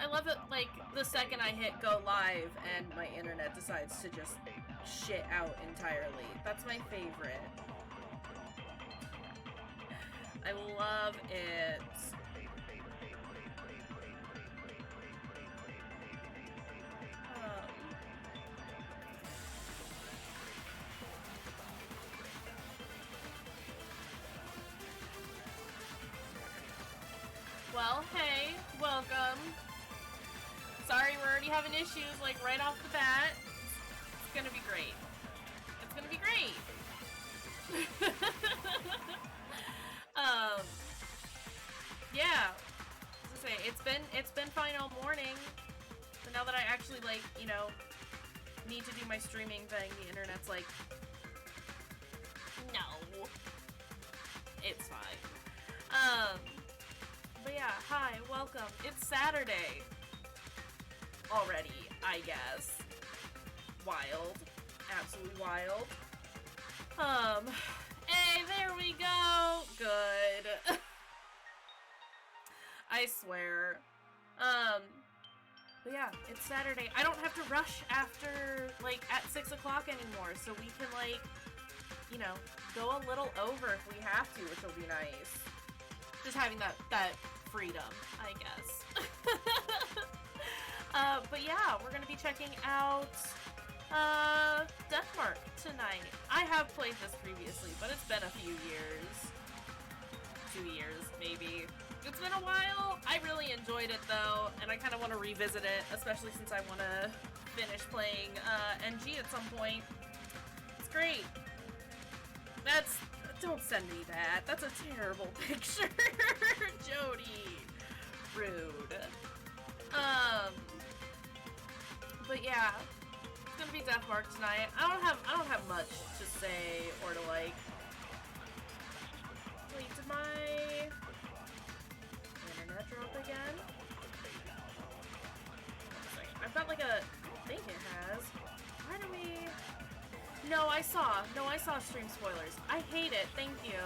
I love it, like, the second I hit go live and my internet decides to just shit out entirely. That's my favorite. I love it. Well, hey, welcome. Sorry, we're already having issues, like, right off the bat. It's gonna be great. It's gonna be great. Yeah. As I say, it's been fine all morning. But now that I actually, like, you know, need to do my streaming thing, the internet's like, no. It's fine. But yeah, hi, welcome. It's Saturday. Already, I guess. Wild. Absolutely wild. Hey, there we go. Good. I swear. But yeah, it's Saturday. I don't have to rush after, like, at 6 o'clock anymore, so we can, like, you know, go a little over if we have to, which will be nice. Just having that freedom, I guess. But yeah, we're gonna be checking out Deathmark tonight. I have played this previously, but it's been a few years. 2 years, maybe. It's been a while. I really enjoyed it though, and I kind of want to revisit it, especially since I want to finish playing NG at some point. It's great. Don't send me that. That's a terrible picture. Jody. Rude. But yeah, it's gonna be Deathmark tonight. I don't have much to say or to like. Wait, did my internet drop again? I've got like a. I think it has. Why do we? No, I saw stream spoilers. I hate it. Thank you.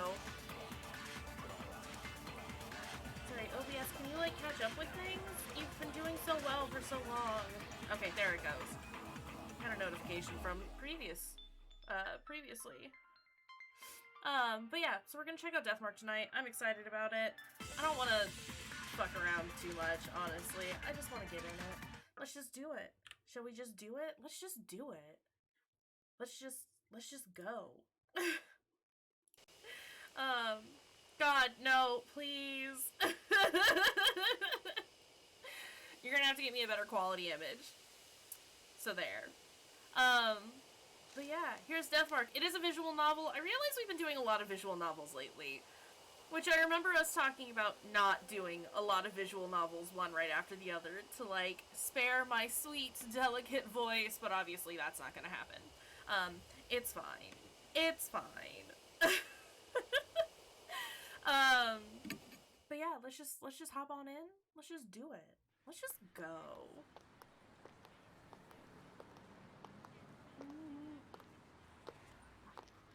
Sorry, OBS, can you like catch up with things? You've been doing so well for so long. Okay, there it goes. Had a notification from previously. But yeah, so we're gonna check out Deathmark tonight. I'm excited about it. I don't want to fuck around too much, honestly. I just want to get in it. Let's just do it. Shall we just do it? Let's just do it. Let's just go. God, no, please. You're gonna have to get me a better quality image. So there. But yeah, here's Deathmark. It is a visual novel. I realize we've been doing a lot of visual novels lately. Which I remember us talking about not doing a lot of visual novels one right after the other to, like, spare my sweet, delicate voice, but obviously that's not gonna happen. It's fine. It's fine. But yeah, let's just hop on in. Let's just do it. Let's just go.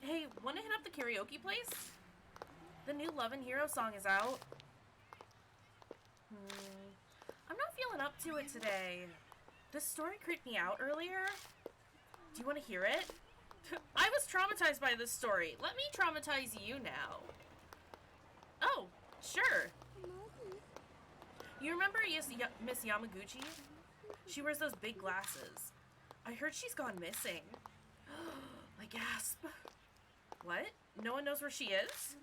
Hey, wanna hit up the karaoke place? The new Love and Hero song is out. I'm not feeling up to it today. This story creeped me out earlier. Do you want to hear it? I was traumatized by this story. Let me traumatize you now. Oh, sure. You remember Miss Yamaguchi? She wears those big glasses. I heard she's gone missing. I gasp. What? No one knows where she is?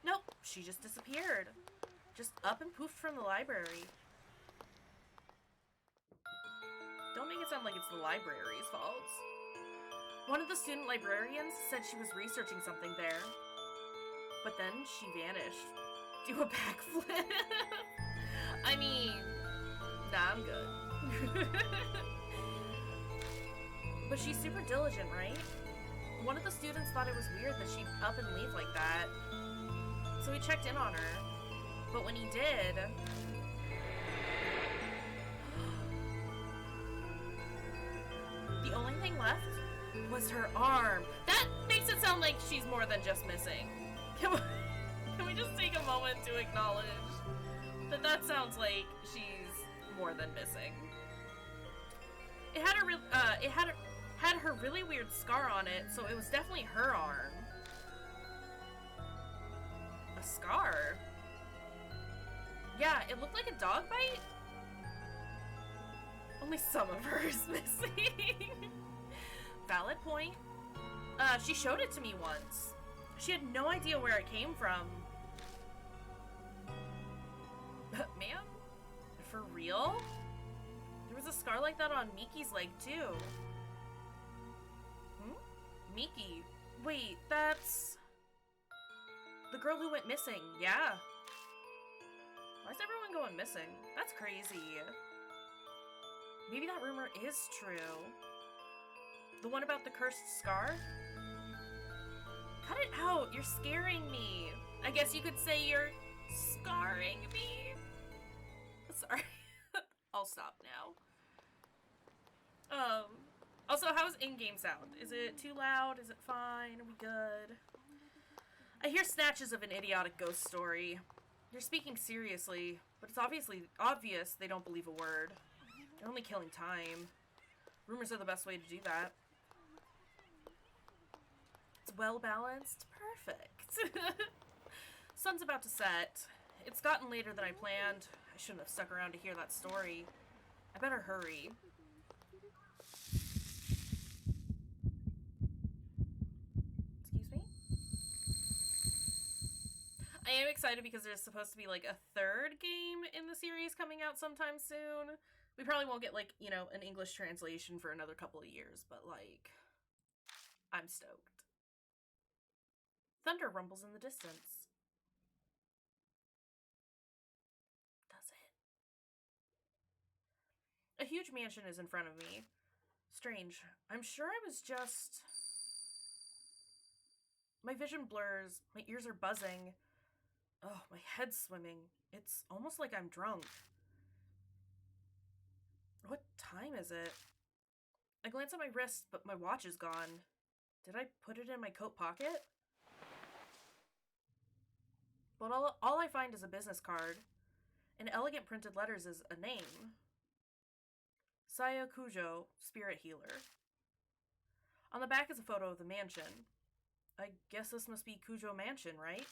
Nope, she just disappeared. Just up and poofed from the library. Don't make it sound like it's the library's fault. One of the student librarians said she was researching something there. But then she vanished. Do a backflip. I mean, nah, I'm good. But she's super diligent, right? One of the students thought it was weird that she'd up and leave like that. So he checked in on her. But when he did... the only thing left was her arm. That makes it sound like she's more than just missing. Can we just take a moment to acknowledge that sounds like she's more than missing. It had had her really weird scar on it, so it was definitely her arm. A scar? Yeah, it looked like a dog bite. Only some of her is missing. Valid point. She showed it to me once. She had no idea where it came from. Ma'am? For real? There was a scar like that on Miki's leg, too. Miki. Wait, that's... the girl who went missing, yeah. Why is everyone going missing? That's crazy. Maybe that rumor is true. The one about the cursed scar? Cut it out, you're scaring me. I guess you could say you're scarring me. Sorry. I'll stop now. Also, how's in-game sound? Is it too loud? Is it fine? Are we good? I hear snatches of an idiotic ghost story. You're speaking seriously, but it's obvious they don't believe a word. They're only killing time. Rumors are the best way to do that. It's well balanced. Perfect. Sun's about to set. It's gotten later than I planned. I shouldn't have stuck around to hear that story. I better hurry. Excuse me? I am excited because there's supposed to be like a third game in the series coming out sometime soon. We probably won't get like, you know, an English translation for another couple of years, but like, I'm stoked. Thunder rumbles in the distance. Does it? A huge mansion is in front of me. Strange. I'm sure I was just... My vision blurs. My ears are buzzing. Oh, my head's swimming. It's almost like I'm drunk. What time is it? I glance at my wrist, but my watch is gone. Did I put it in my coat pocket? But all I find is a business card. In elegant printed letters is a name. Saya Kujo, Spirit Healer. On the back is a photo of the mansion. I guess this must be Kujo Mansion, right?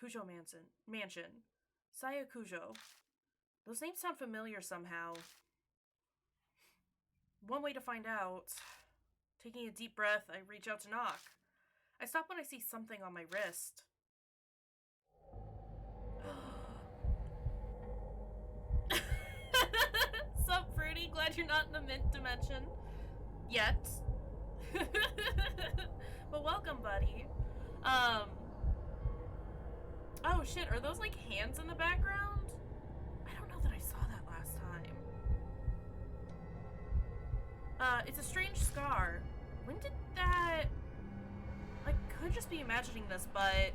Kujo Mansion. Saya Kujo. Those names sound familiar somehow. One way to find out. Taking a deep breath, I reach out to knock. I stop when I see something on my wrist. Sup, Fruity? Glad you're not in the mint dimension. Yet. But welcome, buddy. Oh shit, are those like hands in the background? I don't know that I saw that last time. It's a strange scar. When did that... I could just be imagining this, but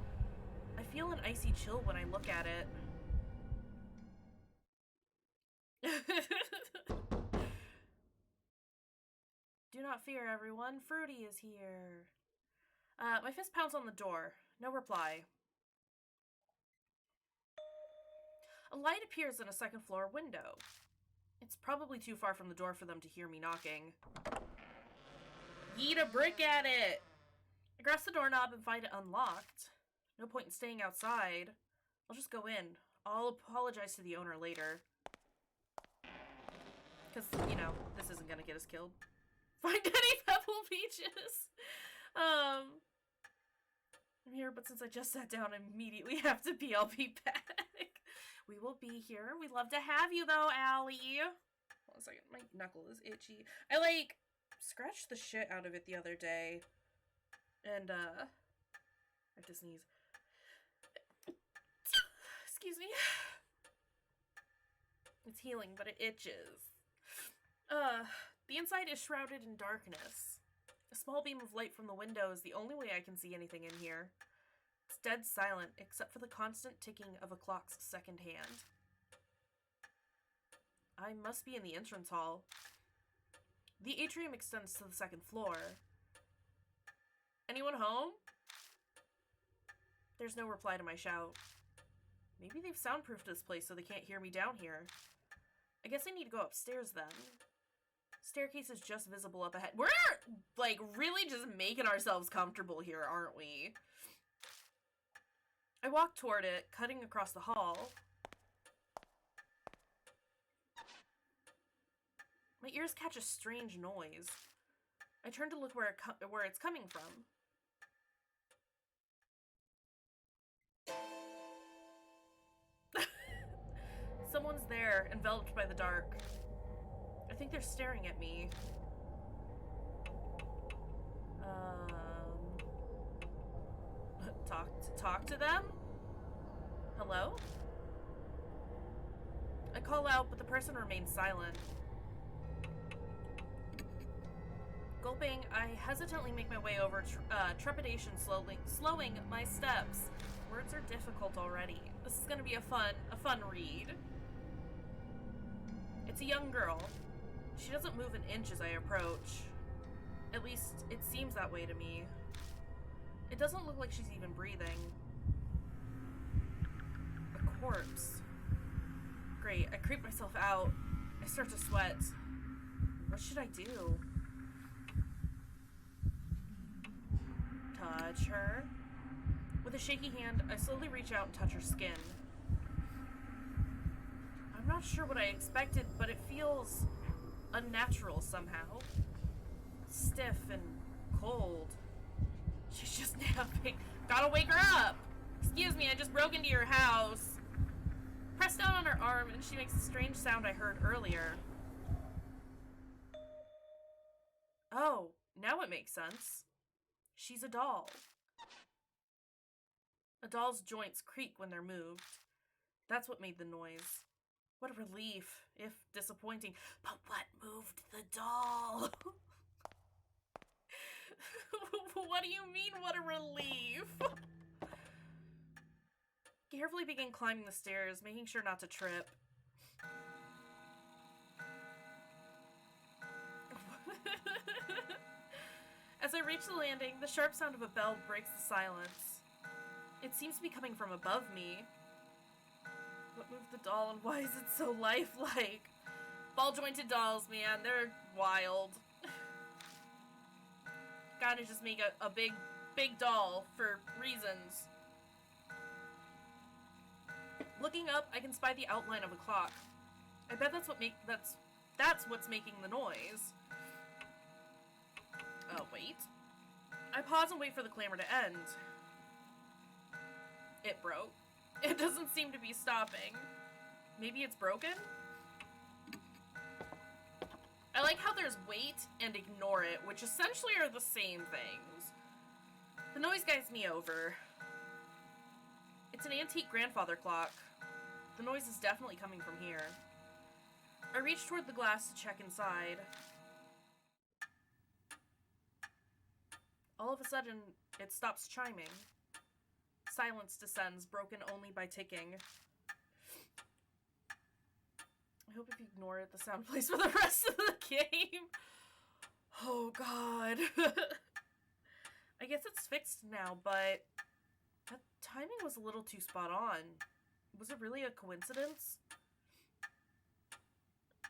I feel an icy chill when I look at it. Do not fear, everyone. Fruity is here. My fist pounds on the door. No reply. A light appears in a second floor window. It's probably too far from the door for them to hear me knocking. Yeet a brick at it! I grasp the doorknob and find it unlocked. No point in staying outside. I'll just go in. I'll apologize to the owner later. Because, you know, this isn't gonna get us killed. Find any pebble beaches! I'm here, but since I just sat down, I immediately have to pee. I'll be back. We will be here. We'd love to have you, though, Allie. Hold on a second. My knuckle is itchy. I, like, scratched the shit out of it the other day. And, I have to sneeze. Excuse me. It's healing, but it itches. The inside is shrouded in darkness. A small beam of light from the window is the only way I can see anything in here. It's dead silent, except for the constant ticking of a clock's second hand. I must be in the entrance hall. The atrium extends to the second floor. Anyone home? There's no reply to my shout. Maybe they've soundproofed this place so they can't hear me down here. I guess I need to go upstairs then. Staircase is just visible up ahead. We're, like, really just making ourselves comfortable here, aren't we? I walk toward it, cutting across the hall. My ears catch a strange noise. I turn to look where it's coming from. Someone's there, enveloped by the dark. I think they're staring at me. Talk to them? Hello? I call out, but the person remains silent. Gulping, I hesitantly make my way over, trepidation slowing my steps. Words are difficult already. This is gonna be a fun read. It's a young girl. She doesn't move an inch as I approach. At least, it seems that way to me. It doesn't look like she's even breathing. A corpse. Great, I creep myself out. I start to sweat. What should I do? Touch her. With a shaky hand, I slowly reach out and touch her skin. I'm not sure what I expected, but it feels unnatural somehow. Stiff and cold. She's just napping. Gotta wake her up! Excuse me, I just broke into your house. Press down on her arm and she makes the strange sound I heard earlier. Oh, now it makes sense. She's a doll. A doll's joints creak when they're moved. That's what made the noise. What a relief, if disappointing. But what moved the doll? What do you mean, what a relief? Carefully begin climbing the stairs, making sure not to trip. As I reach the landing, the sharp sound of a bell breaks the silence. It seems to be coming from above me. What moved the doll and why is it so lifelike? Ball-jointed dolls, man, they're wild. Gotta just make a big doll for reasons. Looking up, I can spy the outline of a clock. I bet that's what's making the noise. Oh, wait. I pause and wait for the clamor to end. It broke. It doesn't seem to be stopping. Maybe it's broken? I like how there's wait and ignore it, which essentially are the same things. The noise guides me over. It's an antique grandfather clock. The noise is definitely coming from here. I reach toward the glass to check inside. All of a sudden, it stops chiming. Silence descends, broken only by ticking. I hope if you ignore it, the sound plays for the rest of the game. Oh god. I guess it's fixed now, but that timing was a little too spot on. Was it really a coincidence?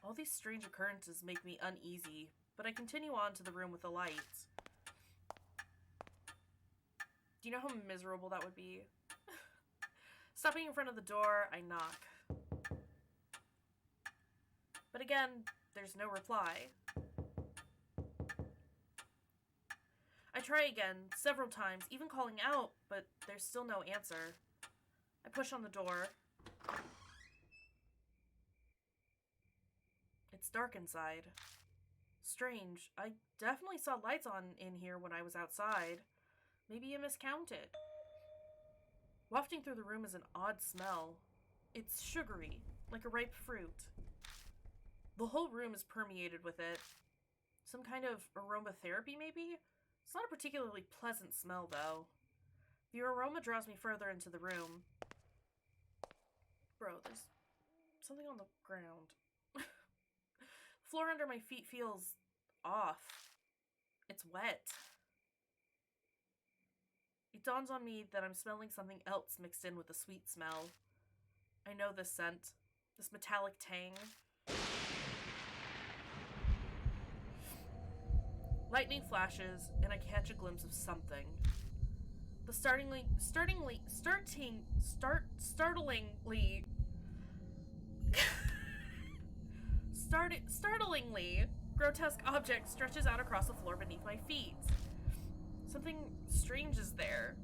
All these strange occurrences make me uneasy, but I continue on to the room with the lights. Do you know how miserable that would be? Stopping in front of the door, I knock. But again, there's no reply. I try again, several times, even calling out, but there's still no answer. I push on the door. It's dark inside. Strange. I definitely saw lights on in here when I was outside. Maybe you miscounted. Wafting through the room is an odd smell. It's sugary, like a ripe fruit. The whole room is permeated with it. Some kind of aromatherapy, maybe? It's not a particularly pleasant smell, though. The aroma draws me further into the room. Bro, there's something on the ground. The floor under my feet feels off. It's wet. It dawns on me that I'm smelling something else mixed in with the sweet smell. I know this scent. This metallic tang. Lightning flashes, and I catch a glimpse of something. The startlingly grotesque object stretches out across the floor beneath my feet. Something strange is there.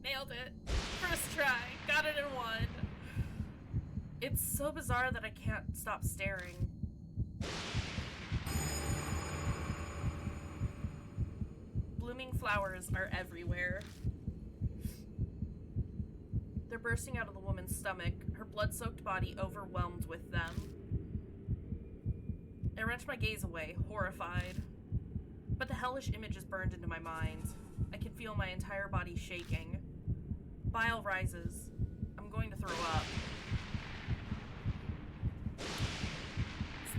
Nailed it. First try. Got it in one. It's so bizarre that I can't stop staring. Blooming flowers are everywhere. They're bursting out of the woman's stomach, her blood-soaked body overwhelmed with them. I wrench my gaze away, horrified. But the hellish image is burned into my mind. I can feel my entire body shaking. Bile rises. I'm going to throw up.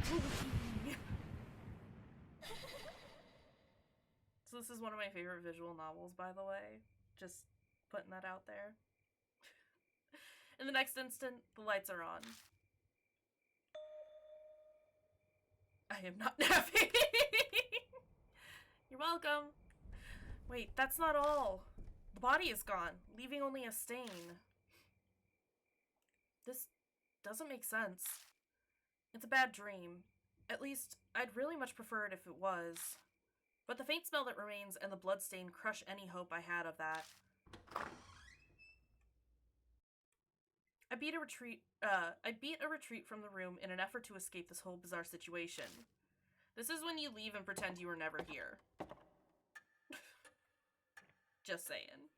Spooky. So this is one of my favorite visual novels, by the way. Just putting that out there. In the next instant, the lights are on. I am not napping. You're welcome. Wait, that's not all. The body is gone, leaving only a stain. This doesn't make sense. It's a bad dream. At least, I'd really much prefer it if it was. But the faint smell that remains and the bloodstain crush any hope I had of that. I beat a retreat from the room in an effort to escape this whole bizarre situation. This is when you leave and pretend you were never here. Just saying.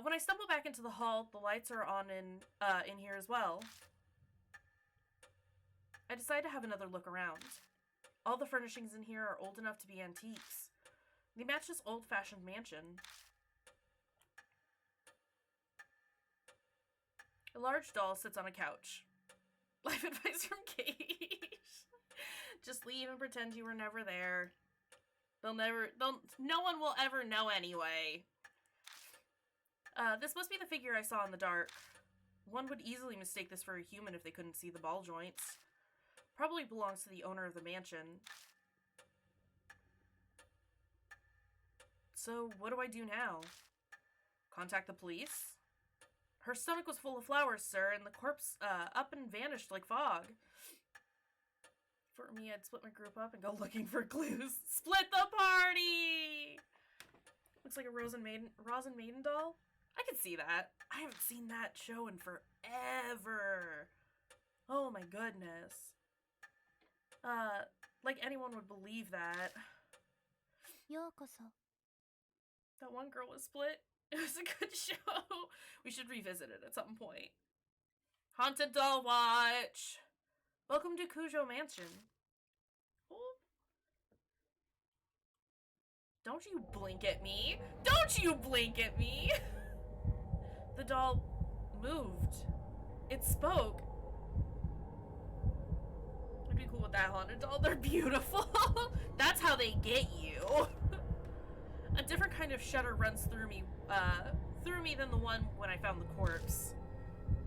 When I stumble back into the hall, the lights are on in here as well. I decide to have another look around. All the furnishings in here are old enough to be antiques. They match this old-fashioned mansion. A large doll sits on a couch. Life advice from Kate. Just leave and pretend you were never there. No one will ever know anyway. This must be the figure I saw in the dark. One would easily mistake this for a human if they couldn't see the ball joints. Probably belongs to the owner of the mansion. So, what do I do now? Contact the police? Her stomach was full of flowers, sir, and the corpse up and vanished like fog. For me, I'd split my group up and go looking for clues. Split the party! Looks like a Rosin Maiden doll. I could see that. I haven't seen that show in forever. Oh my goodness. Like anyone would believe that. That one girl was split. It was a good show. We should revisit it at some point. Haunted Doll Watch. Welcome to Kujo Mansion. Oh. Don't you blink at me. Don't you blink at me. The doll moved. It spoke. I'd be cool with that haunted doll. They're beautiful. That's how they get you. A different kind of shudder runs through me than the one when I found the corpse.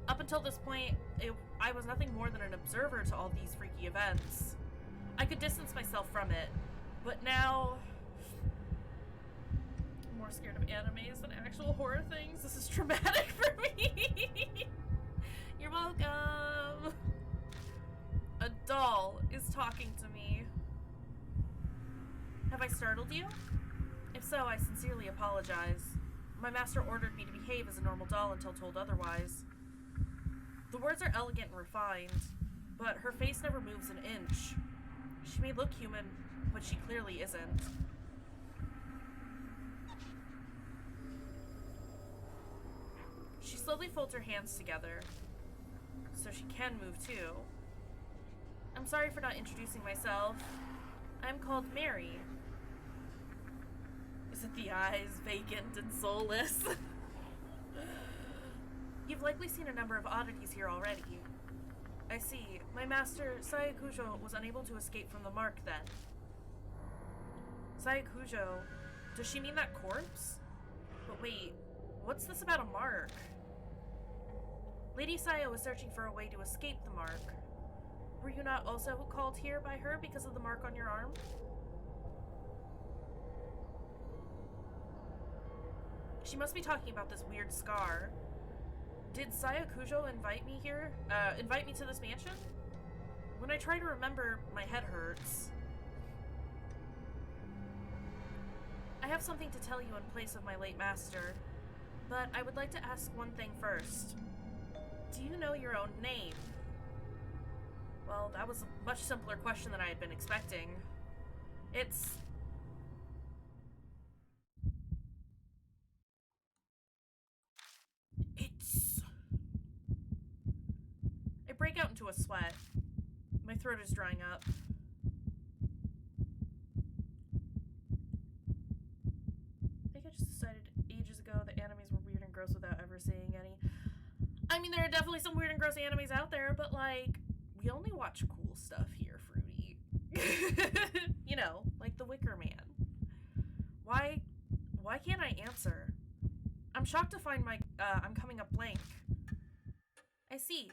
Up until this point, I was nothing more than an observer to all these freaky events. I could distance myself from it, but now I'm more scared of animes than actual horror things. This is traumatic for me. You're welcome. A doll is talking to me. Have I startled you? If so, I sincerely apologize. My master ordered me to behave as a normal doll until told otherwise. The words are elegant and refined, but her face never moves an inch. She may look human, but she clearly isn't. She slowly folds her hands together, so she can move too. I'm sorry for not introducing myself. I'm called Mary. Is it the eyes, vacant and soulless? You've likely seen a number of oddities here already. I see. My master, Sayakujo, was unable to escape from the mark then. Sayakujo? Does she mean that corpse? But wait, what's this about a mark? Lady Saya was searching for a way to escape the mark. Were you not also called here by her because of the mark on your arm? She must be talking about this weird scar. Did Sayakujo invite me here? Invite me to this mansion? When I try to remember, my head hurts. I have something to tell you in place of my late master, but I would like to ask one thing first. Do you know your own name? Well, that was a much simpler question than I had been expecting. It's... I break out into a sweat. My throat is drying up. I think I just decided ages ago that animes were weird and gross without ever seeing any. I mean, there are definitely some weird and gross animes out there, but like, we only watch cool stuff here, Fruity. You know, like The Wicker Man. Why can't I answer? I'm shocked to find I'm coming up blank. I see.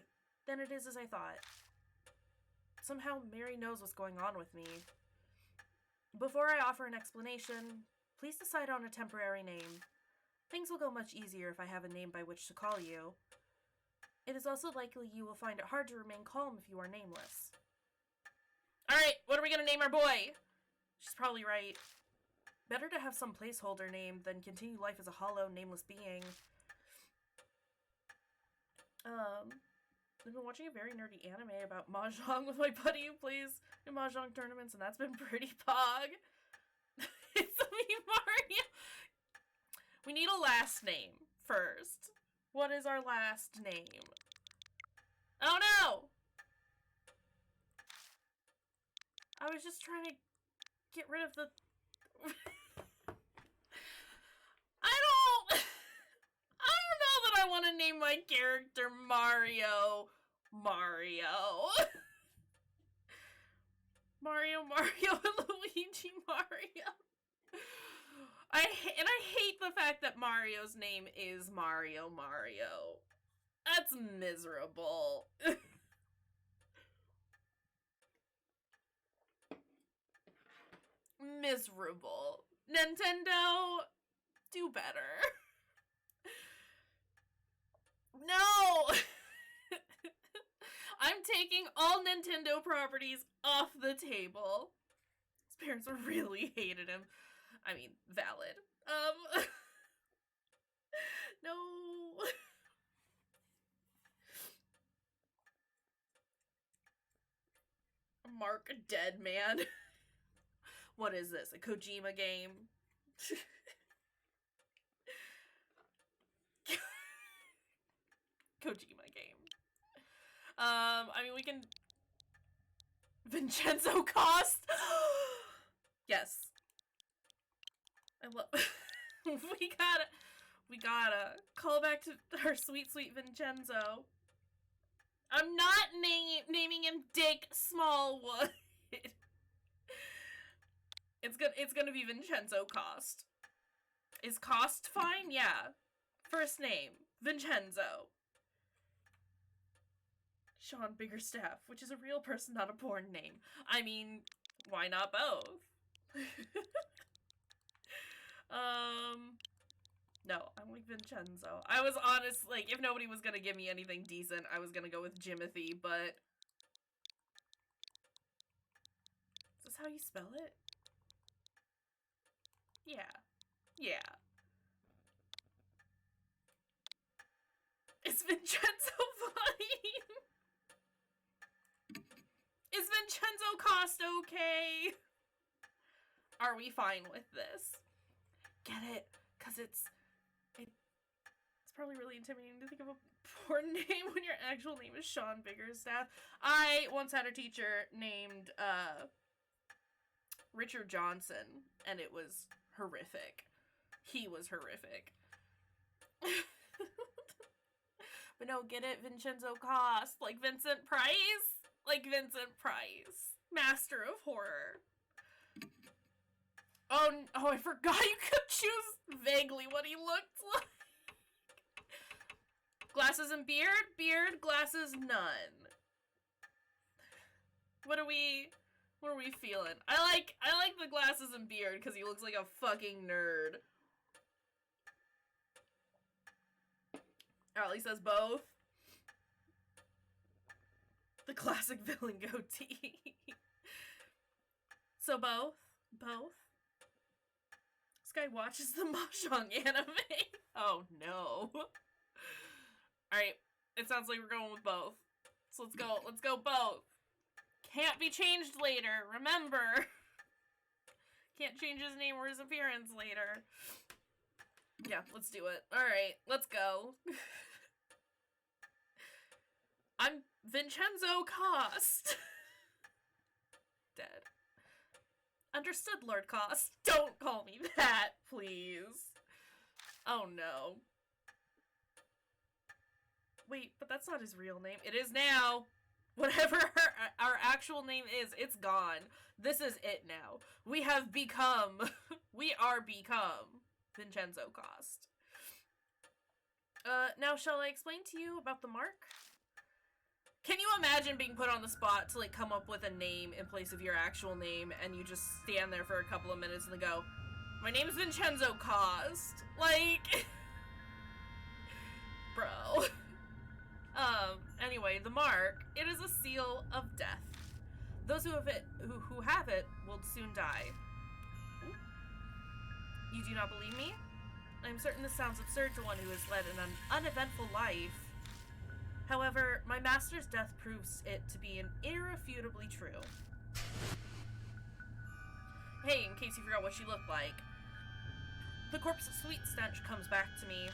Then it is as I thought. Somehow Mary knows what's going on with me. Before I offer an explanation, please decide on a temporary name. Things will go much easier if I have a name by which to call you. It is also likely you will find it hard to remain calm if you are nameless. Alright, what are we gonna name our boy? She's probably right. Better to have some placeholder name than continue life as a hollow, nameless being. I've been watching a very nerdy anime about Mahjong with my buddy who plays in Mahjong tournaments, and that's been pretty pog. It's me, Mario! We need a last name first. What is our last name? Oh no! I was just trying to get rid of the... I don't know that I want to name my character Mario. Mario, and Luigi Mario. I hate the fact that Mario's name is Mario. That's miserable. Miserable. Nintendo, do better. No! I'm taking all Nintendo properties off the table. His parents really hated him. I mean, valid. No. Mark Deadman. What is this? A Kojima game? Kojima game. I mean, we can... Vincenzo Cost? Yes. I love... we gotta call back to our sweet Vincenzo. I'm not naming him Dick Smallwood. It's gonna be Vincenzo Cost. Is Cost fine? Yeah. First name, Vincenzo. Sean Biggerstaff, which is a real person, not a porn name. I mean, why not both? No, I'm like Vincenzo. I was honest, like, if nobody was gonna give me anything decent, I was gonna go with Jimothy, but... Is this how you spell it? Yeah. Is Vincenzo fine? Is Vincenzo Cost okay? Are we fine with this? Get it? Because it's probably really intimidating to think of a porn name when your actual name is Sean Biggerstaff. I once had a teacher named Richard Johnson, and it was horrific. He was horrific. But no, get it? Vincenzo Cost. Like Vincent Price? Like Vincent Price. Master of horror. Oh, I forgot you could choose vaguely what he looked like. Glasses and beard? Beard, glasses, none. What are we feeling? I like the glasses and beard because he looks like a fucking nerd. Or at least says both. The classic villain goatee. So both? This guy watches the Mahjong anime. Oh no. Alright, it sounds like we're going with both. So let's go both. Can't be changed later, remember. Can't change his name or his appearance later. Yeah, let's do it. Alright, let's go. I'm Vincenzo Cost. Dead. Understood, Lord Cost. Don't call me that, please. Oh no. Wait, but that's not his real name. It is now. Whatever our actual name is, it's gone. This is it now. We are become Vincenzo Cost. Now shall I explain to you about the mark? Can you imagine being put on the spot to, like, come up with a name in place of your actual name, and you just stand there for a couple of minutes and then go, my name is Vincenzo Cost. Like, bro. Anyway, the mark, it is a seal of death. Those who have it will soon die. You do not believe me? I am certain this sounds absurd to one who has led an uneventful life. However, my master's death proves it to be irrefutably true. Hey, in case you forgot what she looked like. The corpse's sweet stench comes back to me.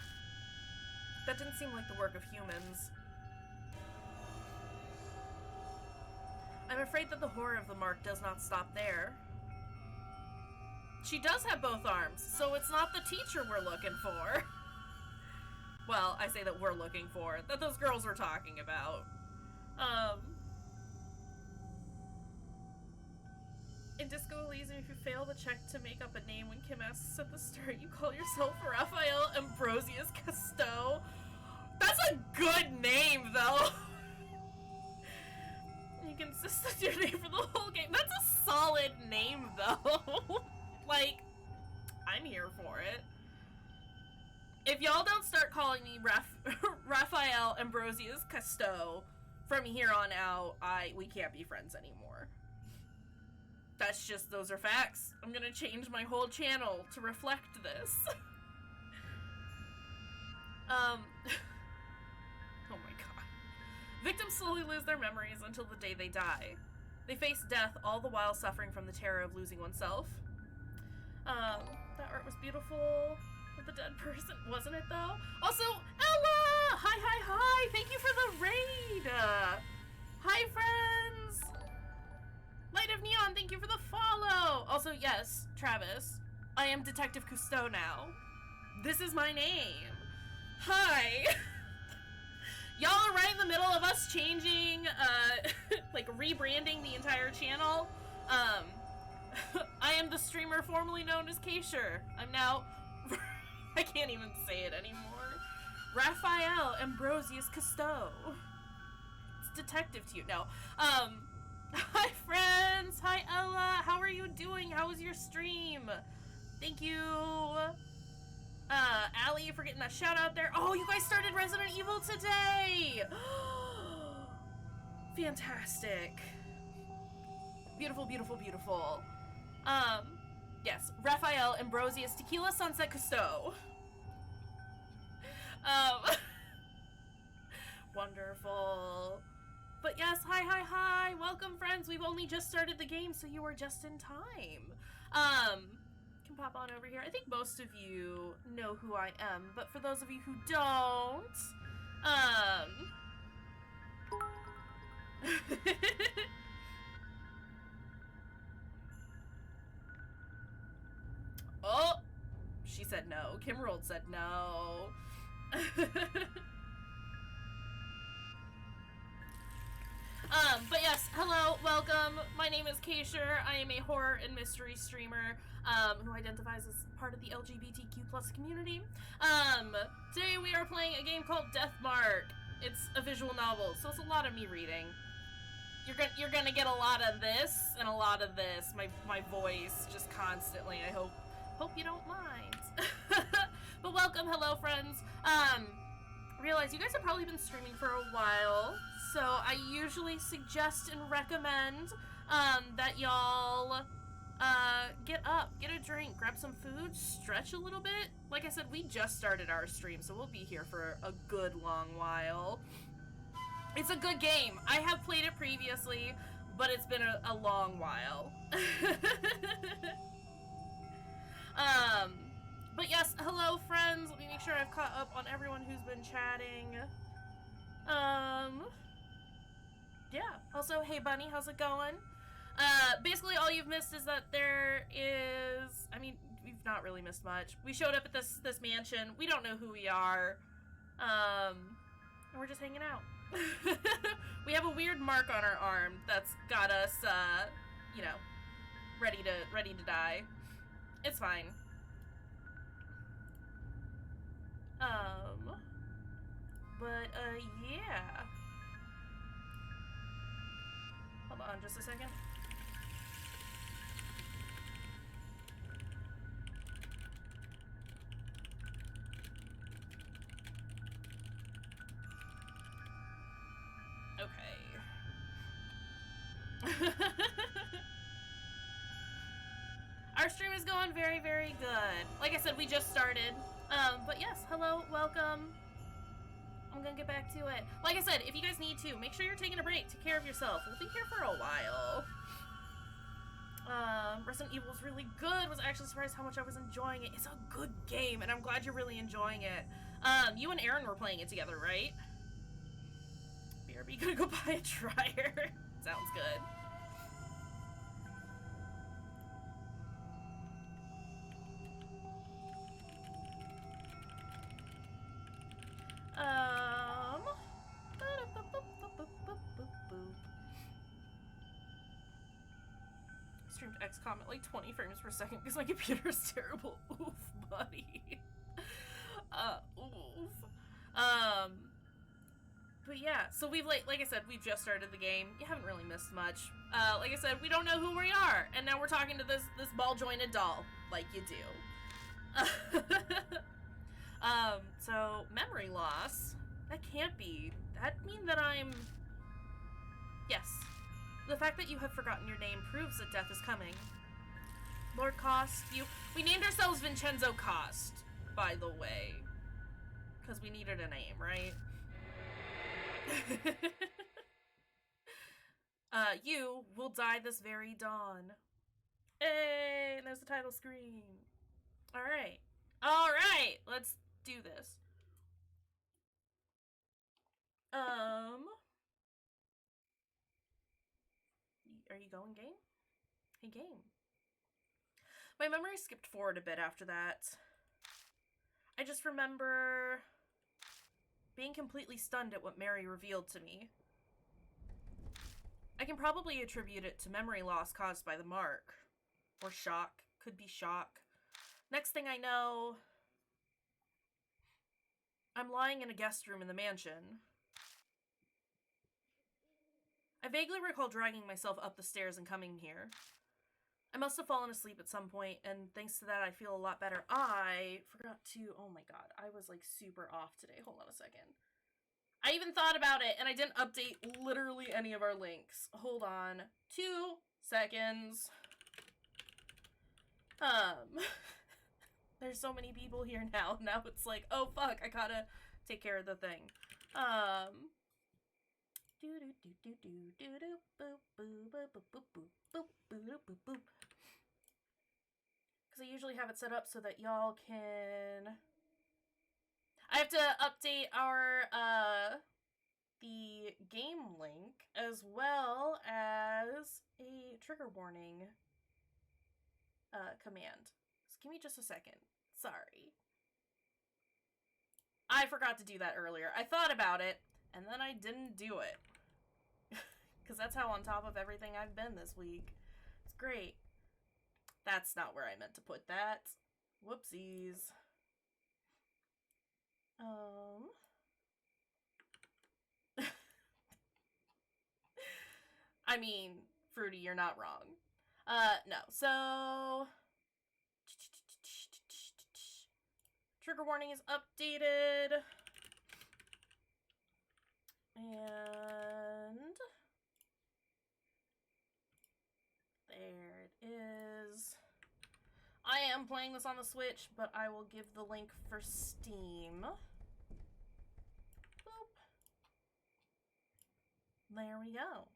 That didn't seem like the work of humans. I'm afraid that the horror of the mark does not stop there. She does have both arms, so it's not the teacher we're looking for. Well, I say that we're looking for, that those girls were talking about. In Disco Elysium, if you fail to check to make up a name when Kim asks at the start, you call yourself Raphael Ambrosius Cousteau. That's a good name, though. You can insist that's your name for the whole game. That's a solid name, though. Like, I'm here for it. If y'all don't start calling me Raphael Ambrosius Cousteau from here on out, we can't be friends anymore. That's just, those are facts. I'm gonna change my whole channel to reflect this. Oh my god. Victims slowly lose their memories until the day they die. They face death, all the while suffering from the terror of losing oneself. That art was beautiful with the dead person, wasn't it though? Also, Ella! Hi! Thank you for the raid! Hi, friends! Light of Neon, thank you for the follow! Also, yes, Travis, I am Detective Cousteau now. This is my name. Hi! Y'all are right in the middle of us changing, like, rebranding the entire channel. I am the streamer formerly known as Kayshurrr. I'm now... I can't even say it anymore. Raphael Ambrosius Cousteau. It's detective to you. No. Hi, friends! Hi, Ella! How are you doing? How was your stream? Thank you! Allie, for getting that shout out there. Oh, you guys started Resident Evil today! Fantastic. Beautiful, beautiful, beautiful. Yes, Raphael Ambrosius Tequila Sunset Cousteau. Wonderful. But yes, hi. Welcome, friends. We've only just started the game, so you are just in time. Can pop on over here. I think most of you know who I am, but for those of you who don't, oh, she said no. Kimrold said no. But yes, hello, welcome. My name is Kayshurrr. I am a horror and mystery streamer, who identifies as part of the LGBTQ+ community. Today we are playing a game called Death Mark. It's a visual novel, so it's a lot of me reading. you're gonna get a lot of this and a lot of this. My voice just constantly. I hope you don't mind. But welcome, hello friends. Realize you guys have probably been streaming for a while, so I usually suggest and recommend that y'all get up, get a drink, grab some food, stretch a little bit. Like I said, we just started our stream, so we'll be here for a good long while. It's a good game. I have played it previously, but it's been a long while. But yes, hello friends. Let me make sure I've caught up on everyone who's been chatting. Yeah. Also, hey Bunny, how's it going? Basically all you've missed is that there is, I mean, we've not really missed much. We showed up at this mansion. We don't know who we are. And we're just hanging out. We have a weird mark on our arm that's got us, you know, ready to die. It's fine. But, yeah. Hold on just a second. Okay. Our stream is going very, very good. Like I said, we just started. But yes, hello, welcome. I'm gonna get back to it. Like I said, if you guys need to, make sure you're taking a break. Take care of yourself. We'll be here for a while. Resident Evil is really good. Was actually surprised how much I was enjoying it. It's a good game, and I'm glad you're really enjoying it. You and Aaron were playing it together, right? BRB, gonna go buy a dryer. Sounds good. Streamed XCOM at like 20 frames per second because my computer is terrible. Oof, buddy. Oof. But yeah, so we've like I said, we've just started the game. You haven't really missed much. Like I said, we don't know who we are, and now we're talking to this ball-jointed doll, like you do. So memory loss. That can't be. That mean that I'm. Yes. The fact that you have forgotten your name proves that death is coming. Lord Cost, we named ourselves Vincenzo Cost, by the way. Because we needed a name, right? You will die this very dawn. Hey, and there's the title screen. Alright. Alright, let's do this. Are you going, game? Hey, game. My memory skipped forward a bit after that. I just remember being completely stunned at what Mary revealed to me. I can probably attribute it to memory loss caused by the mark. Or shock. Could be shock. Next thing I know, I'm lying in a guest room in the mansion. I vaguely recall dragging myself up the stairs and coming here. I must have fallen asleep at some point, and thanks to that I feel a lot better. I forgot to, oh my god, I was like super off today. Hold on a second. I even thought about it, and I didn't update literally any of our links. Hold on. 2 seconds. There's so many people here now. Now it's like, oh fuck, I gotta take care of the thing. Because I usually have it set up so that y'all can... I have to update our, the game link as well as a trigger warning command. Just give me just a second. Sorry. I forgot to do that earlier. I thought about it, and then I didn't do it. Because that's how on top of everything I've been this week. It's great. That's not where I meant to put that. Whoopsies. I mean, Fruity, you're not wrong. No. So trigger warning is updated. And there it is. I am playing this on the Switch, but I will give the link for Steam. Boop. There we go.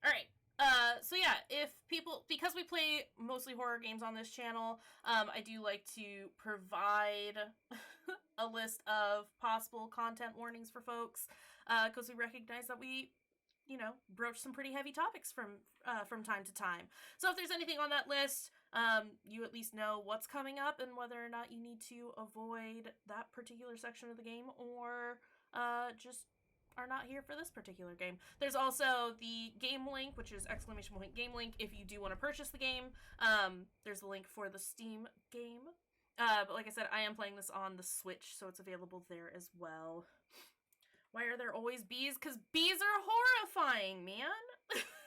Alright. So yeah, because we play mostly horror games on this channel, I do like to provide a list of possible content warnings for folks, because we recognize that we, broach some pretty heavy topics from time to time. So if there's anything on that list, you at least know what's coming up and whether or not you need to avoid that particular section of the game, or just are not here for this particular game. There's also the game link, which is ! Game link, if you do want to purchase the game. There's the link for the Steam game. But like I said, I am playing this on the Switch, so it's available there as well. Why are there always bees? Because bees are horrifying, man!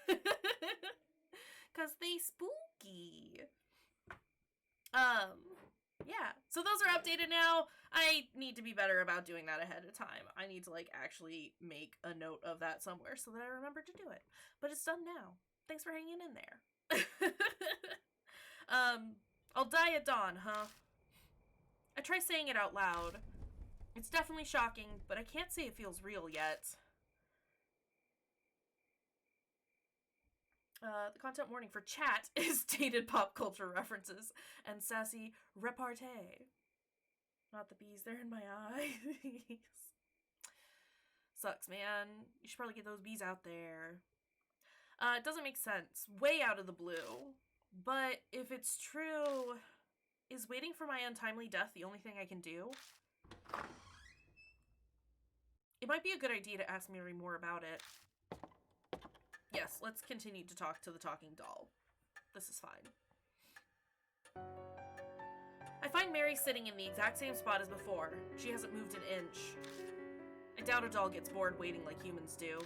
Because they spooky. Yeah, so those are updated now. I need to be better about doing that ahead of time. I need to, actually make a note of that somewhere so that I remember to do it. But it's done now. Thanks for hanging in there. I'll die at dawn, huh? I try saying it out loud. It's definitely shocking, but I can't say it feels real yet. The content warning for chat is dated pop culture references and sassy repartee. Not the bees, they're in my eyes. Sucks, man. You should probably get those bees out there. It doesn't make sense. Way out of the blue. But if it's true, is waiting for my untimely death the only thing I can do? It might be a good idea to ask Mary more about it. Yes, let's continue to talk to the talking doll. This is fine. I find Mary sitting in the exact same spot as before. She hasn't moved an inch. I doubt a doll gets bored waiting like humans do.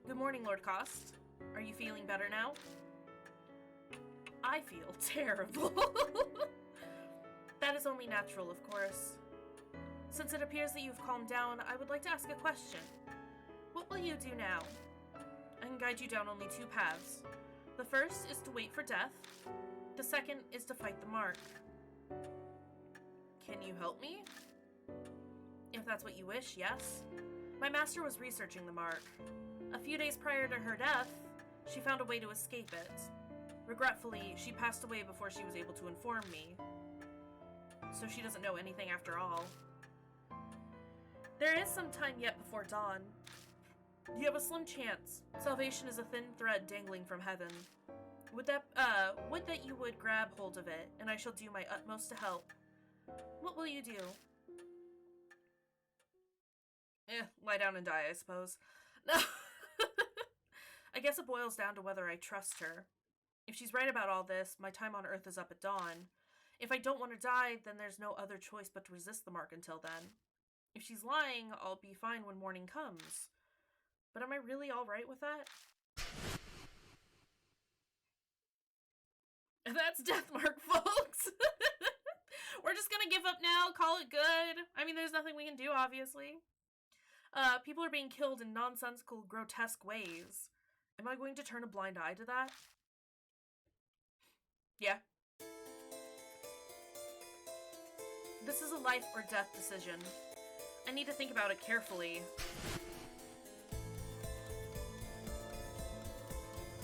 Good morning, Lord Cost. Are you feeling better now? I feel terrible. That is only natural, of course. Since it appears that you've calmed down, I would like to ask a question. What will you do now? I can guide you down only two paths. The first is to wait for death. The second is to fight the mark. Can you help me? If that's what you wish, yes. My master was researching the mark. A few days prior to her death, she found a way to escape it. Regretfully, she passed away before she was able to inform me. So she doesn't know anything after all. There is some time yet before dawn. You have a slim chance. Salvation is a thin thread dangling from heaven. Would that you would grab hold of it, and I shall do my utmost to help. What will you do? Lie down and die, I suppose. No. I guess it boils down to whether I trust her. If she's right about all this, my time on Earth is up at dawn. If I don't want to die, then there's no other choice but to resist the mark until then. If she's lying, I'll be fine when morning comes. But am I really alright with that? That's Deathmark, folks! We're just gonna give up now, call it good. I mean, there's nothing we can do, obviously. People are being killed in nonsensical, grotesque ways. Am I going to turn a blind eye to that? Yeah. This is a life or death decision. I need to think about it carefully.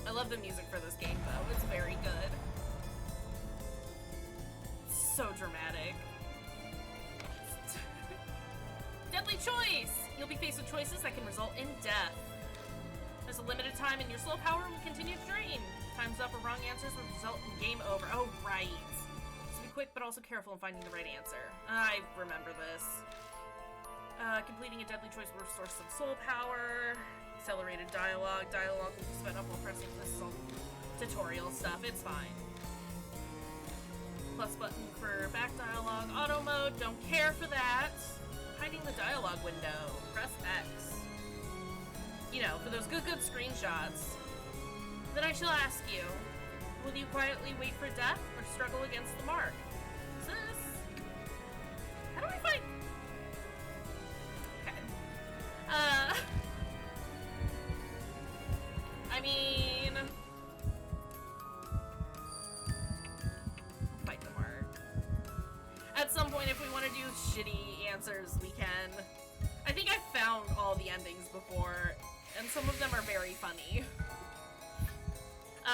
I love the music for this game, though. It's very good. So dramatic. Deadly choice! You'll be faced with choices that can result in death. There's a limited time and your slow power will continue to drain. Time's up or wrong answers will result in game over. Oh, right. So be quick but also careful in finding the right answer. I remember this. Completing a deadly choice will restore some soul power. Accelerated dialogue. Dialogue will be sped up while pressing. This is all tutorial stuff. It's fine. Plus button for back dialogue. Auto mode. Don't care for that. Hiding the dialogue window. Press X. You know, know, for those good screenshots. Then I shall ask you, will you quietly wait for death or struggle against the mark? Is this... How do I find... Okay. I mean... Fight the mark. At some point, if we want to do shitty answers, we can. I think I've found all the endings before, and some of them are very funny.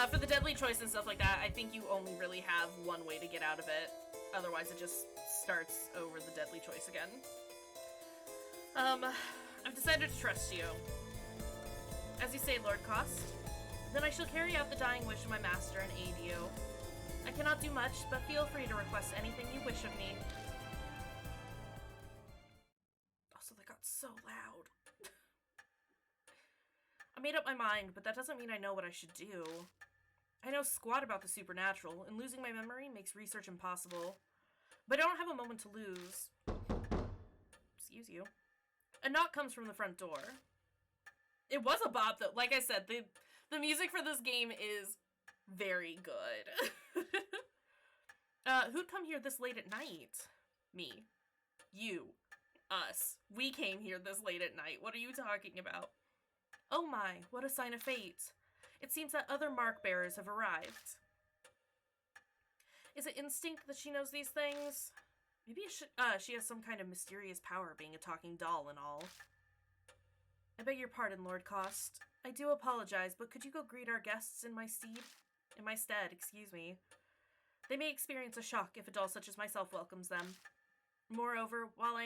For the deadly choice and stuff like that, I think you only really have one way to get out of it. Otherwise, it just starts over the deadly choice again. I've decided to trust you. As you say, Lord Cost, then I shall carry out the dying wish of my master and aid you. I cannot do much, but feel free to request anything you wish of me. Also, that got so loud. I made up my mind, but that doesn't mean I know what I should do. I know squat about the supernatural, and losing my memory makes research impossible. But I don't have a moment to lose. Excuse you. A knock comes from the front door. It was a bop, though. Like I said, the music for this game is very good. Who'd come here this late at night? Me. You. Us. We came here this late at night. What are you talking about? Oh my, what a sign of fate. It seems that other mark bearers have arrived. Is it instinct that she knows these things? Maybe she has some kind of mysterious power, being a talking doll and all. I beg your pardon, Lord Cost. I do apologize, but could you go greet our guests in my stead, excuse me. They may experience a shock if a doll such as myself welcomes them. Moreover, while I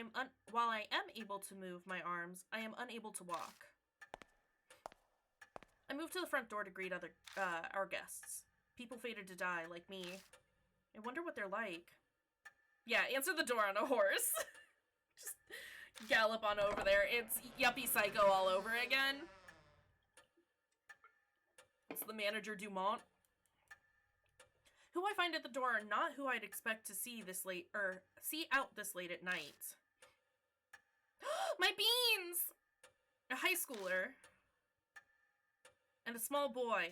am able to move my arms, I am unable to walk. I moved to the front door to greet our guests. People fated to die, like me. I wonder what they're like. Yeah, answer the door on a horse. Just gallop on over there. It's Yuppie Psycho all over again. It's the manager Dumont. Who I find at the door are not who I'd expect to see out this late at night. My beans! A high schooler. And a small boy.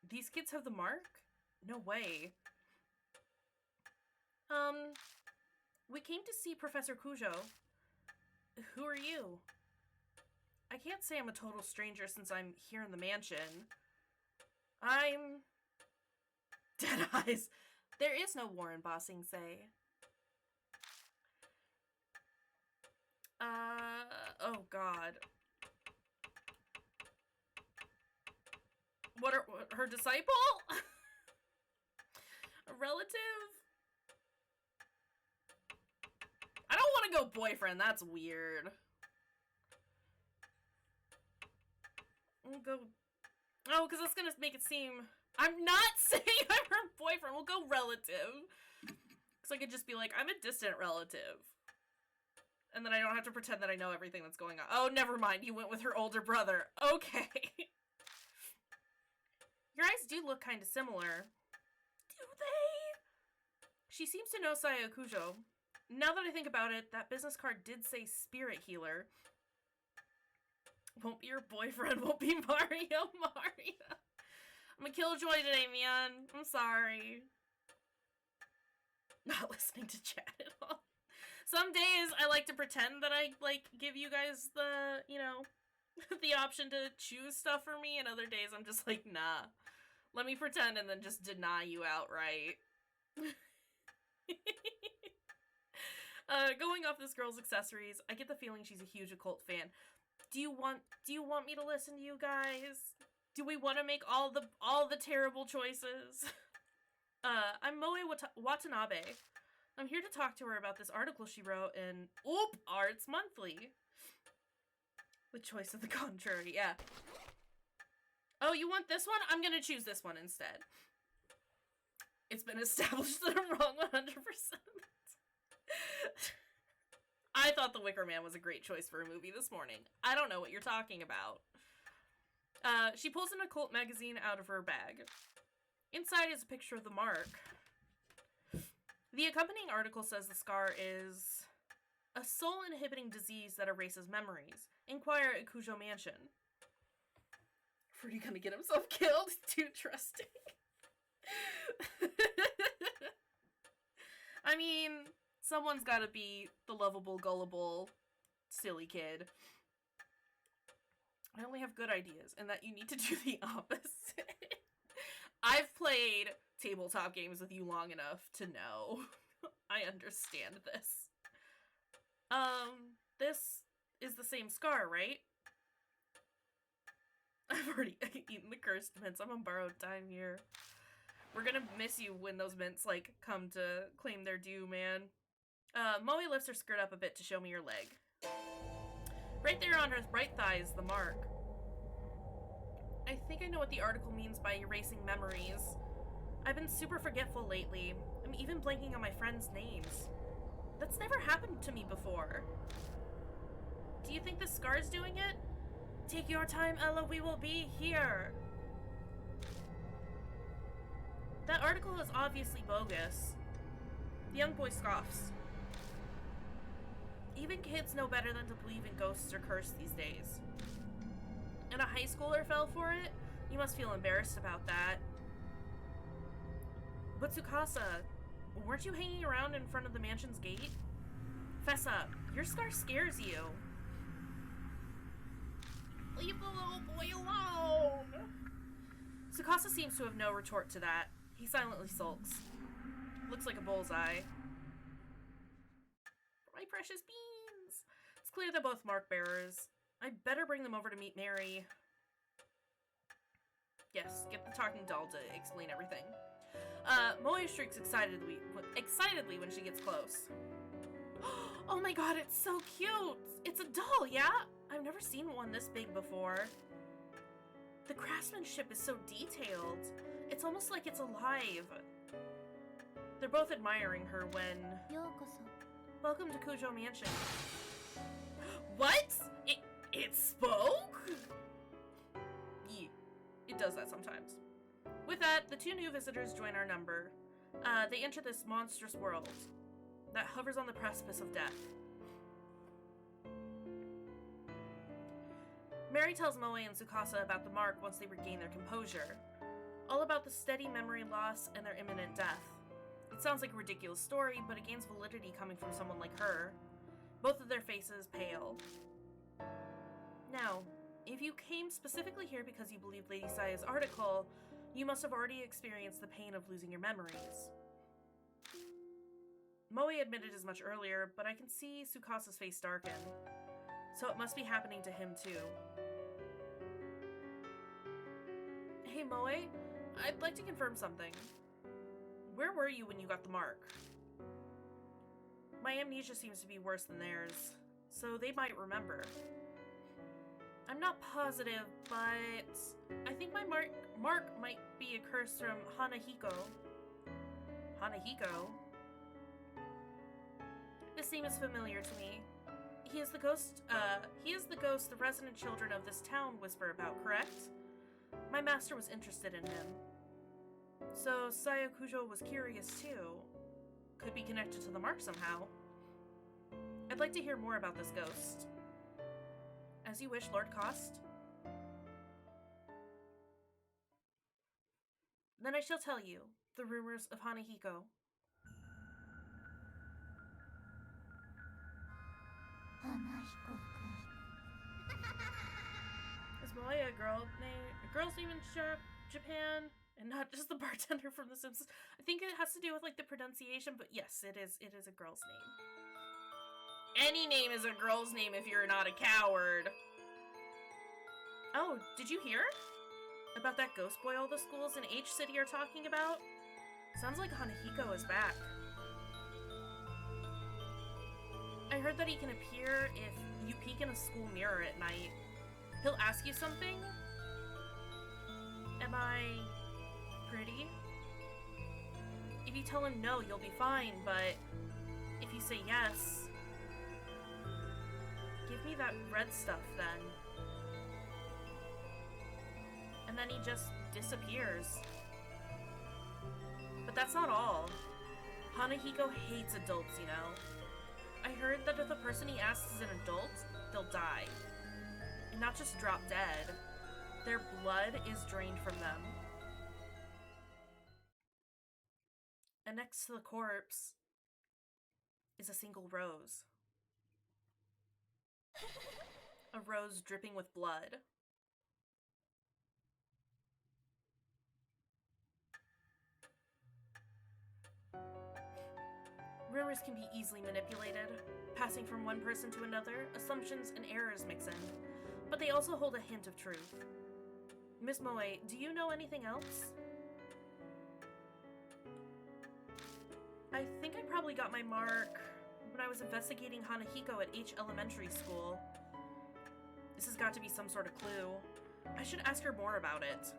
These kids have the mark? No way. We came to see Professor Cujo. Who are you? I can't say I'm a total stranger since I'm here in the mansion. I'm... Dead eyes. There is no war in Ba Sing Se. Oh god. What her disciple? A relative? I don't want to go boyfriend, that's weird. We'll go... Oh, because that's gonna make it seem... I'm not saying I'm her boyfriend, we'll go relative. Because I could just be like, I'm a distant relative. And then I don't have to pretend that I know everything that's going on. Oh, never mind, you went with her older brother. Okay. Your eyes do look kind of similar. Do they? She seems to know Sayo Cujo. Now that I think about it, that business card did say spirit healer. Won't be your boyfriend, won't be Mario. I'm a killjoy today, man. I'm sorry. Not listening to chat at all. Some days I like to pretend that I, like, give you guys the, you know, the option to choose stuff for me, and other days I'm just like, nah. Let me pretend and then just deny you outright. Going off this girl's accessories, I get the feeling she's a huge occult fan. Do you want me to listen to you guys? Do we want to make all the terrible choices? I'm Moe Watanabe. I'm here to talk to her about this article she wrote in Arts Monthly. The choice of the contrary, yeah. Oh, you want this one? I'm gonna choose this one instead. It's been established that I'm wrong 100%. I thought The Wicker Man was a great choice for a movie this morning. I don't know what you're talking about. She pulls an occult magazine out of her bag. Inside is a picture of the mark. The accompanying article says the scar is a soul-inhibiting disease that erases memories. Inquire at Cujo Mansion. Fruity gonna get himself killed? Too trusting. I mean, someone's gotta be the lovable, gullible, silly kid. I only have good ideas, and that you need to do the opposite. I've played tabletop games with you long enough to know. I understand this. This is the same scar, right? I've already eaten the cursed mints. I'm on borrowed time here. We're gonna miss you when those mints, like, come to claim their due, man. Moe lifts her skirt up a bit to show me your leg. Right there on her right thigh is the mark. I think I know what the article means by erasing memories. I've been super forgetful lately. I'm even blanking on my friends' names. That's never happened to me before. Do you think the scar's doing it? Take your time, Ella, we will be here. That article is obviously bogus. The young boy scoffs. Even kids know better than to believe in ghosts or curse these days. And a high schooler fell for it? You must feel embarrassed about that. But Tsukasa, weren't you hanging around in front of the mansion's gate? Fess up, your scar scares you. Leave the little boy alone! Tsukasa seems to have no retort to that. He silently sulks. Looks like a bullseye. My precious beans! It's clear they're both mark bearers. I better bring them over to meet Mary. Yes, get the talking doll to explain everything. Moe shrieks excitedly when she gets close. Oh my god, it's so cute! It's a doll, yeah? I've never seen one this big before. The craftsmanship is so detailed. It's almost like it's alive. They're both admiring her when... Welcome to Kujo Mansion. What? It spoke? Yeah, it does that sometimes. With that, the two new visitors join our number. They enter this monstrous world that hovers on the precipice of death. Mary tells Moe and Tsukasa about the mark once they regain their composure. All about the steady memory loss and their imminent death. It sounds like a ridiculous story, but it gains validity coming from someone like her. Both of their faces pale. Now, if you came specifically here because you believe Lady Saya's article, you must have already experienced the pain of losing your memories. Moe admitted as much earlier, but I can see Tsukasa's face darken. So it must be happening to him too. Hey Moe, I'd like to confirm something. Where were you when you got the mark? My amnesia seems to be worse than theirs, so they might remember. I'm not positive, but I think my mark might be a curse from Hanahiko. Hanahiko? This name is familiar to me. He is the ghost the resident children of this town whisper about, correct? My master was interested in him. So Saya Kujo was curious too. Could be connected to the mark somehow. I'd like to hear more about this ghost. As you wish, Lord Cost. Then I shall tell you the rumors of Hanahiko. Is Moe a girl's name in Japan? And not just the bartender from The Simpsons. I think it has to do with like the pronunciation, but yes, it is a girl's name. Any name is a girl's name if you're not a coward. Oh, did you hear? About that ghost boy all the schools in H City are talking about? Sounds like Hanahiko is back. I heard that he can appear if you peek in a school mirror at night. He'll ask you something. Am I pretty? If you tell him no, you'll be fine, but if you say yes, give me that red stuff then. And then he just disappears. But that's not all. Hanahiko hates adults, you know. I heard that if the person he asks is an adult, they'll die. And not just drop dead. Their blood is drained from them. And next to the corpse is a single rose. A rose dripping with blood. Rumors can be easily manipulated, passing from one person to another. Assumptions and errors mix in, but they also hold a hint of truth. Miss Moe, do you know anything else? I think I probably got my mark when I was investigating Hanahiko at H Elementary School. This has got to be some sort of clue. I should ask her more about it.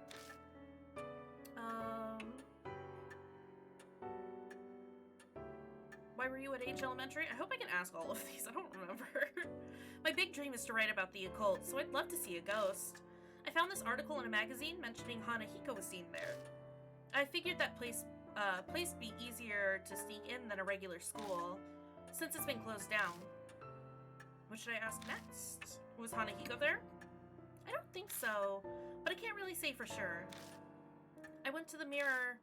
Why were you at H Elementary? I hope I can ask all of these. I don't remember. My big dream is to write about the occult, so I'd love to see a ghost. I found this article in a magazine mentioning Hanahiko was seen there. I figured that place be easier to sneak in than a regular school, since it's been closed down. What should I ask next? Was Hanahiko there? I don't think so, but I can't really say for sure. I went to the mirror,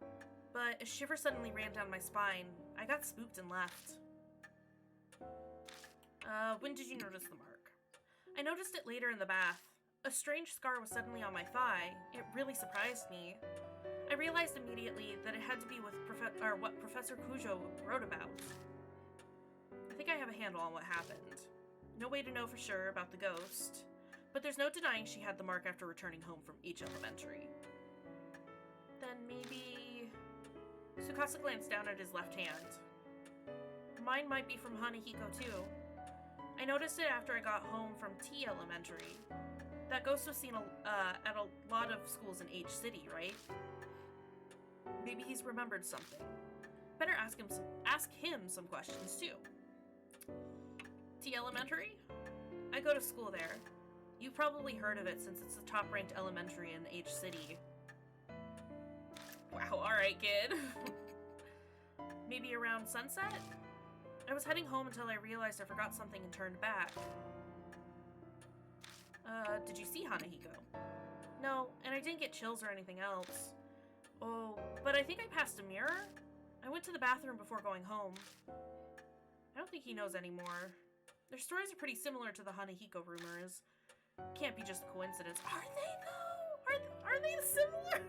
but a shiver suddenly ran down my spine. I got spooked and left. When did you notice the mark? I noticed it later in the bath. A strange scar was suddenly on my thigh. It really surprised me. I realized immediately that it had to be with what Professor Kujo wrote about. I think I have a handle on what happened. No way to know for sure about the ghost, but there's no denying she had the mark after returning home from H Elementary. Then maybe... Tsukasa glanced down at his left hand. Mine might be from Hanahiko too. I noticed it after I got home from T Elementary. That ghost was seen at a lot of schools in H City, right? Maybe he's remembered something. Better ask him some questions too. T Elementary? I go to school there. You've probably heard of it since it's the top-ranked elementary in H City. Wow, alright, kid. Maybe around sunset? I was heading home until I realized I forgot something and turned back. Did you see Hanahiko? No, and I didn't get chills or anything else. Oh, but I think I passed a mirror? I went to the bathroom before going home. I don't think he knows anymore. Their stories are pretty similar to the Hanahiko rumors. Can't be just a coincidence. Are they though? Are they similar?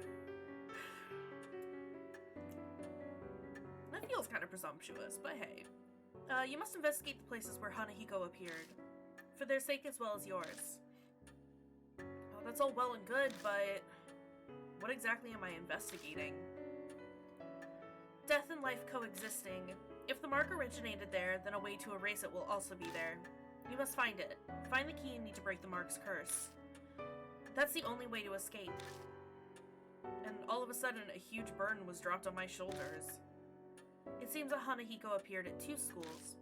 That feels kind of presumptuous, but hey. You must investigate the places where Hanahiko appeared. For their sake as well as yours. Oh, that's all well and good, but... what exactly am I investigating? Death and life coexisting. If the mark originated there, then a way to erase it will also be there. You must find it. Find the key and need to break the mark's curse. That's the only way to escape. And all of a sudden, a huge burden was dropped on my shoulders. It seems that Hanahiko appeared at 2 schools.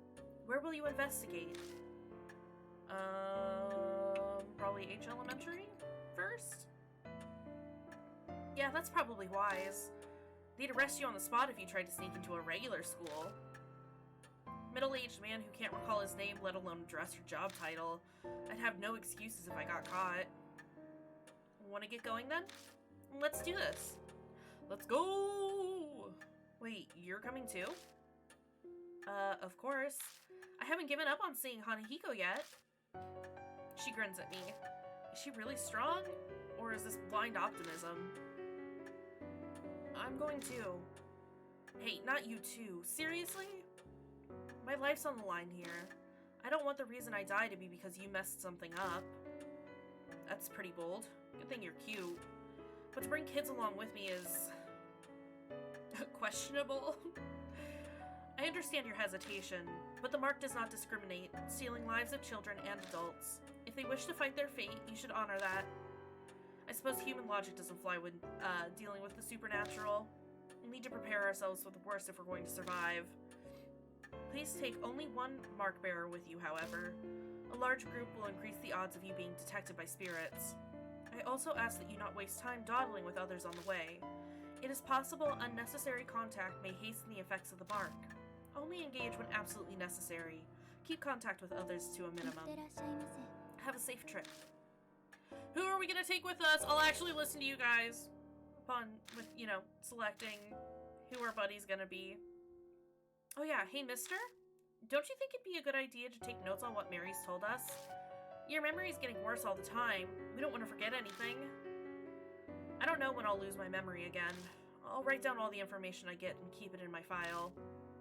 Where will you investigate? Probably H Elementary first? Yeah, that's probably wise. They'd arrest you on the spot if you tried to sneak into a regular school. Middle-aged man who can't recall his name, let alone address or job title. I'd have no excuses if I got caught. Want to get going then? Let's do this. Let's go! Wait, you're coming too? Of course. I haven't given up on seeing Hanahiko yet. She grins at me. Is she really strong? Or is this blind optimism? I'm going too. Hey, not you too. Seriously? My life's on the line here. I don't want the reason I die to be because you messed something up. That's pretty bold. Good thing you're cute. But to bring kids along with me is... questionable. I understand your hesitation, but the mark does not discriminate, stealing lives of children and adults. If they wish to fight their fate, you should honor that. I suppose human logic doesn't fly when dealing with the supernatural. We need to prepare ourselves for the worst if we're going to survive. Please take only one mark bearer with you, however. A large group will increase the odds of you being detected by spirits. I also ask that you not waste time dawdling with others on the way. It is possible unnecessary contact may hasten the effects of the mark. Only engage when absolutely necessary. Keep contact with others to a minimum. Have a safe trip. Who are are we gonna take with us? I'll actually listen to you guys with, you know, selecting who our buddy's gonna be. Oh yeah, hey mister? Don't you think it'd be a good idea to take notes on what Mary's told us? Your memory's getting worse all the time. We don't want to forget anything. I don't know when I'll lose my memory again. I'll write down all the information I get and keep it in my file.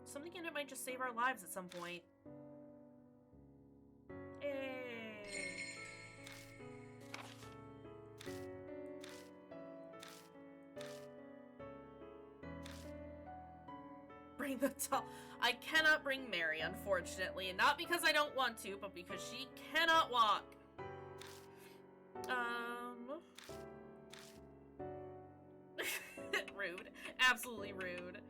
Something in it might just save our lives at some point. Hey. Bring the doll. I cannot bring Mary, unfortunately. And not because I don't want to, but because she cannot walk. Rude. Absolutely rude.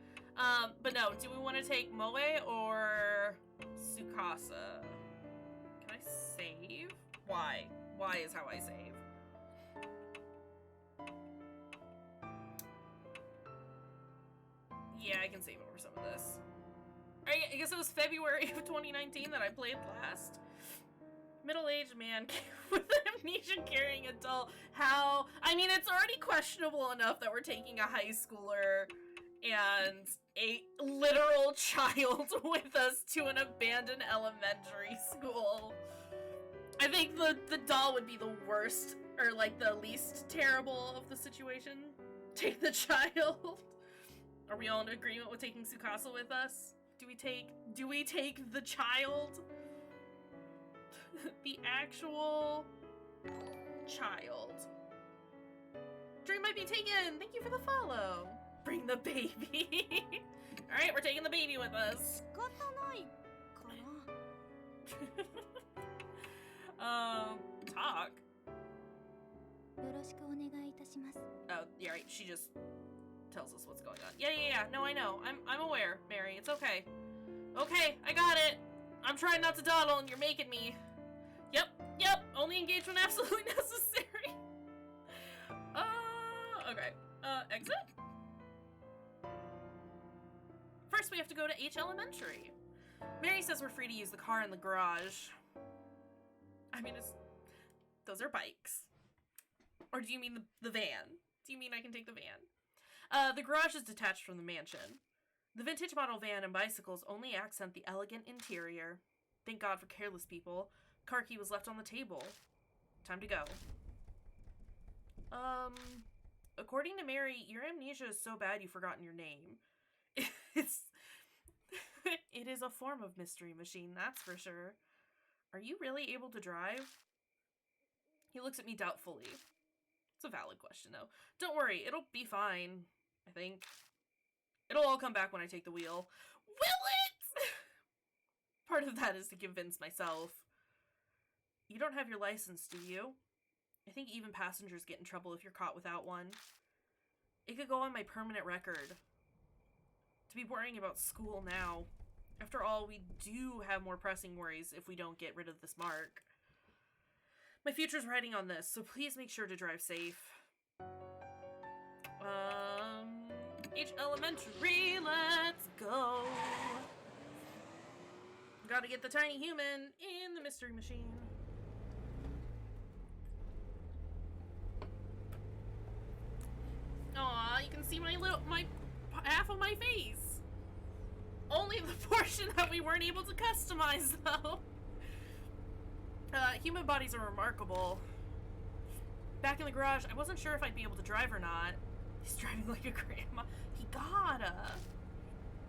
But no, do we want to take Moe or Tsukasa? Can I save? Why? Why is how I save. Yeah, I can save over some of this. I guess it was February of 2019 that I played last. Middle-aged man with amnesia carrying a doll. How? I mean, it's already questionable enough that we're taking a high schooler and a literal child with us to an abandoned elementary school. I think the doll would be the worst, or like the least terrible of the situation. Take the child. Are we all in agreement with taking Tsukasa with us? Do we take the child? The actual child. Dream might be taken. Thank you for the follow. Bring the baby. Alright, we're taking the baby with us. Talk. Oh, yeah, right. She just tells us what's going on. Yeah. No, I know. I'm aware, Mary. It's okay. Okay, I got it. I'm trying not to dawdle and you're making me. Yep. Only engage when absolutely necessary. Okay. Exit? First, we have to go to H Elementary. Mary says we're free to use the car in the garage. I mean, those are bikes. Or do you mean the van? Do you mean I can take the van? The garage is detached from the mansion. The vintage model van and bicycles only accent the elegant interior. Thank God for careless people. Car key was left on the table. Time to go. According to Mary, your amnesia is so bad you've forgotten your name. It is a form of mystery machine, that's for sure. Are you really able to drive? He looks at me doubtfully. It's a valid question, though. Don't worry, it'll be fine, I think. It'll all come back when I take the wheel. Will it? Part of that is to convince myself. You don't have your license, do you? I think even passengers get in trouble if you're caught without one. It could go on my permanent record. To be worrying about school now. After all, we do have more pressing worries if we don't get rid of this mark. My future's riding on this, so please make sure to drive safe. H Elementary, let's go. Gotta get the tiny human in the mystery machine. Aw, you can see my half of my face. Only the portion that we weren't able to customize, though. Human bodies are remarkable. Back in the garage, I wasn't sure if I'd be able to drive or not. He's driving like a grandma. He gotta.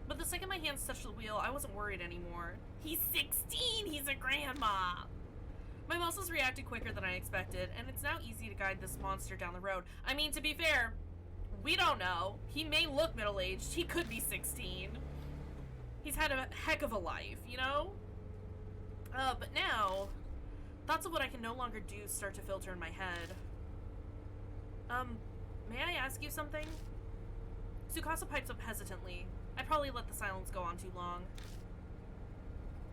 But the second my hands touched the wheel, I wasn't worried anymore. He's 16! He's a grandma! My muscles reacted quicker than I expected, and it's now easy to guide this monster down the road. I mean, to be fair, we don't know. He may look middle-aged. He could be 16. He's had a heck of a life, you know? But now, thoughts of what I can no longer do start to filter in my head. May I ask you something? Tsukasa pipes up hesitantly. I probably let the silence go on too long.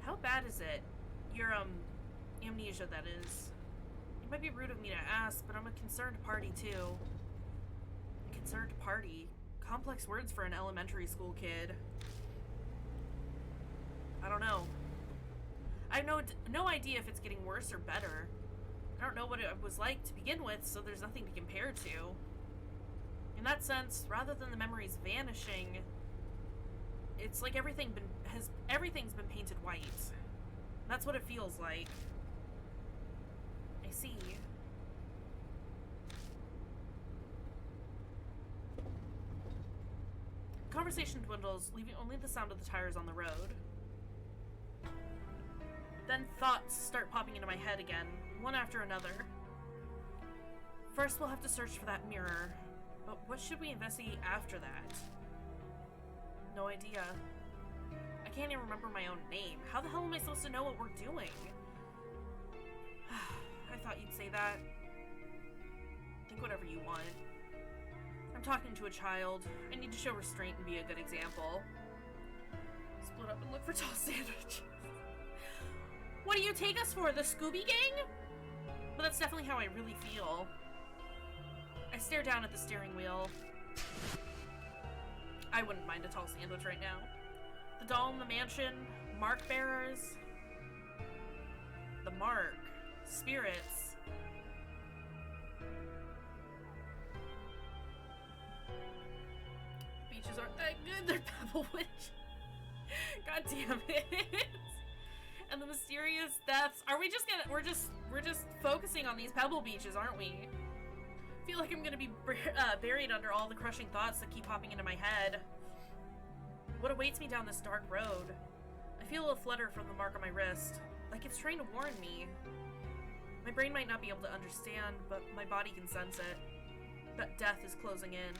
How bad is it? Your, amnesia, that is. It might be rude of me to ask, but I'm a concerned party, too. A concerned party? Complex words for an elementary school kid. I don't know. I have no idea if it's getting worse or better. I don't know what it was like to begin with, so there's nothing to compare to. In that sense, rather than the memories vanishing, it's like everything's been painted white. That's what it feels like. I see. Conversation dwindles, leaving only the sound of the tires on the road. Then thoughts start popping into my head again, one after another. First, we'll have to search for that mirror. But what should we investigate after that? No idea. I can't even remember my own name. How the hell am I supposed to know what we're doing? I thought you'd say that. Think whatever you want. I'm talking to a child. I need to show restraint and be a good example. Split up and look for tall sandwiches. What do you take us for, the Scooby Gang? But that's definitely how I really feel. I stare down at the steering wheel. I wouldn't mind a tall sandwich right now. The doll in the mansion, mark bearers. The mark. Spirits. Beaches aren't that good, they're Pebblewish. God damn it. And the mysterious deaths. Are we just gonna, we're just focusing on these pebble beaches, aren't we? I feel like I'm gonna be buried under all the crushing thoughts that keep popping into my head. What awaits me down this dark road? I feel a flutter from the mark on my wrist, like it's trying to warn me. My brain might not be able to understand, but my body can sense it. That death is closing in.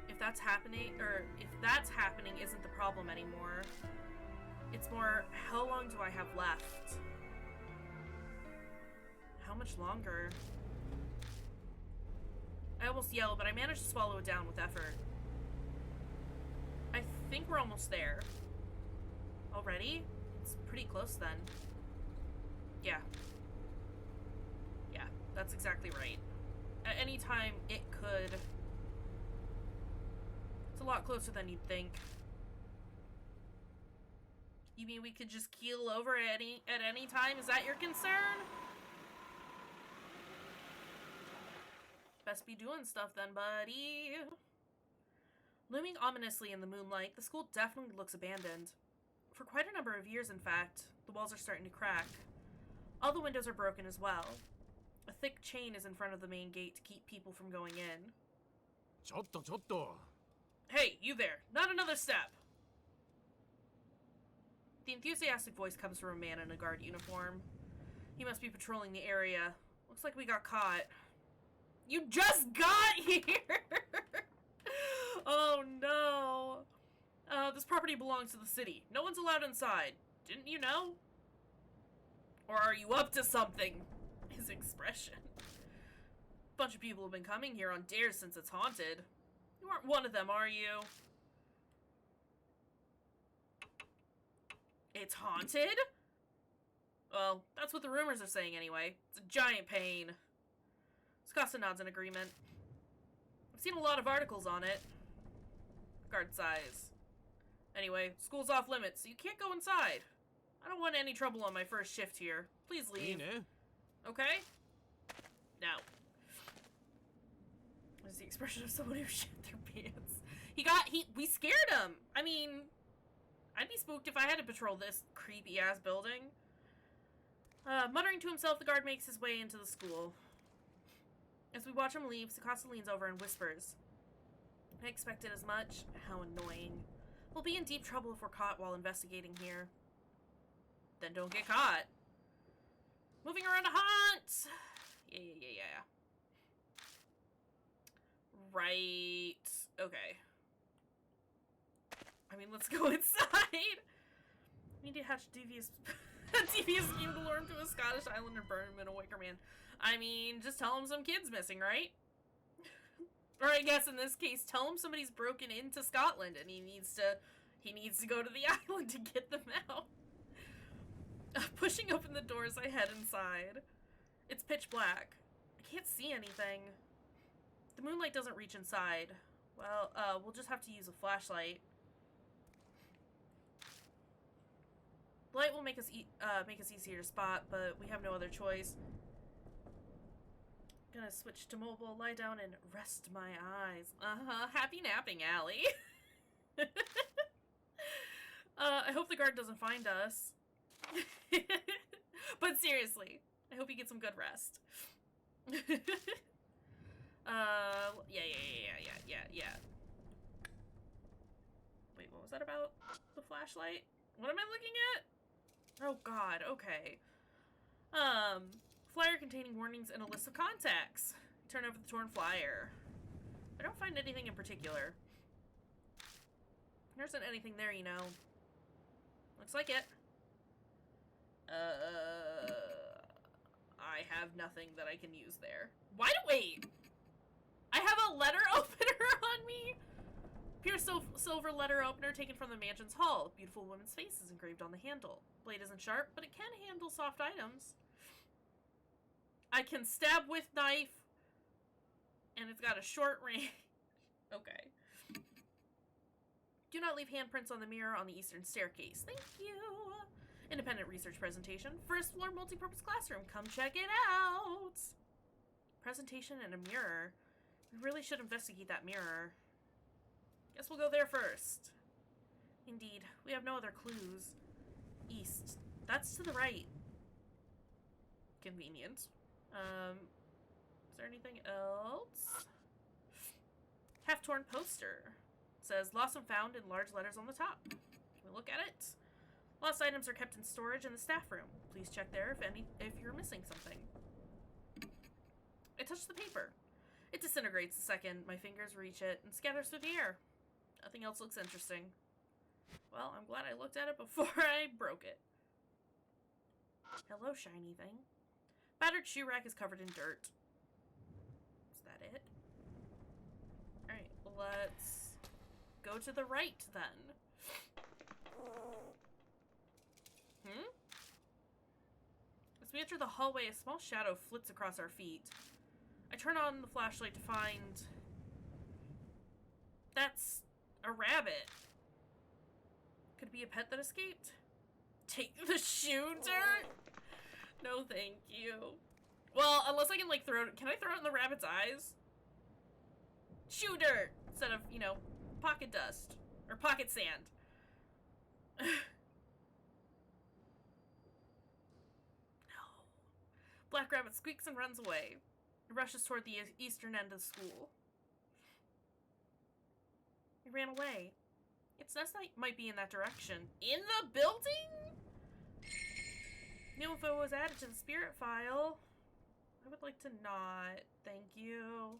If that's happening isn't the problem anymore. It's more, how long do I have left? How much longer? I almost yelled, but I managed to swallow it down with effort. I think we're almost there. Already? It's pretty close then. Yeah. Yeah, that's exactly right. At any time, it could. It's a lot closer than you'd think. You mean we could just keel over at any time? Is that your concern? Best be doing stuff then, buddy. Looming ominously in the moonlight, the school definitely looks abandoned. For quite a number of years, in fact, the walls are starting to crack. All the windows are broken as well. A thick chain is in front of the main gate to keep people from going in. Chotto. Hey, you there! Not another step! The enthusiastic voice comes from a man in a guard uniform. He must be patrolling the area. Looks like we got caught. You just got here! Oh no! This property belongs to the city. No one's allowed inside. Didn't you know? Or are you up to something? His expression. Bunch of people have been coming here on dares since it's haunted. You aren't one of them, are you? It's haunted? Well, that's what the rumors are saying anyway. It's a giant pain. Scassa nods in agreement. I've seen a lot of articles on it. Guard sighs. Anyway, school's off limits, so you can't go inside. I don't want any trouble on my first shift here. Please leave. Okay? Now. What is the expression of someone who shit their pants? We scared him! I mean, I'd be spooked if I had to patrol this creepy-ass building. Muttering to himself, the guard makes his way into the school. As we watch him leave, Sakasa leans over and whispers. I expected as much. How annoying. We'll be in deep trouble if we're caught while investigating here. Then don't get caught. Moving around to hunt! Yeah. Right. Okay. I mean, let's go inside! We need to hatch a devious scheme to lure him to a Scottish island and burn him in a wicker man. I mean, just tell him some kid's missing, right? Or I guess in this case, tell him somebody's broken into Scotland and he needs to go to the island to get them out. Pushing open the doors, I head inside. It's pitch black. I can't see anything. The moonlight doesn't reach inside. Well, we'll just have to use a flashlight. Light will make us easier to spot, but we have no other choice. Gonna switch to mobile, lie down, and rest my eyes. Happy napping, Allie. I hope the guard doesn't find us. But seriously, I hope you get some good rest. Yeah. Wait, what was that about? The flashlight? What am I looking at? Oh god, okay. Flyer containing warnings and a list of contacts. Turn over the torn flyer. I don't find anything in particular. There isn't anything there, you know. Looks like it. I have nothing that I can use there. Wait! I have a letter opener on me! Pure silver letter opener taken from the mansion's hall. Beautiful woman's face is engraved on the handle. Blade isn't sharp, but it can handle soft items. I can stab with knife, and it's got a short range. Okay. Do not leave handprints on the mirror on the eastern staircase. Thank you. Independent research presentation. First floor multi-purpose classroom. Come check it out. Presentation and a mirror. We really should investigate that mirror. Guess we'll go there first. Indeed. We have no other clues. East. That's to the right. Convenient. Is there anything else? Half-torn poster. It says, lost and found in large letters on the top. Can we look at it? Lost items are kept in storage in the staff room. Please check there if you're missing something. I touch the paper. It disintegrates the second my fingers reach it and scatters through the air. Nothing else looks interesting. Well, I'm glad I looked at it before I broke it. Hello, shiny thing. Battered shoe rack is covered in dirt. Is that it? Alright, let's go to the right then. As we enter the hallway, a small shadow flits across our feet. I turn on the flashlight to find... That's a rabbit. Could it be a pet that escaped? Take the shoe dirt? No, thank you. Well, unless I can, like, throw it... Can I throw it in the rabbit's eyes? Shoe dirt! Instead of, you know, pocket dust. Or pocket sand. No. Black rabbit squeaks and runs away. It rushes toward the eastern end of the school. It ran away. Its nest might be in that direction. In the building? New info was added to the spirit file. I would like to not. Thank you.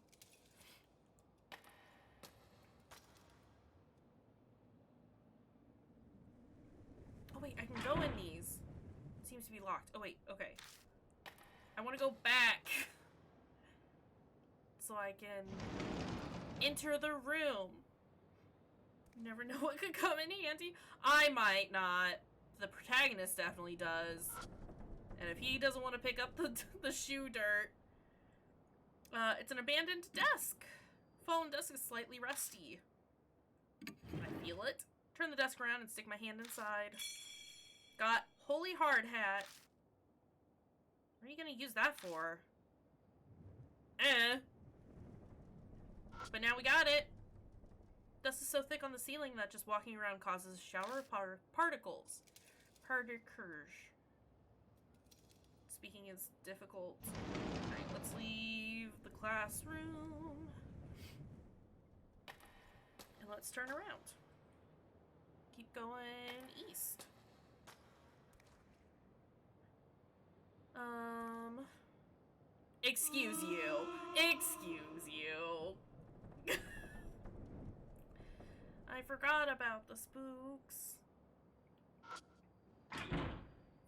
Oh wait, I can go in these. It seems to be locked. Oh wait, okay. I want to go back. So I can enter the room. You never know what could come in handy. I might not. The protagonist definitely does. And if he doesn't want to pick up the shoe dirt. It's an abandoned desk. Fallen desk is slightly rusty. I feel it. Turn the desk around and stick my hand inside. Got holy hard hat. What are you gonna use that for? But now we got it. Dust is so thick on the ceiling that just walking around causes a shower of particles. Particles. Speaking is difficult. Alright, let's leave the classroom. And let's turn around. Keep going east. Excuse you. Excuse you. I forgot about the spooks.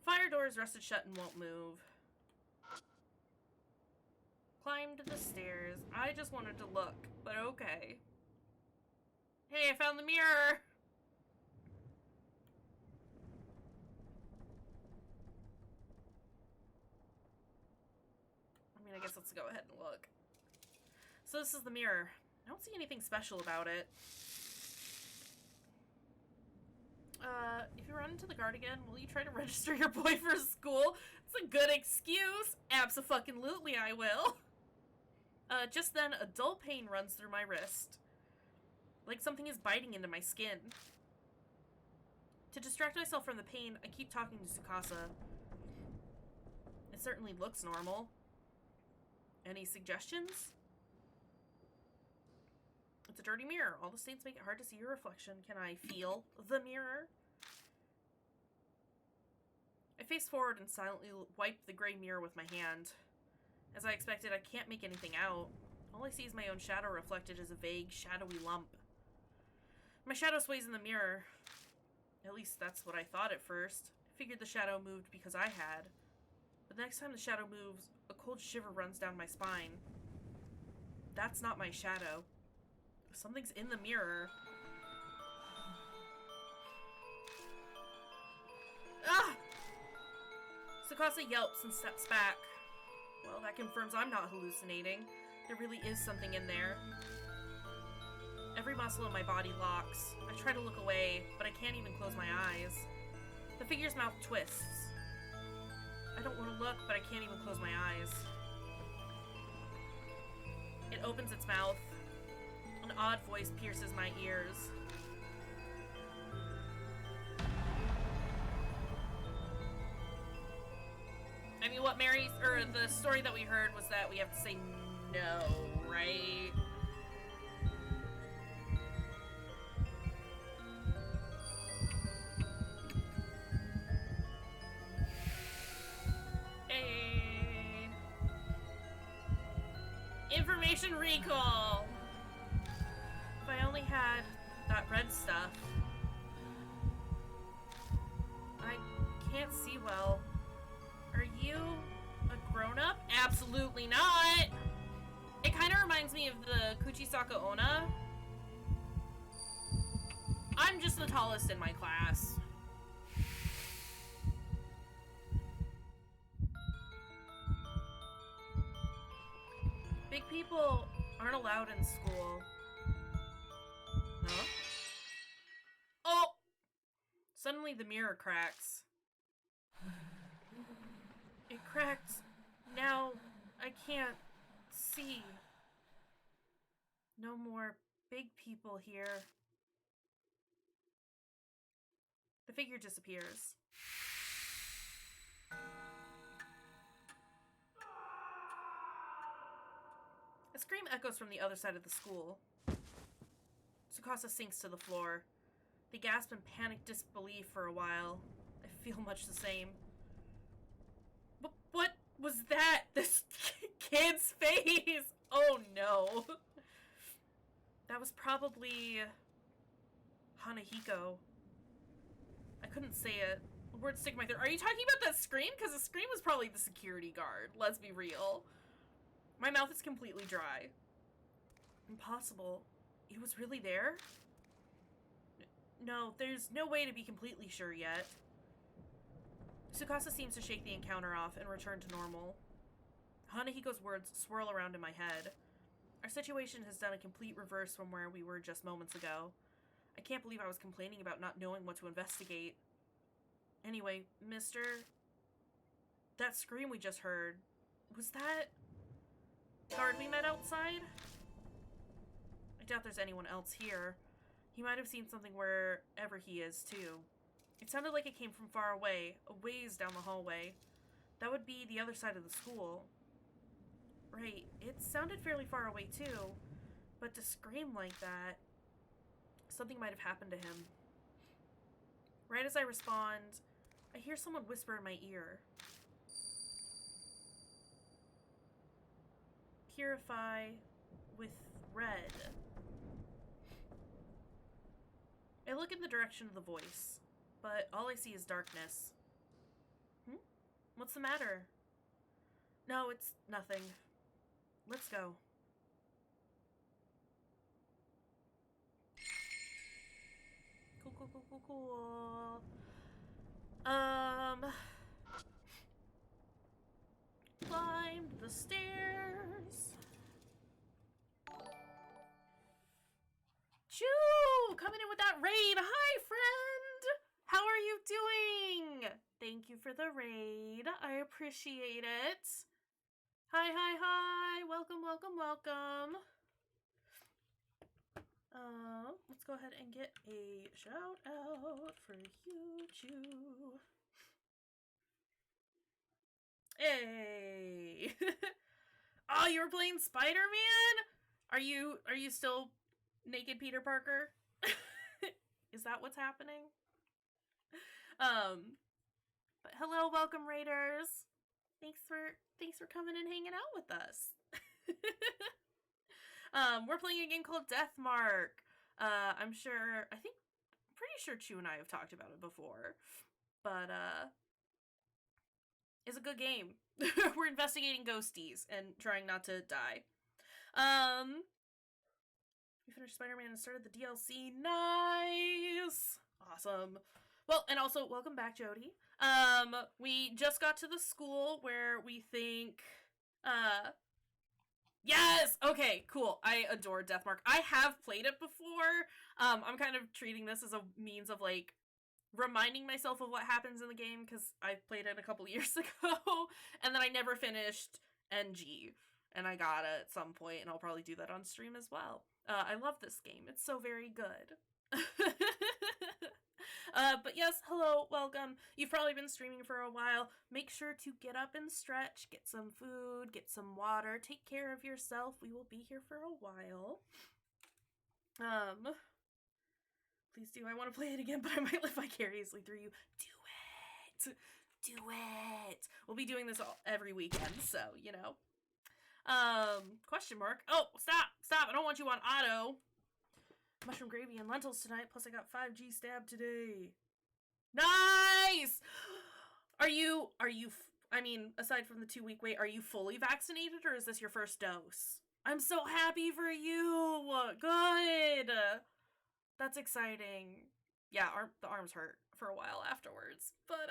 Fire door is rusted shut and won't move. Climbed the stairs. I just wanted to look, but okay. Hey, I found the mirror! I mean, I guess let's go ahead and look. So this is the mirror. I don't see anything special about it. If you run into the guard again, will you try to register your boy for school? It's a good excuse. Abso-fucking-lutely I will. Just then, a dull pain runs through my wrist. Like something is biting into my skin. To distract myself from the pain, I keep talking to Tsukasa. It certainly looks normal. Any suggestions? It's a dirty mirror. All the stains make it hard to see your reflection. Can I feel the mirror? I face forward and silently wipe the gray mirror with my hand. As I expected, I can't make anything out. All I see is my own shadow reflected as a vague, shadowy lump. My shadow sways in the mirror. At least that's what I thought at first. I figured the shadow moved because I had. But the next time the shadow moves, a cold shiver runs down my spine. That's not my shadow. Something's in the mirror. Ah! Tsukasa yelps and steps back. Well, that confirms I'm not hallucinating. There really is something in there. Every muscle in my body locks. I try to look away, but I can't even close my eyes. The figure's mouth twists. I don't want to look, but I can't even close my eyes. It opens its mouth. An odd voice pierces my ears. I mean, what the story that we heard was that we have to say no, right? Hey. Information recall. If I only had that red stuff. I can't see well. Are you a grown-up? Absolutely not! It kind of reminds me of the Kuchisaka Onna. I'm just the tallest in my class. Big people aren't allowed in school. Huh? Oh! Suddenly the mirror cracks. It cracked. Now I can't see. No more big people here. The figure disappears. A scream echoes from the other side of the school. Tsukasa sinks to the floor. They gasp in panicked disbelief for a while. I feel much the same. What was that? This kid's face! Oh no. That was probably Hanahiko. I couldn't say it. The words stick in my throat. Are you talking about that scream? Because the scream was probably the security guard. Let's be real. My mouth is completely dry. Impossible. He was really there? No, there's no way to be completely sure yet. Tsukasa seems to shake the encounter off and return to normal. Hanahiko's words swirl around in my head. Our situation has done a complete reverse from where we were just moments ago. I can't believe I was complaining about not knowing what to investigate. Anyway, mister... That scream we just heard... Was that... guard we met outside? I doubt there's anyone else here. He might have seen something wherever he is, too. It sounded like it came from far away, a ways down the hallway. That would be the other side of the school. Right, it sounded fairly far away, too. But to scream like that... Something might have happened to him. Right as I respond, I hear someone whisper in my ear. Purify with red. I look in the direction of the voice, but all I see is darkness. What's the matter? No, it's nothing. Let's go. Cool. Climbed the stairs. Choo! Coming in with that raid. Hi, friend! for the raid. I appreciate it. Hi, hi, hi. Welcome, welcome, welcome. Let's go ahead and get a shout out for you two. Hey. Oh, you were playing Spider-Man? Are you still naked Peter Parker? Is that what's happening? But hello, welcome raiders. Thanks for coming and hanging out with us. We're playing a game called Deathmark. I'm pretty sure Chu and I have talked about it before. But it's a good game. We're investigating ghosties and trying not to die. We finished Spider-Man and started the DLC. Nice! Awesome. Well, and also, welcome back, Jody. We just got to the school where we think, yes! Okay, cool. I adore Deathmark. I have played it before. I'm kind of treating this as a means of, like, reminding myself of what happens in the game, because I played it a couple years ago, and then I never finished NG, and I got it at some point, and I'll probably do that on stream as well. I love this game. It's so very good. But yes, hello, welcome. You've probably been streaming for a while. Make sure to get up and stretch, get some food, get some water, take care of yourself. We will be here for a while. Please do. I want to play it again, but I might live vicariously through you. Do it! Do it! We'll be doing this every weekend, so, you know. Question mark. Oh, stop! I don't want you on auto. Mushroom gravy and lentils tonight, plus I got 5G stab today. Nice! I mean, aside from the 2-week wait, are you fully vaccinated, or is this your first dose? I'm so happy for you! Good! That's exciting. Yeah, the arms hurt for a while afterwards, but,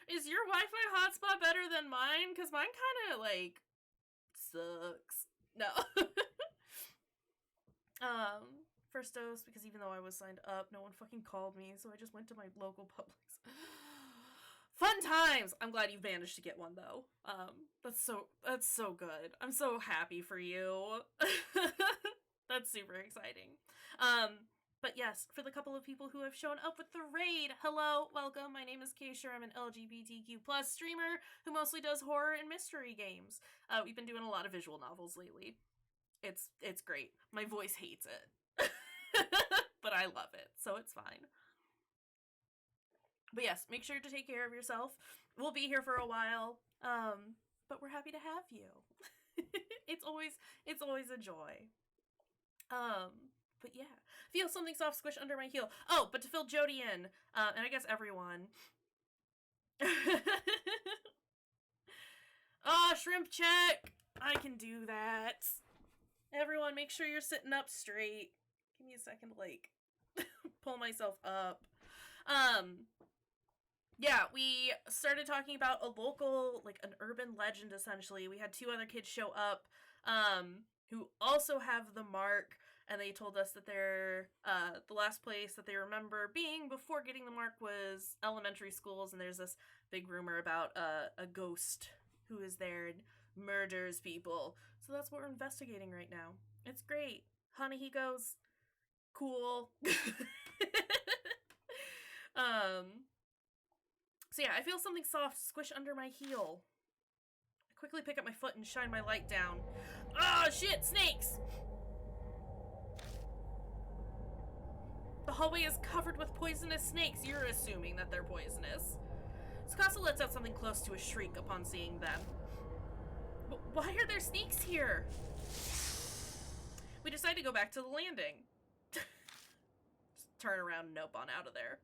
Is your Wi-Fi hotspot better than mine? Because mine kind of, like, sucks. No. First dose, because even though I was signed up, no one fucking called me, so I just went to my local Publix. Fun times! I'm glad you managed to get one, though. That's so good. I'm so happy for you. That's super exciting. But yes, for the couple of people who have shown up with the raid, hello, welcome, my name is Kayshurrr, I'm an LGBTQ+ streamer who mostly does horror and mystery games. We've been doing a lot of visual novels lately. It's great. My voice hates it. But I love it, so it's fine. But yes, make sure to take care of yourself. We'll be here for a while, but we're happy to have you. It's always a joy. But yeah, feel something soft squish under my heel. Oh, but to fill Jody in, and I guess everyone. Oh, shrimp check! I can do that. Everyone, make sure you're sitting up straight. Give me a second to, like, pull myself up. Yeah, we started talking about a local, like, an urban legend, essentially. We had 2 other kids show up, who also have the mark, and they told us that they're, the last place that they remember being before getting the mark was elementary schools, and there's this big rumor about, a ghost who is there and murders people. So that's what we're investigating right now. It's great. Hanahiko's cool. So yeah, I feel something soft squish under my heel. I quickly pick up my foot and shine my light down. Ah, shit, snakes! The hallway is covered with poisonous snakes. You're assuming that they're poisonous. Tsukasa lets out something close to a shriek upon seeing them. Why are there snakes here? We decide to go back to the landing. Just turn around and nope on out of there.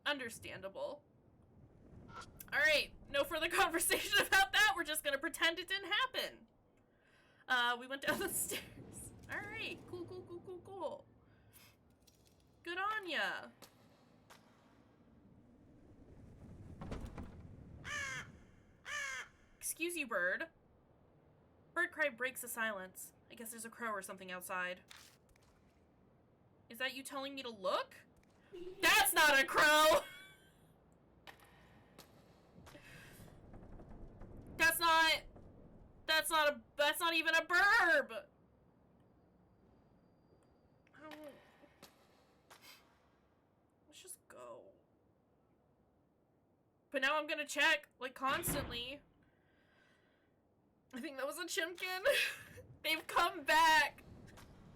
Understandable. Alright, no further conversation about that. We're just gonna pretend it didn't happen. We went down the stairs. Alright, cool. Good on ya. Excuse you, bird. Bird cry breaks the silence. I guess there's a crow or something outside. Is that you telling me to look? That's not a crow! That's not even a burb! Oh. Let's just go. But now I'm gonna check, like, constantly. I think that was a chimkin. They've come back!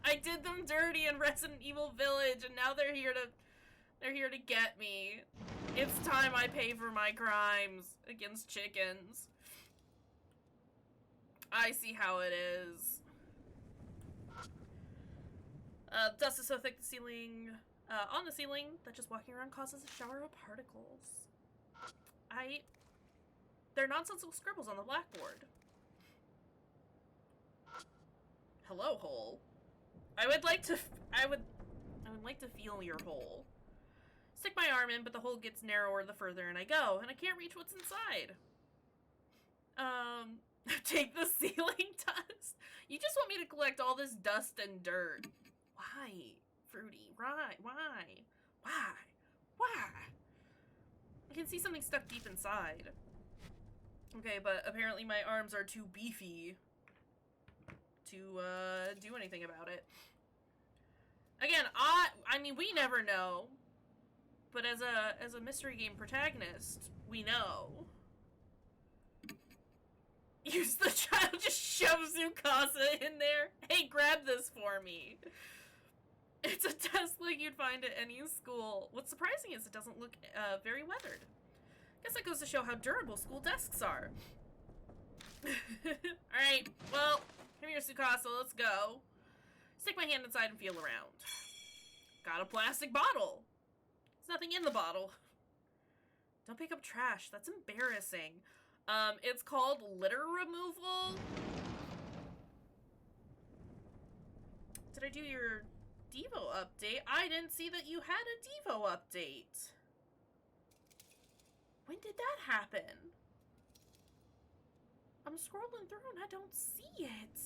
I did them dirty in Resident Evil Village, and now they're here to get me. It's time I pay for my crimes against chickens. I see how it is. Dust is so thick on the ceiling that just walking around causes a shower of particles. They're nonsensical scribbles on the blackboard. Hello, hole. I would like to feel your hole. Stick my arm in, but the hole gets narrower the further in I go, and I can't reach what's inside. Take the ceiling dust? You just want me to collect all this dust and dirt. Why? Fruity, right, why? I can see something stuck deep inside. Okay, but apparently my arms are too beefy to, do anything about it. Again, I mean, we never know. But as a mystery game protagonist, we know. Use the child, just shoves Tsukasa in there. Hey, grab this for me. It's a desk like you'd find at any school. What's surprising is it doesn't look very weathered. Guess that goes to show how durable school desks are. Alright, well, come here, Tsukasa, let's go. Stick my hand inside and feel around. Got a plastic bottle. There's nothing in the bottle. Don't pick up trash, that's embarrassing. It's called litter removal. Did I do your Devo update? I didn't see that you had a Devo update. When did that happen? I'm scrolling through and I don't see it.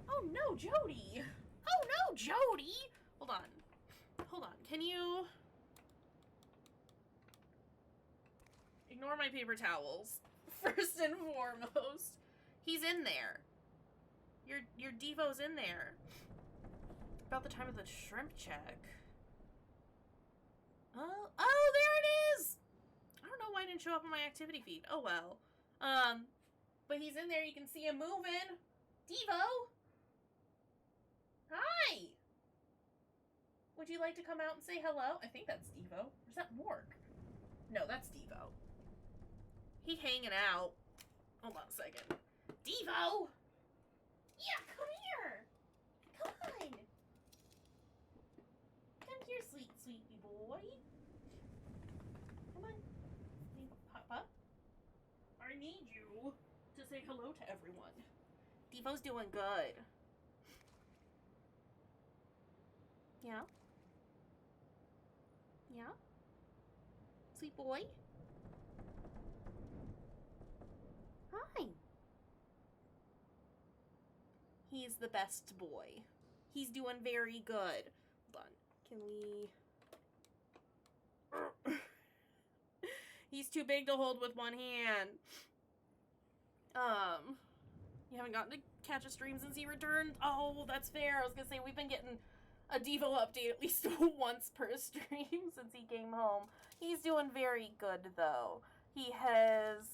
Oh no, Jody. Oh no, Jody. Hold on. Can you ignore my paper towels? First and foremost, he's in there. Your Devo's in there. About the time of the shrimp check. Oh, there it is. I don't know why it didn't show up on my activity feed. Oh well. But he's in there. You can see him moving. Devo. Hi. Would you like to come out and say hello? I think that's Devo. Or is that Mork? No, that's Devo. He hanging out. Hold on a second. Devo! Yeah, come here! Come on! Come here, sweetie boy. Come on. Papa? I need you to say hello to everyone. Devo's doing good. Yeah? Yeah? Sweet boy? Hi. He's the best boy. He's doing very good. Hold on. Can we... He's too big to hold with one hand. You haven't gotten to catch a stream since he returned? Oh, that's fair. I was gonna say, we've been getting a Devo update at least once per stream since he came home. He's doing very good, though. He has,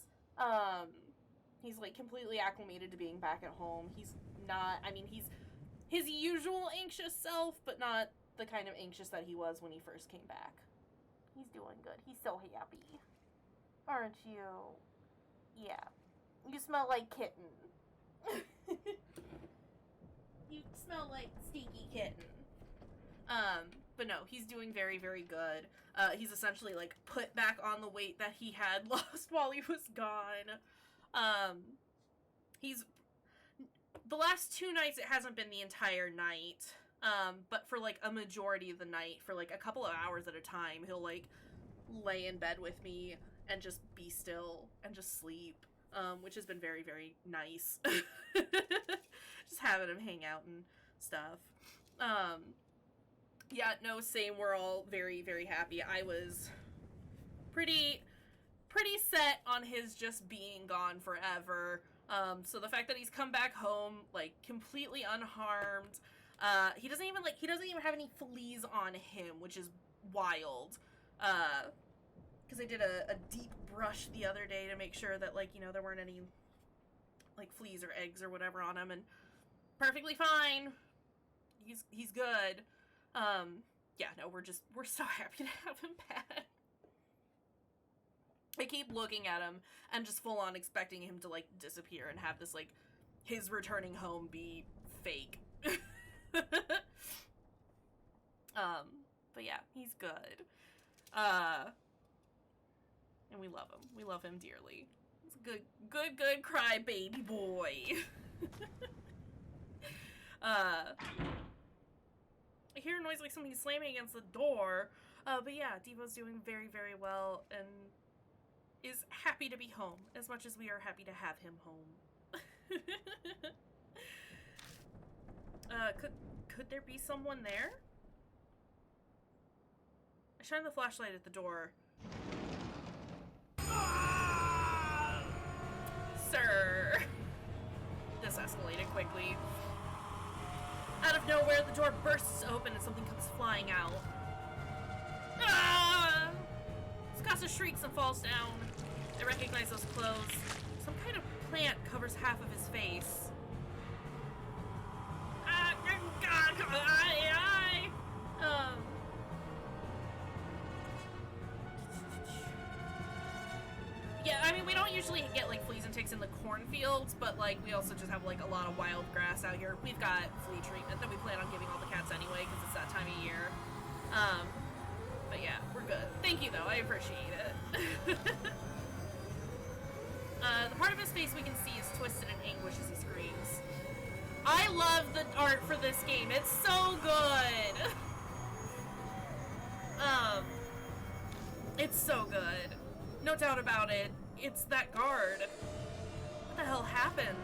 he's, like, completely acclimated to being back at home. He's not, I mean, he's his usual anxious self, but not the kind of anxious that he was when he first came back. He's doing good. He's so happy. Aren't you? Yeah. You smell like kitten. You smell like stinky kitten. But no, he's doing very, very good. He's essentially, like, put back on the weight that he had lost while he was gone. He's... The last 2 nights, it hasn't been the entire night. But for, like, a majority of the night, for, like, a couple of hours at a time, he'll, like, lay in bed with me and just be still and just sleep. Which has been very, very nice. Just having him hang out and stuff. Yeah, no, same. We're all very, very happy. I was pretty set on his just being gone forever. So the fact that he's come back home, like, completely unharmed. He doesn't even have any fleas on him, which is wild. Because I did a deep brush the other day to make sure that, like, you know, there weren't any, like, fleas or eggs or whatever on him, and perfectly fine. He's good. Yeah, no, we're so happy to have him back. I keep looking at him and just full on expecting him to, like, disappear and have this, like, his returning home be fake. But yeah, he's good. And we love him. We love him dearly. He's a good cry baby boy. I hear a noise like something slamming against the door. But yeah, Devo's doing very, very well and is happy to be home as much as we are happy to have him home. Could there be someone there? I shine the flashlight at the door. Sir! This escalated quickly. Out of nowhere, the door bursts open and something comes flying out. Ah! Skasa shrieks and falls down. I recognize those clothes. Some kind of plant covers half of his face. Yeah, I mean, we don't usually get, like, fleas and ticks in the cornfields, but, like, we also just have, like, a lot of wild grass out here. We've got flea treatment that we plan on giving all the cats anyway, because it's that time of year. But yeah, we're good. Thank you, though. I appreciate it. The part of his face we can see is twisted in anguish as he screams. I love the art for this game. It's so good. It's so good. No doubt about it. It's that guard. What the hell happened?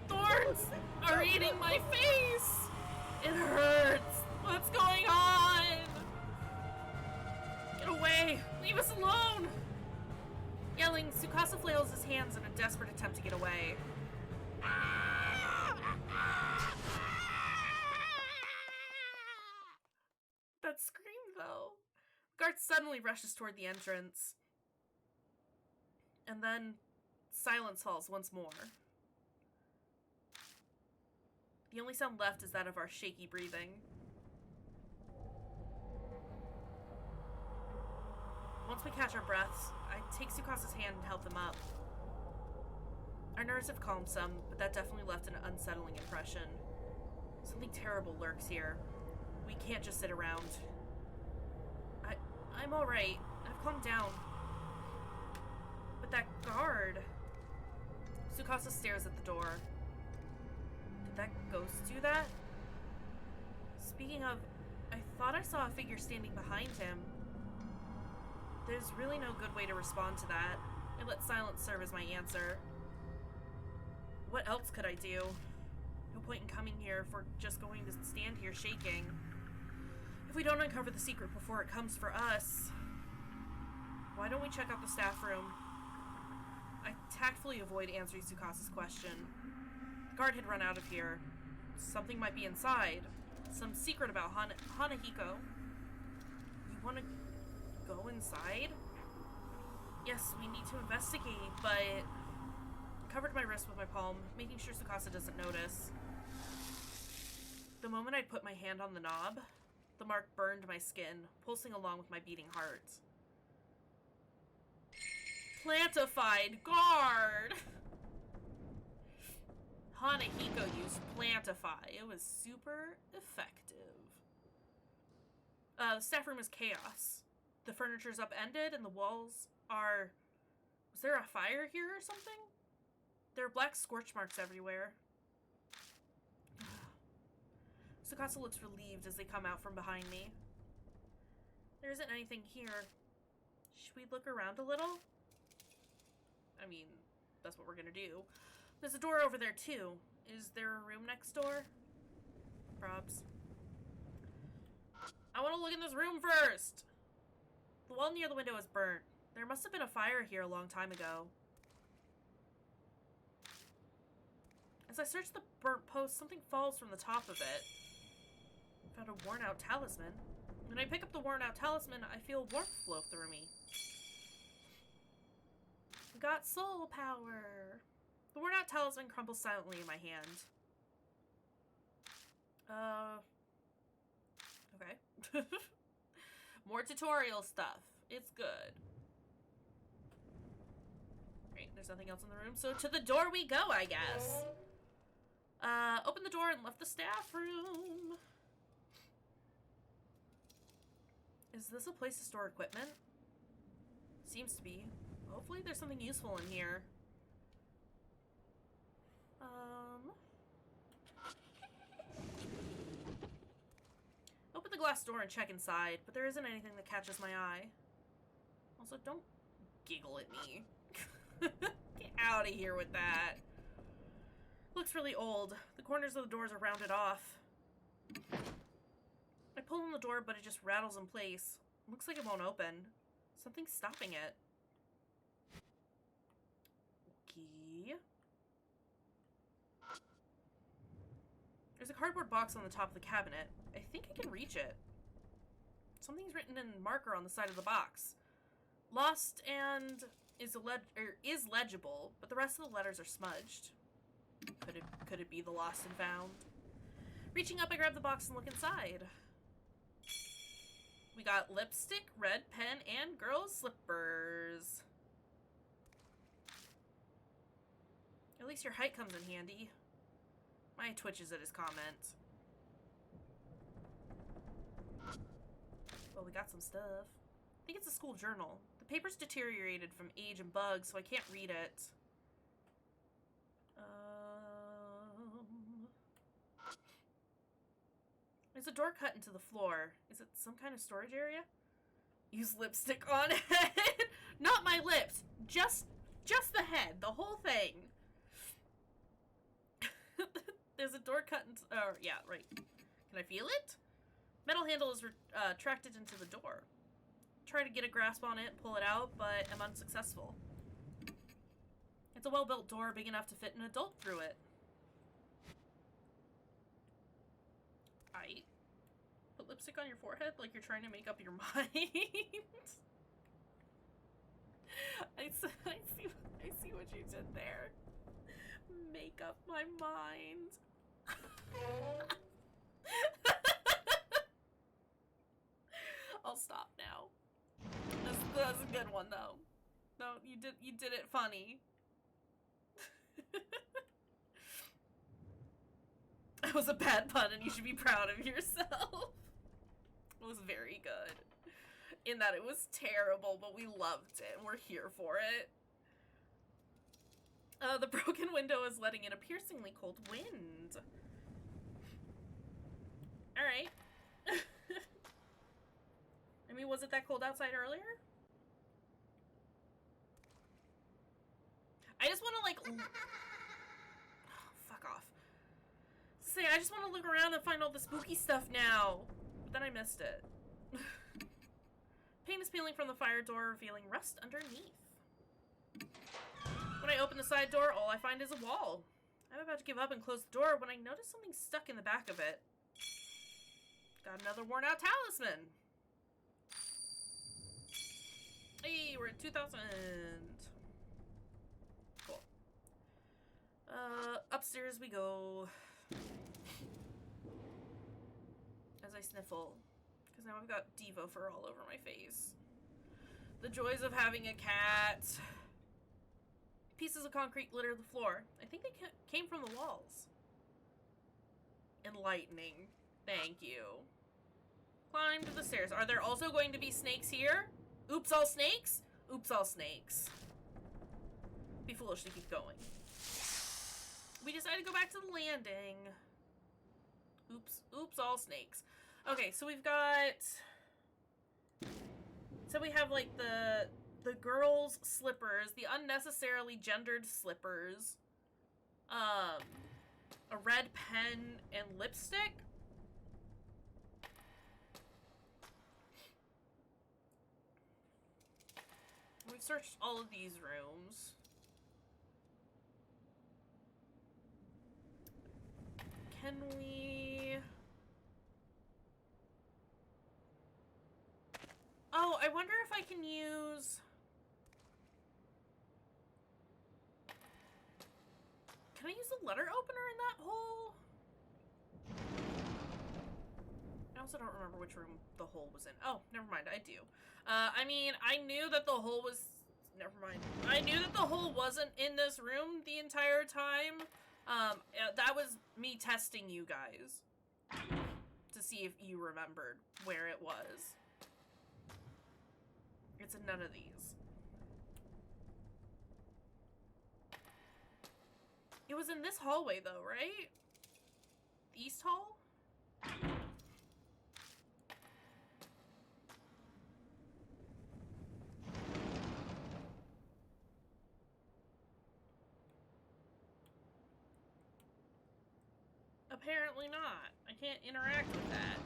Thorns are eating my face. It hurts. What's going on? Get away. Leave us alone. Yelling, Tsukasa flails his hands in a desperate attempt to get away. That scream, though. The guard suddenly rushes toward the entrance. And then silence falls once more. The only sound left is that of our shaky breathing. Once we catch our breaths, I take Tsukasa's hand and help him up. Our nerves have calmed some, but that definitely left an unsettling impression. Something terrible lurks here. We can't just sit around. I'm alright. I've calmed down. But that guard... Tsukasa stares at the door. Did that ghost do that? Speaking of, I thought I saw a figure standing behind him. There's really no good way to respond to that. I let silence serve as my answer. What else could I do? No point in coming here if we're just going to stand here shaking. If we don't uncover the secret before it comes for us, why don't we check out the staff room? I tactfully avoid answering Tsukasa's question. The guard had run out of here. Something might be inside. Some secret about Hanahiko. You want to go inside? Yes, we need to investigate, but... I covered my wrist with my palm, making sure Tsukasa doesn't notice. The moment I'd put my hand on the knob, the mark burned my skin, pulsing along with my beating heart. Plantified guard! Hanahiko used Plantify. It was super effective. The staff room is chaos. The furniture's upended and the walls are... Was there a fire here or something? There are black scorch marks everywhere. Tsukasa looks relieved as they come out from behind me. There isn't anything here. Should we look around a little? I mean, that's what we're gonna do. There's a door over there, too. Is there a room next door? Probs. I want to look in this room first. The wall near the window is burnt. There must have been a fire here a long time ago. As I search the burnt post, something falls from the top of it. I found a worn-out talisman. When I pick up the worn-out talisman, I feel warmth flow through me. I got soul power. The worn-out talisman crumbles silently in my hand. Okay. More tutorial stuff. It's good. Great, there's nothing else in the room, so to the door we go, I guess. Open the door and left the staff room. Is this a place to store equipment? Seems to be. Hopefully there's something useful in here. Open the glass door and check inside, but there isn't anything that catches my eye. Also, don't giggle at me. Get out of here with that. Looks really old. The corners of the doors are rounded off. I pull on the door, but it just rattles in place. Looks like it won't open. Something's stopping it. Okay. There's a cardboard box on the top of the cabinet. I think I can reach it. Something's written in marker on the side of the box. Lost and is legible, but the rest of the letters are smudged. Could it be the lost and found? Reaching up, I grab the box and look inside. We got lipstick, red pen, and girls' slippers. At least your height comes in handy. Maya twitches at his comment. Well, we got some stuff. I think it's a school journal. The paper's deteriorated from age and bugs, so I can't read it. There's a door cut into the floor. Is it some kind of storage area? Use lipstick on head. Not my lips. Just the head. The whole thing. There's a door cut into... Oh, yeah, right. Can I feel it? Metal handle is retracted into the door. Try to get a grasp on it, pull it out, but am unsuccessful. It's a well-built door big enough to fit an adult through it. I put lipstick on your forehead like you're trying to make up your mind. I see what you did there. Make up my mind. I'll stop now. That's a good one though. No, you did it funny. That was a bad pun and you should be proud of yourself. It was very good. In that it was terrible, but we loved it and we're here for it. The broken window is letting in a piercingly cold wind. Alright. I mean, was it that cold outside earlier? I just want to, like... Oh, fuck off. Say, I just want to look around and find all the spooky stuff now. But then I missed it. Paint is peeling from the fire door, revealing rust underneath. When I open the side door, all I find is a wall. I'm about to give up and close the door when I notice something stuck in the back of it. Got another worn out talisman. Hey, we're at 2,000. Cool. Upstairs we go. As I sniffle. Because now I've got Devo fur all over my face. The joys of having a cat. Pieces of concrete litter the floor. I think they came from the walls. Enlightening. Thank you. Climb to the stairs. Are there also going to be snakes here? Oops, all snakes? Oops, all snakes. Be foolish to keep going. We decided to go back to the landing. Oops, oops, all snakes. Okay, so we've got... So we have, like, the girls' slippers, the unnecessarily gendered slippers, a red pen and lipstick. we've searched all of these rooms. Can we... Oh, I wonder if I can use... Can I use the letter opener in that hole? I also don't remember which room the hole was in. Oh, never mind, I do. I mean, I knew that the hole was... Never mind. I knew that the hole wasn't in this room the entire time. That was me testing you guys. To see if you remembered where it was. It's in none of these. It was in this hallway though, right? The East Hall? Apparently not. I can't interact with that.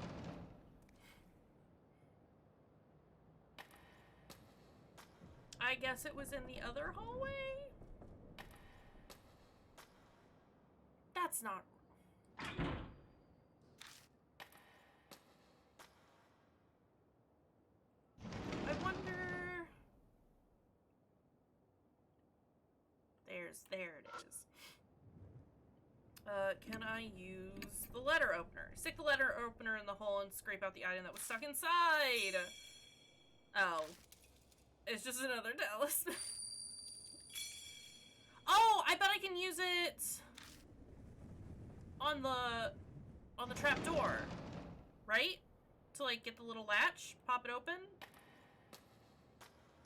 I guess it was in the other hallway? That's not... I wonder... There it is. Can I use the letter opener? Stick the letter opener in the hole and scrape out the item that was stuck inside. Oh. It's just another talisman. Oh, I bet I can use it on the trap door, right? To like get the little latch, pop it open,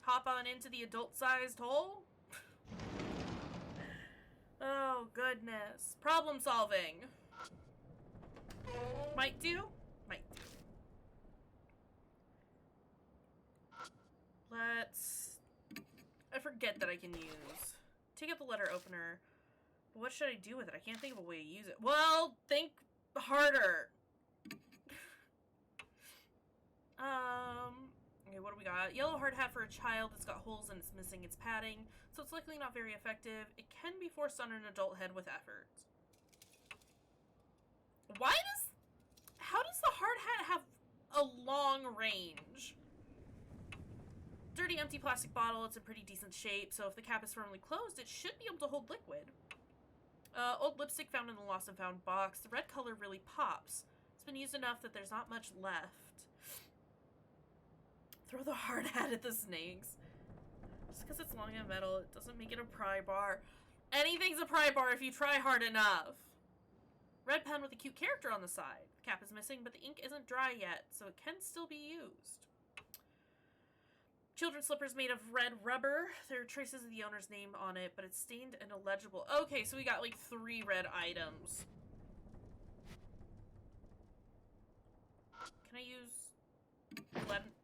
hop on into the adult-sized hole. Oh, goodness. Problem solving. Might do. Might do. Let's... I forget that I can use... Take out the letter opener. But what should I do with it? I can't think of a way to use it. Well, think harder. Okay, what do we got? Yellow hard hat for a child that's got holes and it's missing its padding, so it's likely not very effective. It can be forced on an adult head with effort. How does the hard hat have a long range? Dirty, empty plastic bottle. It's in pretty decent shape, so if the cap is firmly closed, it should be able to hold liquid. Old lipstick found in the lost and found box. The red color really pops. It's been used enough that there's not much left. Throw the hard hat at the snakes. Just because it's long and metal, it doesn't make it a pry bar. Anything's a pry bar if you try hard enough. Red pen with a cute character on the side. The cap is missing, but the ink isn't dry yet, so it can still be used. Children's slippers made of red rubber. There are traces of the owner's name on it, but it's stained and illegible. Okay, so we got like 3 red items. Can I use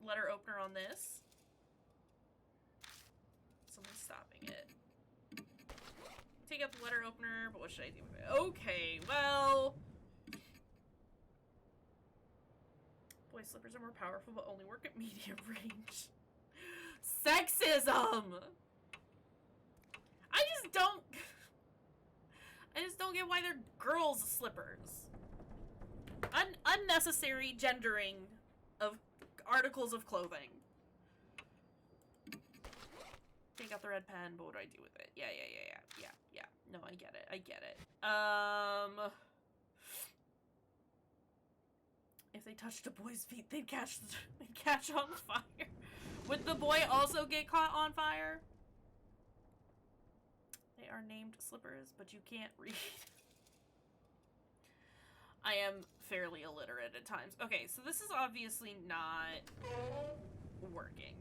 letter opener on this? Someone's stopping it. Take out the letter opener, but what should I do with it? Okay, well... Boy slippers are more powerful, but only work at medium range. Sexism! I just don't get why they're girls' slippers. Unnecessary gendering of articles of clothing. Take out the red pen, but what do I do with it? Yeah. No, I get it. If they touched a boy's feet, they'd catch on fire. Would the boy also get caught on fire? They are named slippers, but you can't read. I am fairly illiterate at times. Okay, so this is obviously not working.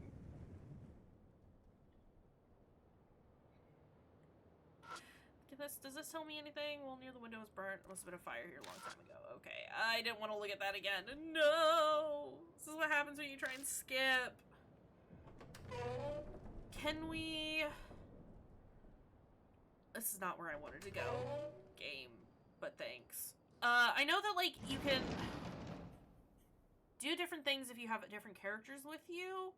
Does this tell me anything? Well, near the window was burnt. Must have been a fire here a long time ago. Okay, I didn't want to look at that again. No! This is what happens when you try and skip. Can we... This is not where I wanted to go. Game, but thanks. I know that, like, you can do different things if you have different characters with you.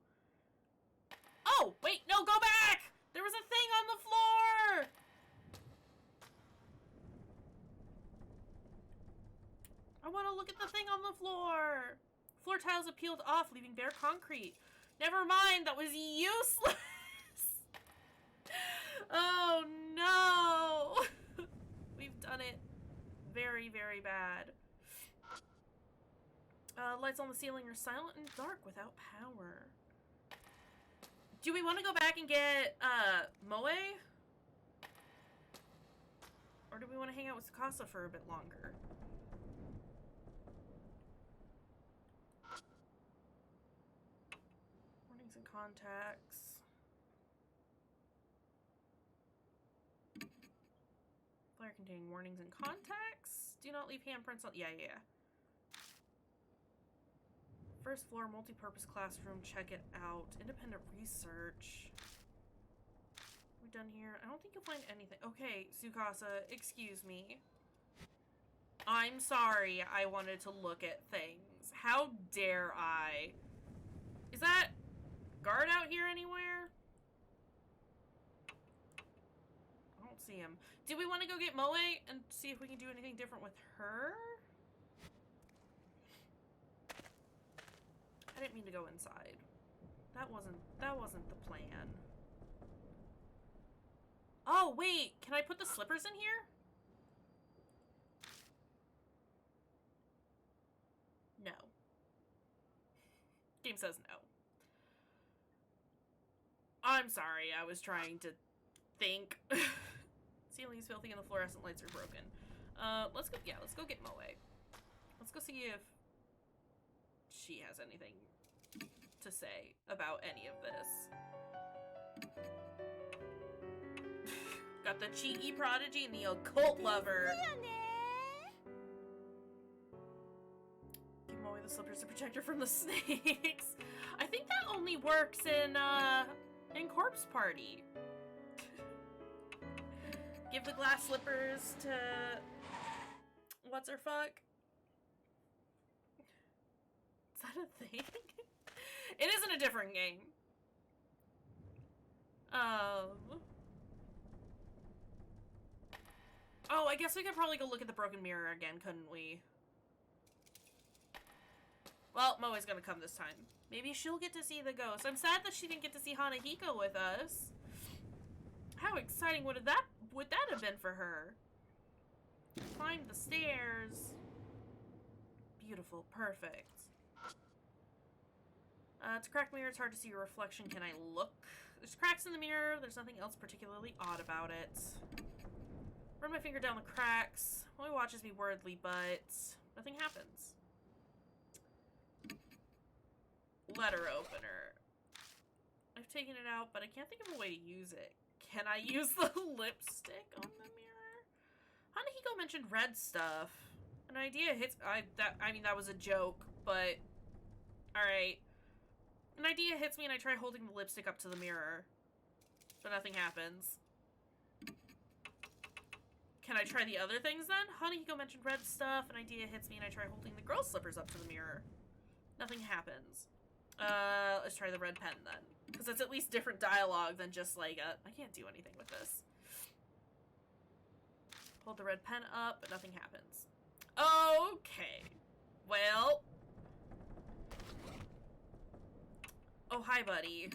Oh, wait, no, go back! There was a thing on the floor! I want to look at the thing on the floor. Floor tiles have peeled off, leaving bare concrete. Never mind, that was useless. Oh no. We've done it very, very bad. Lights on the ceiling are silent and dark without power. Do we want to go back and get Moe? Or do we want to hang out with Tsukasa for a bit longer? Warnings and contacts. Flyer containing warnings and contacts. Do not leave handprints on. Yeah. First floor, multi-purpose classroom. Check it out. Independent research. We done here? I don't think you'll find anything. Okay, Tsukasa, excuse me. I'm sorry. I wanted to look at things. How dare I? Is that guard out here anywhere? I don't see him. Do we want to go get Moe and see if we can do anything different with her? I didn't mean to go inside. That wasn't the plan. Oh, wait! Can I put the slippers in here? No. Game says no. I'm sorry, I was trying to think. Ceiling is filthy and the fluorescent lights are broken. Let's go get Moe. Let's go see if she has anything to say about any of this. Got the cheeky prodigy and the occult lover. Give Moe the slippers to protect her from the snakes. I think that only works in Corpse Party. Give the glass slippers to what's her fuck? Is that a thing? It is in a different game. Oh, I guess we could probably go look at the broken mirror again, couldn't we? Well, Moe's gonna come this time. Maybe she'll get to see the ghost. I'm sad that she didn't get to see Hanahiko with us. How exciting would that have been for her? Climb the stairs. Beautiful, perfect. It's a cracked mirror, it's hard to see your reflection. Can I look? There's cracks in the mirror. There's nothing else particularly odd about it. Run my finger down the cracks. Moe watches me worriedly, but nothing happens. Letter opener. I've taken it out, but I can't think of a way to use it. Can I use the lipstick on the mirror? Hanahiko mentioned red stuff. An idea hits. I mean, that was a joke, but alright. An idea hits me and I try holding the lipstick up to the mirror, but nothing happens. Can I try the other things then? Hanahiko mentioned red stuff. An idea hits me and I try holding the girl's slippers up to the mirror. Nothing happens. Let's try the red pen then. Because it's at least different dialogue than just like I can't do anything with this. Hold the red pen up, but nothing happens. Okay. Well. Oh, hi, buddy.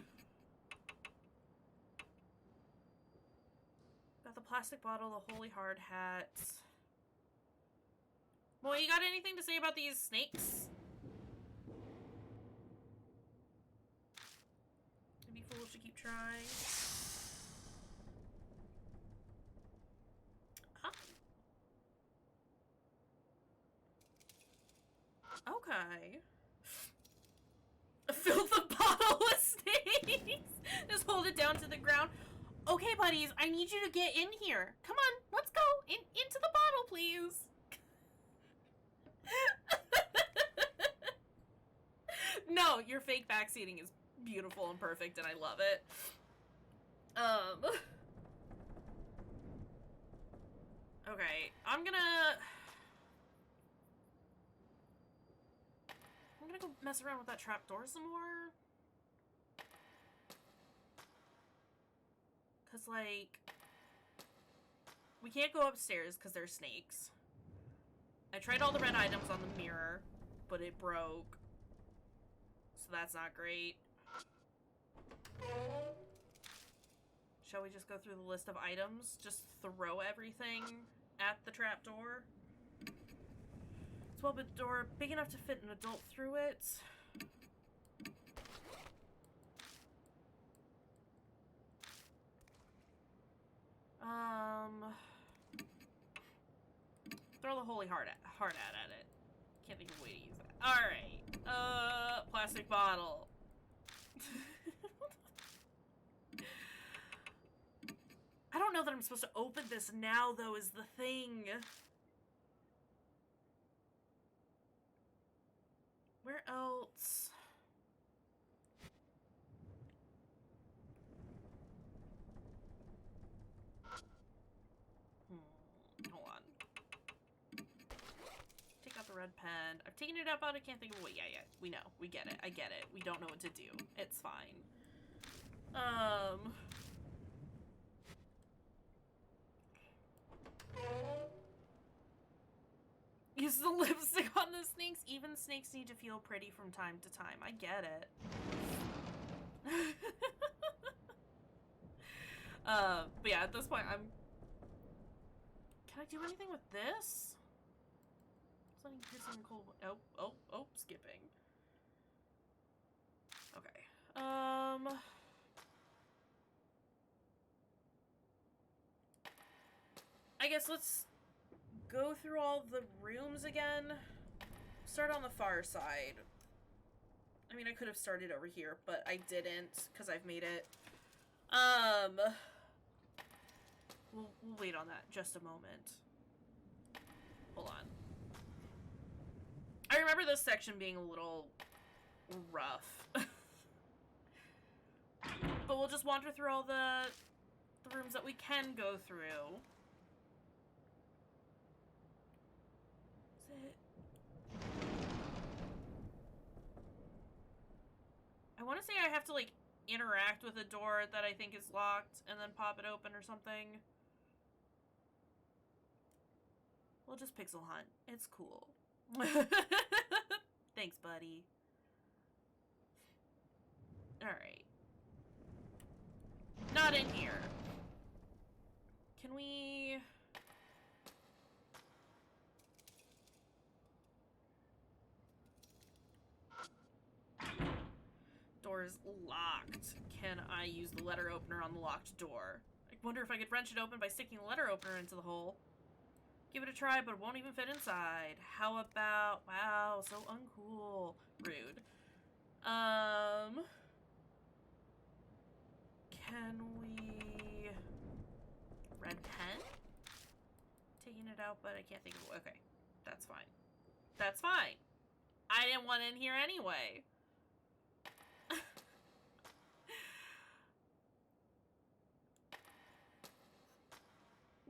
Got the plastic bottle, the holy hard hat. Boy, you got anything to say about these snakes? It'd be foolish to keep trying. Oh. Okay. Fill the bottle with snakes! Just hold it down to the ground. Okay, buddies, I need you to get in here. Come on, let's go. Into the bottle, please. No, your fake backseating is beautiful and perfect, and I love it. Okay, I'm gonna go mess around with that trapdoor some more. Because, like, we can't go upstairs because there's snakes. I tried all the red items on the mirror, but it broke. So that's not great. Shall we just go through the list of items? Just throw everything at the trapdoor? It's well, but door big enough to fit an adult through it. Throw the holy heart at it. Can't think of a way to use that. Alright. Plastic bottle. I don't know that I'm supposed to open this now, though, is the thing. Where else? Hold on. Take out the red pen. I've taken it out, but I can't think of what. Yeah, we know. We get it. I get it. We don't know what to do. It's fine. Use the lipstick on the snakes. Even snakes need to feel pretty from time to time. I get it. But yeah, at this point, Can I do anything with this? Something piercing cold. Oh, skipping. Okay. I guess let's go through all the rooms again. Start on the far side. I mean, I could have started over here, but I didn't, because I've made it. We'll wait on that just a moment. Hold on. I remember this section being a little rough. But we'll just wander through all the rooms that we can go through. Is it? I want to say I have to, like, interact with a door that I think is locked and then pop it open or something. We'll just pixel hunt. It's cool. Thanks, buddy. Alright. Not in here. Can we... Door is locked. Can I use the letter opener on the locked door? I wonder if I could wrench it open by sticking the letter opener into the hole. Give it a try, but it won't even fit inside. How about... Wow, so uncool. Rude. Can we... Red pen? Taking it out, but I can't think of... Okay, that's fine. That's fine. I didn't want in here anyway.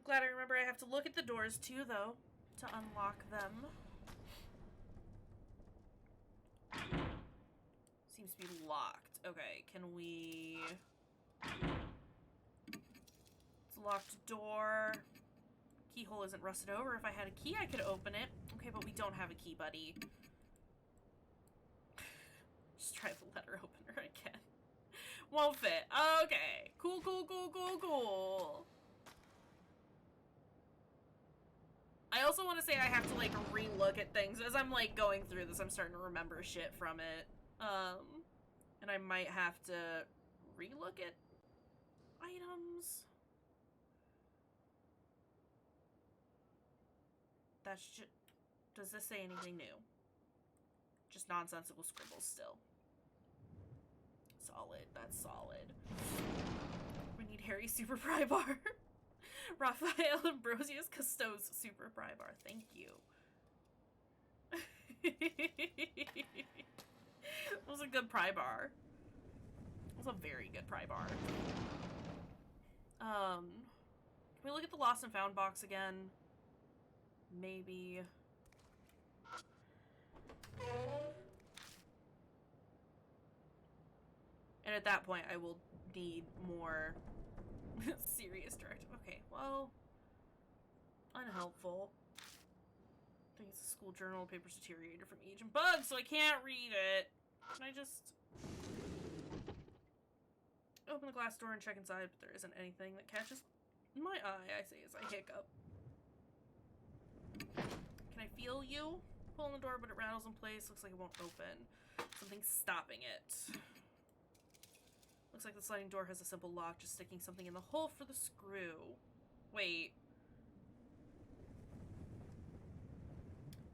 Glad I remember I have to look at the doors too, though, to unlock them. Seems to be locked. Okay, can we... It's a locked door. Keyhole isn't rusted over. If I had a key, I could open it. Okay, but we don't have a key, buddy. Just try the letter opener again. Won't fit. Okay. Cool, cool, cool, cool, cool. I also want to say I have to, like, re-look at things. As I'm, like, going through this, I'm starting to remember shit from it. And I might have to re-look at items. That's just... Does this say anything new? Just nonsensical scribbles still. Solid. That's solid. We need Harry's Super Pry Bar. Raphael Ambrosius Cousteau's Super Pry Bar. Thank you. It was a good pry bar. It was a very good pry bar. Can we look at the lost and found box again? Maybe. And at that point, I will need more Serious directive. Okay, well, unhelpful. I think it's a school journal. Paper's deteriorated from age and bugs, so I can't read it. Can I just open the glass door and check inside? But there isn't anything that catches my eye, I say as I hiccup. Can I feel you? Pulling the door, but it rattles in place. Looks like it won't open. Something's stopping it. Looks like the sliding door has a simple lock, just sticking something in the hole for the screw. Wait.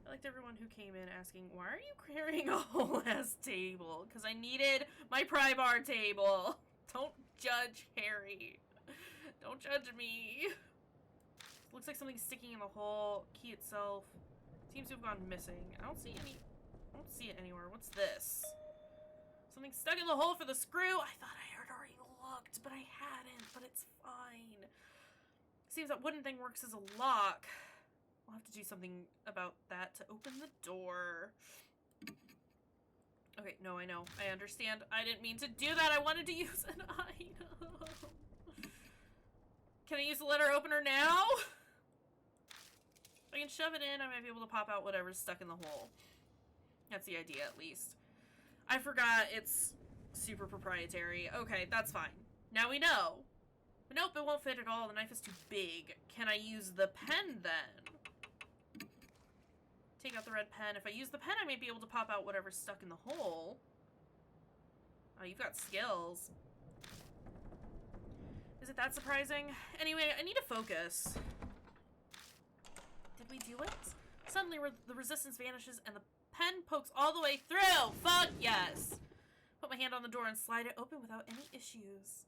I liked everyone who came in asking, why are you carrying a whole ass table? Because I needed my pry bar table. Don't judge Harry. Don't judge me. Looks like something's sticking in the hole. Key itself seems to have gone missing. I don't see it anywhere. What's this? Something stuck in the hole for the screw. I thought I had already looked, but I hadn't. But it's fine. Seems that wooden thing works as a lock. We'll have to do something about that to open the door. Okay, no, I know. I understand. I didn't mean to do that. I wanted to use an item. Can I use the letter opener now? If I can shove it in, I might be able to pop out whatever's stuck in the hole. That's the idea, at least. I forgot it's super proprietary. Okay, that's fine. Now we know. But nope, it won't fit at all. The knife is too big. Can I use the pen, then? Take out the red pen. If I use the pen, I may be able to pop out whatever's stuck in the hole. Oh, you've got skills. Is it that surprising? Anyway, I need to focus. Did we do it? Suddenly, the resistance vanishes and the pen pokes all the way through! Fuck yes! Put my hand on the door and slide it open without any issues.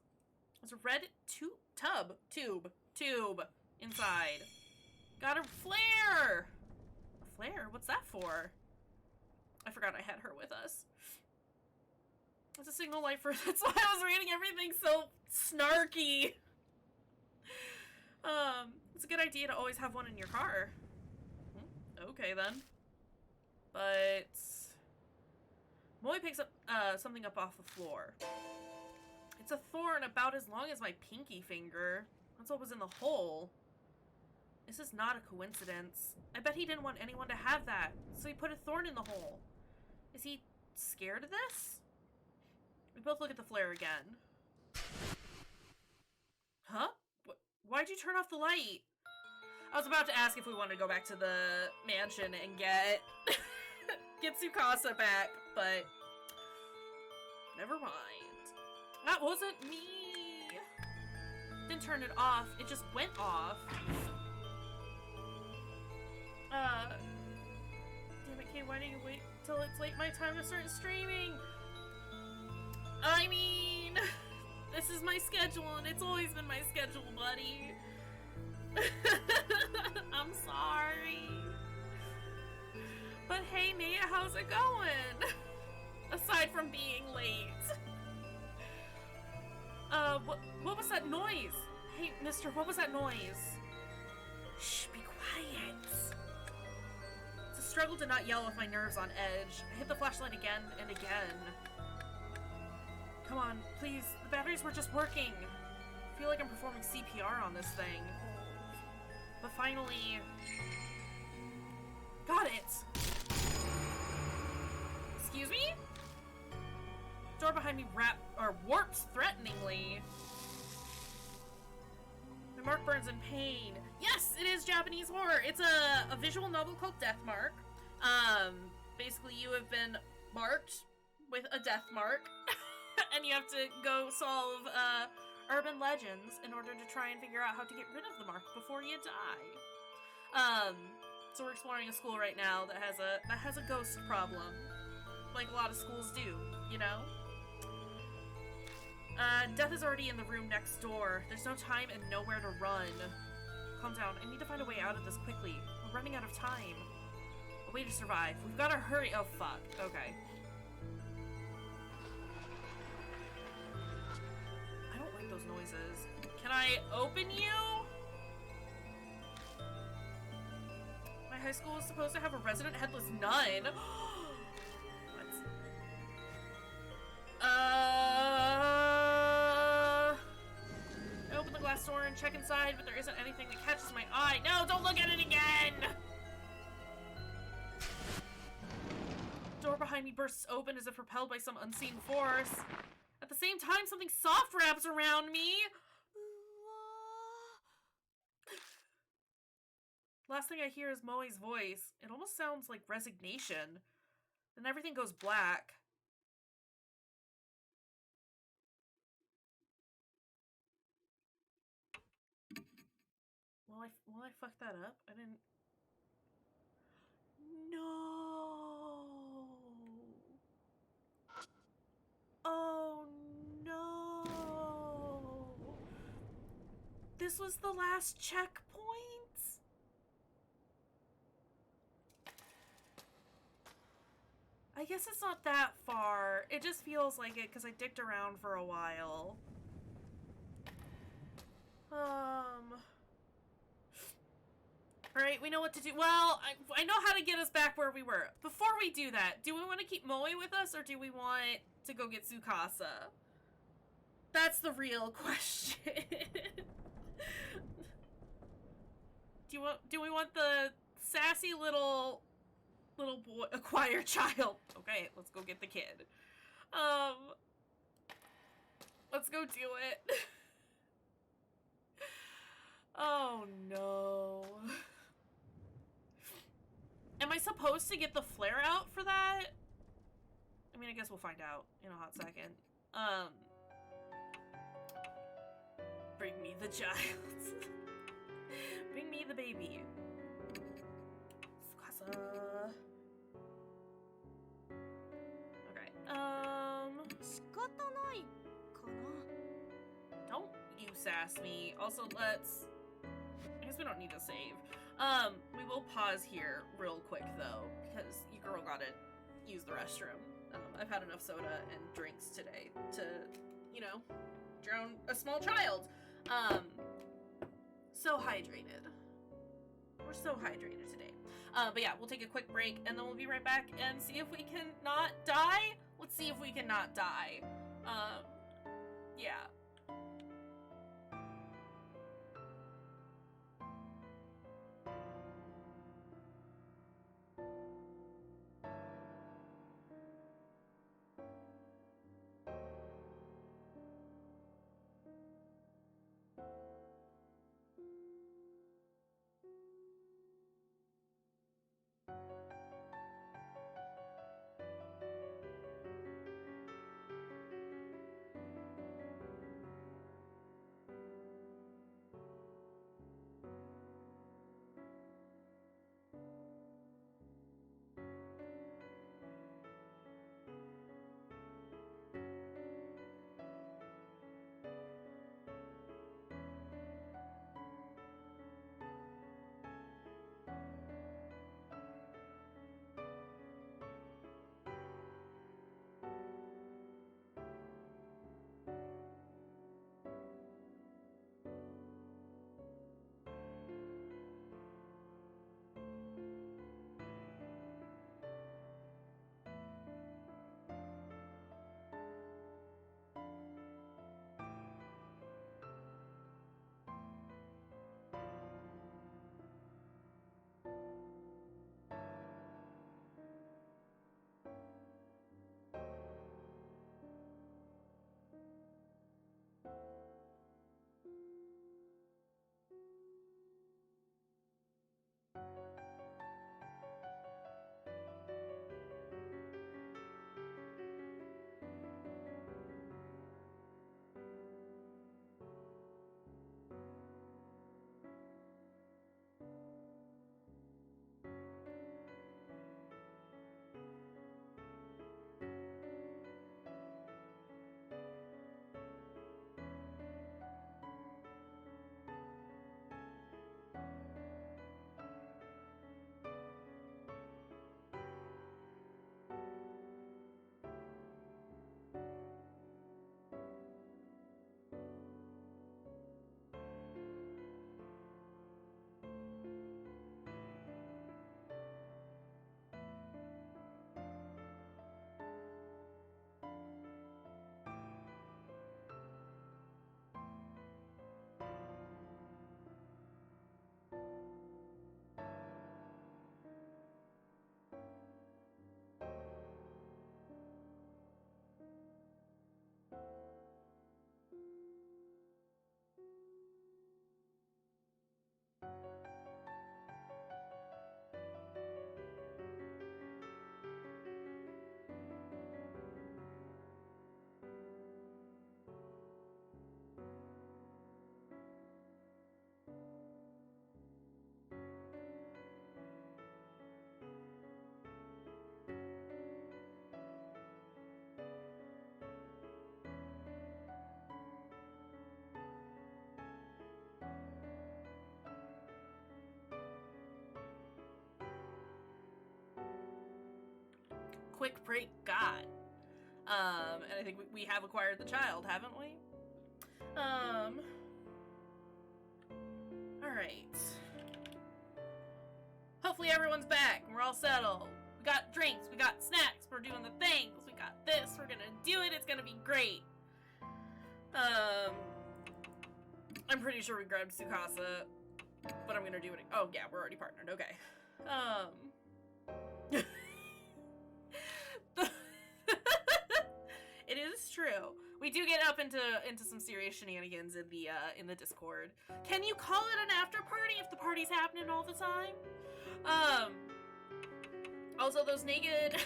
There's a red tube inside. Got a flare! A flare? What's that for? I forgot I had her with us. It's a signal light for... That's why I was reading everything so snarky. It's a good idea to always have one in your car. Okay, then. But... Molly picks up something up off the floor. It's a thorn about as long as my pinky finger. That's what was in the hole. This is not a coincidence. I bet he didn't want anyone to have that, so he put a thorn in the hole. Is he scared of this? We both look at the flare again. Huh? Why'd you turn off the light? I was about to ask if we wanted to go back to the mansion and get Tsukasa back, but never mind. That wasn't me. Didn't turn it off. It just went off. Damn it, Kay, why do you wait till it's late my time to start streaming? I mean, this is my schedule, and it's always been my schedule, buddy. I'm sorry. But hey, Nate, how's it going? Aside from being late. What was that noise? Hey, mister, what was that noise? Shh, be quiet. It's a struggle to not yell with my nerves on edge. I hit the flashlight again and again. Come on, please. The batteries were just working. I feel like I'm performing CPR on this thing. But finally... Got it! Excuse me? The door behind me warps threateningly. My mark burns in pain. Yes, it is Japanese horror. It's a visual novel called Death Mark. Basically you have been marked with a death mark. And you have to go solve urban legends in order to try and figure out how to get rid of the mark before you die. So we're exploring a school right now that has a ghost problem, like a lot of schools do, you know. Death is already in the room next door. There's no time and nowhere to run. Calm down. I need to find a way out of this quickly. We're running out of time. A way to survive. We've got to hurry. Oh fuck. Okay. Those noises. Can I open you? My high school is supposed to have a resident headless nun. What? I open the the glass door and check inside, but there isn't anything that catches my eye. No, don't look at it again! Door behind me bursts open as if propelled by some unseen force. At the same time, something soft wraps around me. Last thing I hear is Moe's voice. It almost sounds like resignation. Then everything goes black. Will I fuck that up? I didn't... No! Oh no! This was the last checkpoint? I guess it's not that far. It just feels like it because I dicked around for a while. Alright, we know what to do. Well, I know how to get us back where we were. Before we do that, do we want to keep Moe with us or do we want to go get Tsukasa? That's the real question. Do we want the sassy little boy, a choir child? Okay, let's go get the kid. Let's go do it. Oh no. Am I supposed to get the flare out for that? I mean, I guess we'll find out in a hot second. Bring me the child. Bring me the baby. Tsukasa. Okay. Don't you sass me. Also, let's... I guess we don't need to save. We will pause here real quick, though, because you girl gotta use the restroom. I've had enough soda and drinks today to, you know, drown a small child. So hydrated. We're so hydrated today. But yeah, we'll take a quick break, and then we'll be right back and see if we can not die. Let's see if we can not die. Yeah. quick break got. And I think we have acquired the child, haven't we? Alright. Hopefully everyone's back and we're all settled. We got drinks, we got snacks, we're doing the things, we got this, we're gonna do it, it's gonna be great. I'm pretty sure we grabbed Tsukasa, but I'm gonna do it. Oh yeah, we're already partnered, okay. It is true. We do get up into some serious shenanigans in the Discord. Can you call it an after party if the party's happening all the time? Also those naked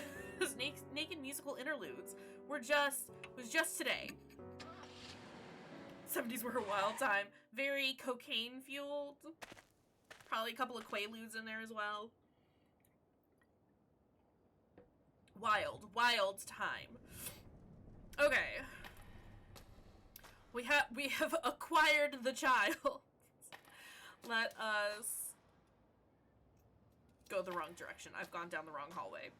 naked musical interludes was just today. 70s were a wild time. Very cocaine fueled. Probably a couple of Quaaludes in there as well. Wild time. Okay. We have acquired the child. Let us go the wrong direction. I've gone down the wrong hallway.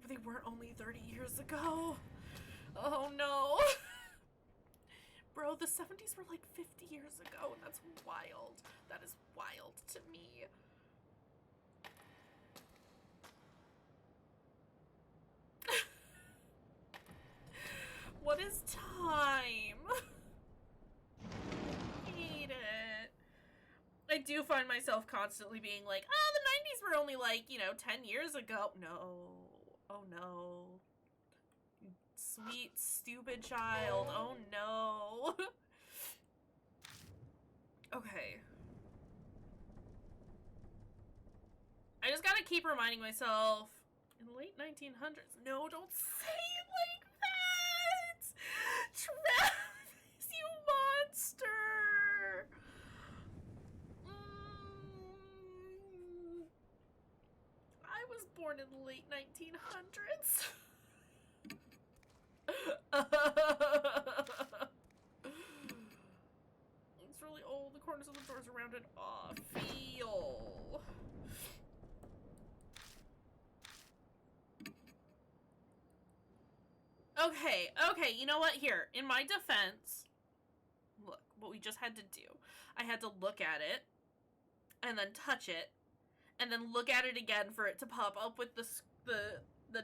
But they weren't only 30 years ago. Oh no. Bro, the 70s were like 50 years ago, and that's wild. That is wild to me. What is time? I hate it. I do find myself constantly being like, oh, the 90s were only like, 10 years ago. No. Oh no. Sweet, stupid child. Oh no. Okay. I just gotta keep reminding myself, in the late 1900s. No, don't say it like that! Travis, you monster! I was born in the late 1900s. It's really old. The corners of the doors are rounded off. Feel. Okay, you know what? Here, in my defense, look, what we just had to do. I had to look at it, and then touch it, and then look at it again for it to pop up with the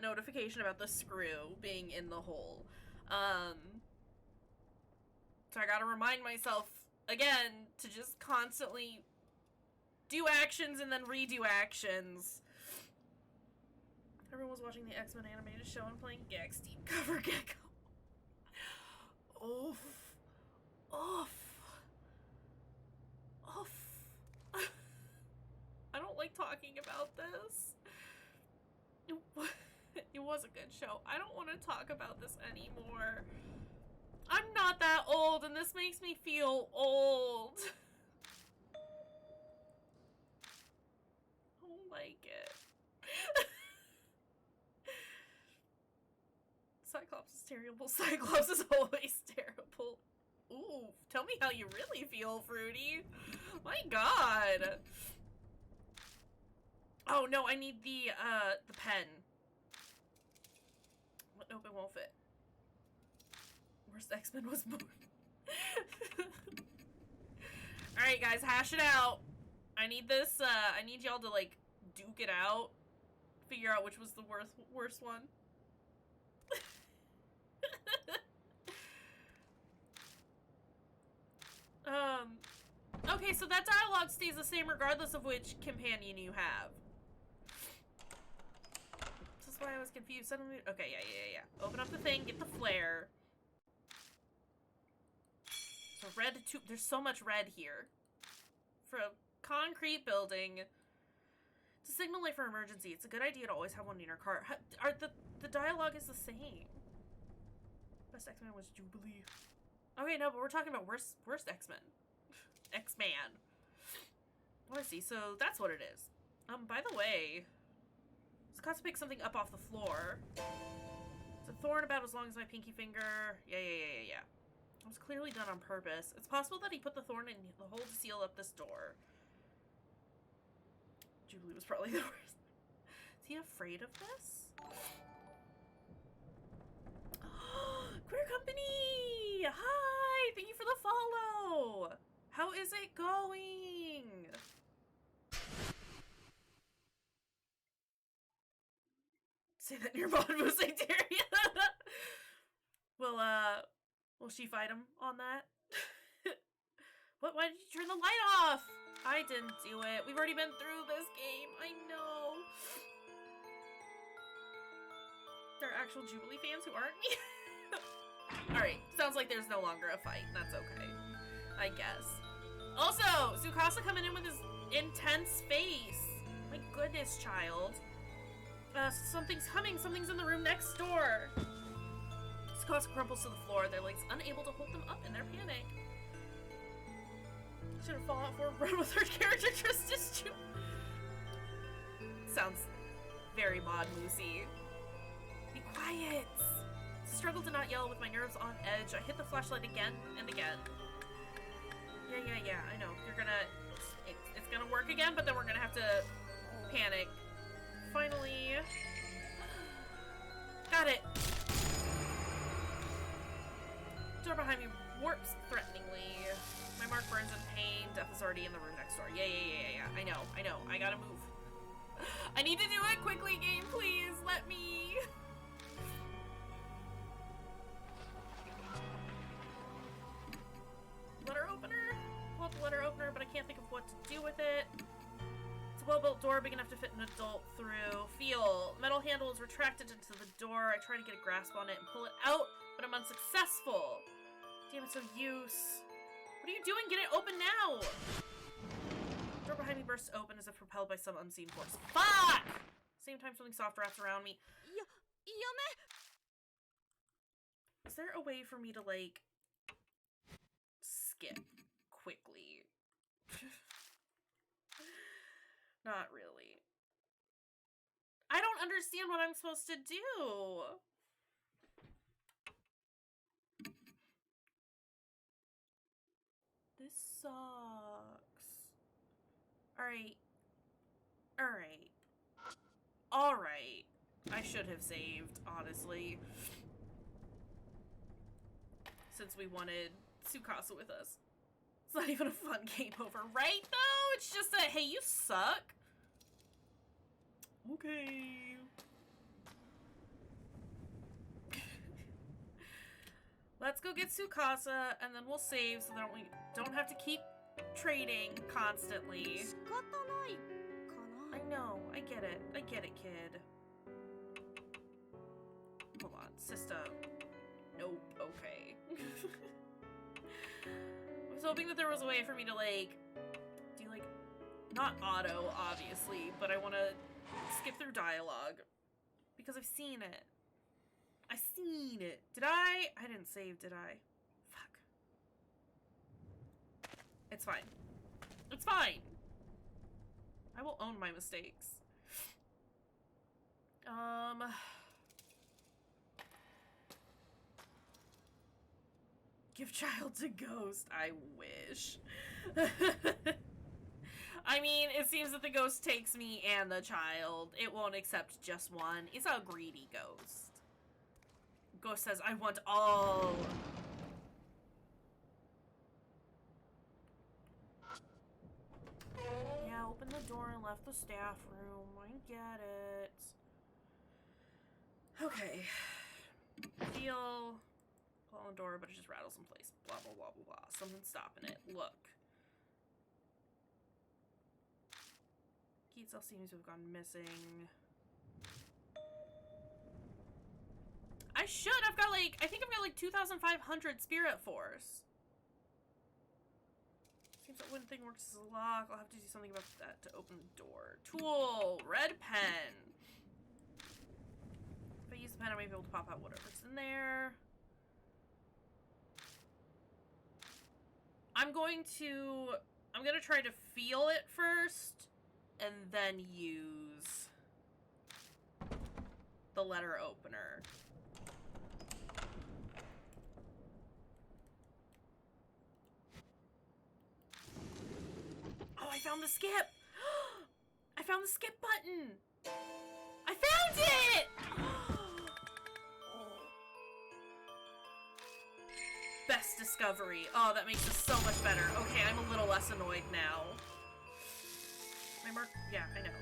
notification about the screw being in the hole. So I gotta remind myself, again, to just constantly do actions and then redo actions. Everyone was watching the X-Men animated show and playing Gag Steam Cover Gecko. Oof. Oof. Oof. I don't like talking about this. It was a good show. I don't want to talk about this anymore. I'm not that old, and this makes me feel old. I don't like it. Cyclops is terrible. Cyclops is always terrible. Ooh, tell me how you really feel, Fruity. My god. Oh no, I need the pen. Nope, it won't fit. Worst X-Men was born. Alright guys, hash it out. I need this, I need y'all to like duke it out. Figure out which was the worst one. Okay, so that dialogue stays the same regardless of which companion you have. This is why I was confused. Suddenly, okay, yeah. Open up the thing, get the flare. So red tube, there's so much red here. For a concrete building. To signal light for emergency, it's a good idea to always have one in your car. The dialogue is the same. Best X-Men was Jubilee. Okay, no, but we're talking about worst X-Men. X-Man. Oh, I see. So that's what it is. By the way, it's got to pick something up off the floor. It's a thorn about as long as my pinky finger. Yeah. It was clearly done on purpose. It's possible that he put the thorn in the hole to seal up this door. Jubilee was probably the worst. Is he afraid of this? Queer Company! Hi! Thank you for the follow! How is it going? Say that near bottom of Sanctaria. Will she fight him on that? What? Why did you turn the light off? I didn't do it. We've already been through this game. I know. There are actual Jubilee fans who aren't me. Alright, sounds like there's no longer a fight. That's okay. I guess. Also, Tsukasa coming in with his intense face. My goodness, child. Something's coming. Something's in the room next door. Tsukasa crumples to the floor, their legs unable to hold them up in their panic. Should have fallen forward run with her character Tristis. Sounds very Mod Moosey. Be quiet! Struggle to not yell with my nerves on edge. I hit the flashlight again and again. Yeah, I know. You're gonna... It's gonna work again, but then we're gonna have to panic. Finally... Got it! Door behind me warps threateningly. My mark burns in pain. Death is already in the room next door. Yeah. I know. I gotta move. I need to do it quickly, game, please. Let me. Letter opener? Pull out the letter opener, but I can't think of what to do with it. It's a well-built door big enough to fit an adult through. Feel. Metal handle is retracted into the door. I try to get a grasp on it and pull it out, but I'm unsuccessful. Damn, it's no use. What are you doing? Get it open now! The door behind me bursts open as if propelled by some unseen force. Fuck! Same time something soft wraps around me. Is there a way for me to, like, skip quickly? Not really. I don't understand what I'm supposed to do. This sucks. Alright. I should have saved, honestly. Since we wanted Tsukasa with us. It's not even a fun game over, right, though? It's just a, hey, you suck. Okay. Let's go get Tsukasa, and then we'll save so that we don't have to keep trading constantly. I know, I get it, kid. Hold on, system. Nope, okay. I was hoping that there was a way for me to, like, do, like, not auto, obviously, but I want to skip through dialogue. Because I've seen it. I seen it. Did I? I didn't save, did I? Fuck. It's fine. It's fine. I will own my mistakes. Give child to ghost. I wish. I mean, it seems that the ghost takes me and the child. It won't accept just one. It's a greedy ghost. Ghost says, I want all. Yeah, opened the door and left the staff room. I get it. Okay. Feel. Pull on the door, but it just rattles in place. Blah, blah, blah, blah, blah. Something's stopping it. Look. Key itself seems to have gone missing. I should. I've got like, I think I've got like 2,500 spirit force. Seems that one thing works as a lock. I'll have to do something about that to open the door. Tool. Red pen. If I use the pen, I may be able to pop out whatever's in there. I'm gonna try to feel it first, and then use the letter opener. Oh, I found the skip! I found the skip button! found it! Best discovery. Oh, that makes this so much better. Okay, I'm a little less annoyed now. My mark. Yeah, I know.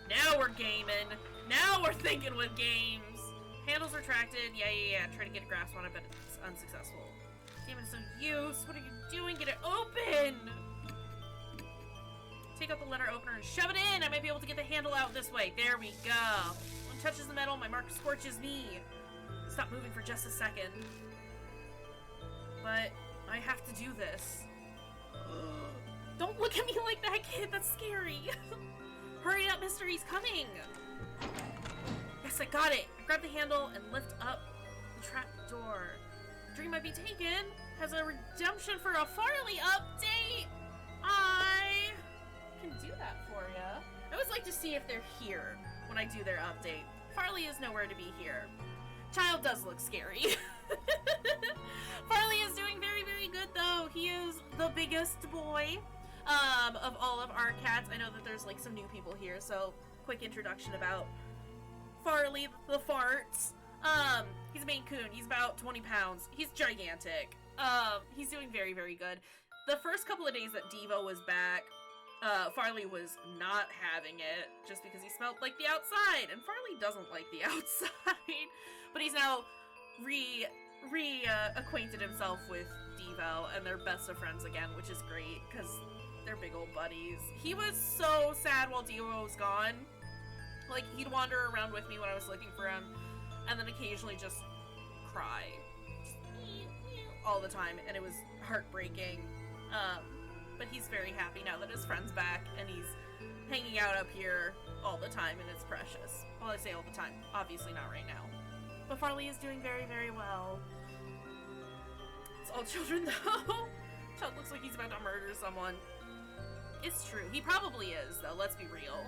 Now we're gaming. Now we're thinking with games. Handles retracted. Yeah. Try to get a grasp on it, but it's unsuccessful. Damn, it's so used. What are you doing? Get it open! Take out the letter opener and shove it in. I might be able to get the handle out this way. There we go. When it touches the metal, my mark scorches me. Stop moving for just a second. But I have to do this. Don't look at me like that, kid. That's scary. Hurry up, mister. He's coming. Yes, I got it. I grab the handle and lift up the trap door. Dream might be taken. Has a redemption for a Farley update. I can do that for ya. I always like to see if they're here when I do their update. Farley is nowhere to be here. Child does look scary. Farley is doing very, very good though. He is the biggest boy of all of our cats. I know that there's like some new people here, so quick introduction about Farley the farts. He's a Maine Coon. He's about 20 pounds. He's gigantic. He's doing very, very good. The first couple of days that Devo was back, Farley was not having it just because he smelled like the outside, and Farley doesn't like the outside. But he's now acquainted himself with Devo, and they're best of friends again, which is great because they're big old buddies. He was so sad while Devo was gone. Like, he'd wander around with me when I was looking for him, and then occasionally just cry. All the time, and it was heartbreaking. But he's very happy now that his friend's back, and he's hanging out up here all the time, and it's precious. Well, I say all the time. Obviously not right now. But Farley is doing very, very well. It's all children, though. Child looks like he's about to murder someone. It's true. He probably is, though. Let's be real.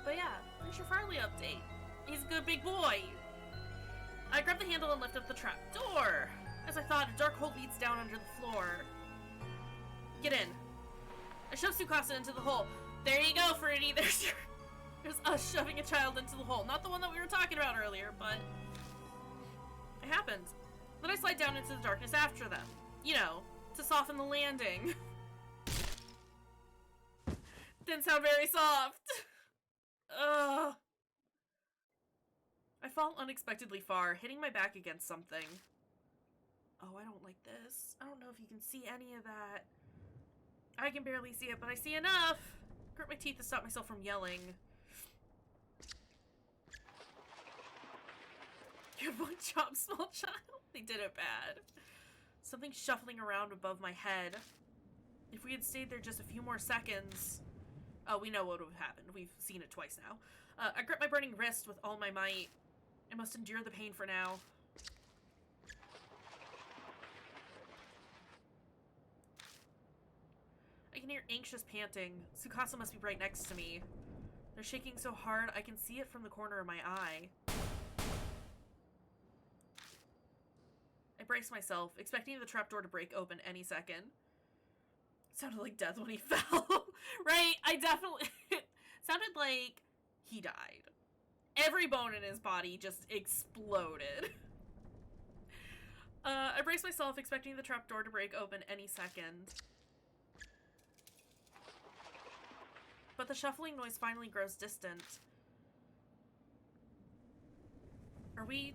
But yeah, there's your Farley update. He's a good big boy. I grab the handle and lift up the trap door. As I thought, a dark hole leads down under the floor. Get in. I shove Tsukasa into the hole. There you go, Fruity. There's us shoving a child into the hole. Not the one that we were talking about earlier, but it happened. Then I slide down into the darkness after them. You know, to soften the landing. Didn't sound very soft. Ugh. I fall unexpectedly far, hitting my back against something. Oh, I don't like this. I don't know if you can see any of that. I can barely see it, but I see enough. Grit my teeth to stop myself from yelling. You had one job, small child. They did it bad. Something shuffling around above my head. If we had stayed there just a few more seconds... Oh, we know what would have happened. We've seen it twice now. I grip my burning wrist with all my might. I must endure the pain for now. I can hear anxious panting. Tsukasa must be right next to me. They're shaking so hard I can see it from the corner of my eye. I brace myself, expecting the trapdoor to break open any second. It sounded like death when he fell. Right? I definitely... It sounded like he died. Every bone in his body just exploded. I brace myself, expecting the trapdoor to break open any second. But the shuffling noise finally grows distant. Are we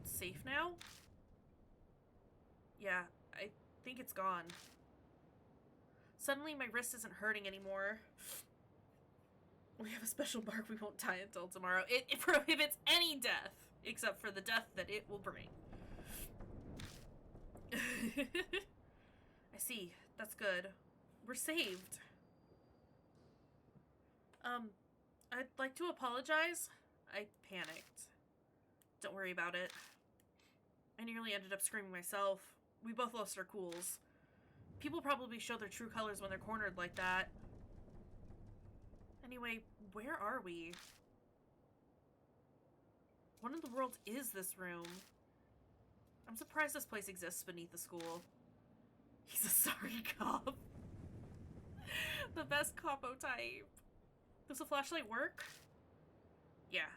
safe now? Yeah, I think it's gone. Suddenly, my wrist isn't hurting anymore. We have a special mark we won't tie until tomorrow. It prohibits any death, except for the death that it will bring. I see. That's good. We're saved. I'd like to apologize. I panicked. Don't worry about it. I nearly ended up screaming myself. We both lost our cools. People probably show their true colors when they're cornered like that. Anyway, where are we? What in the world is this room? I'm surprised this place exists beneath the school. He's a sorry cop. The best capo type. Does the flashlight work? Yeah.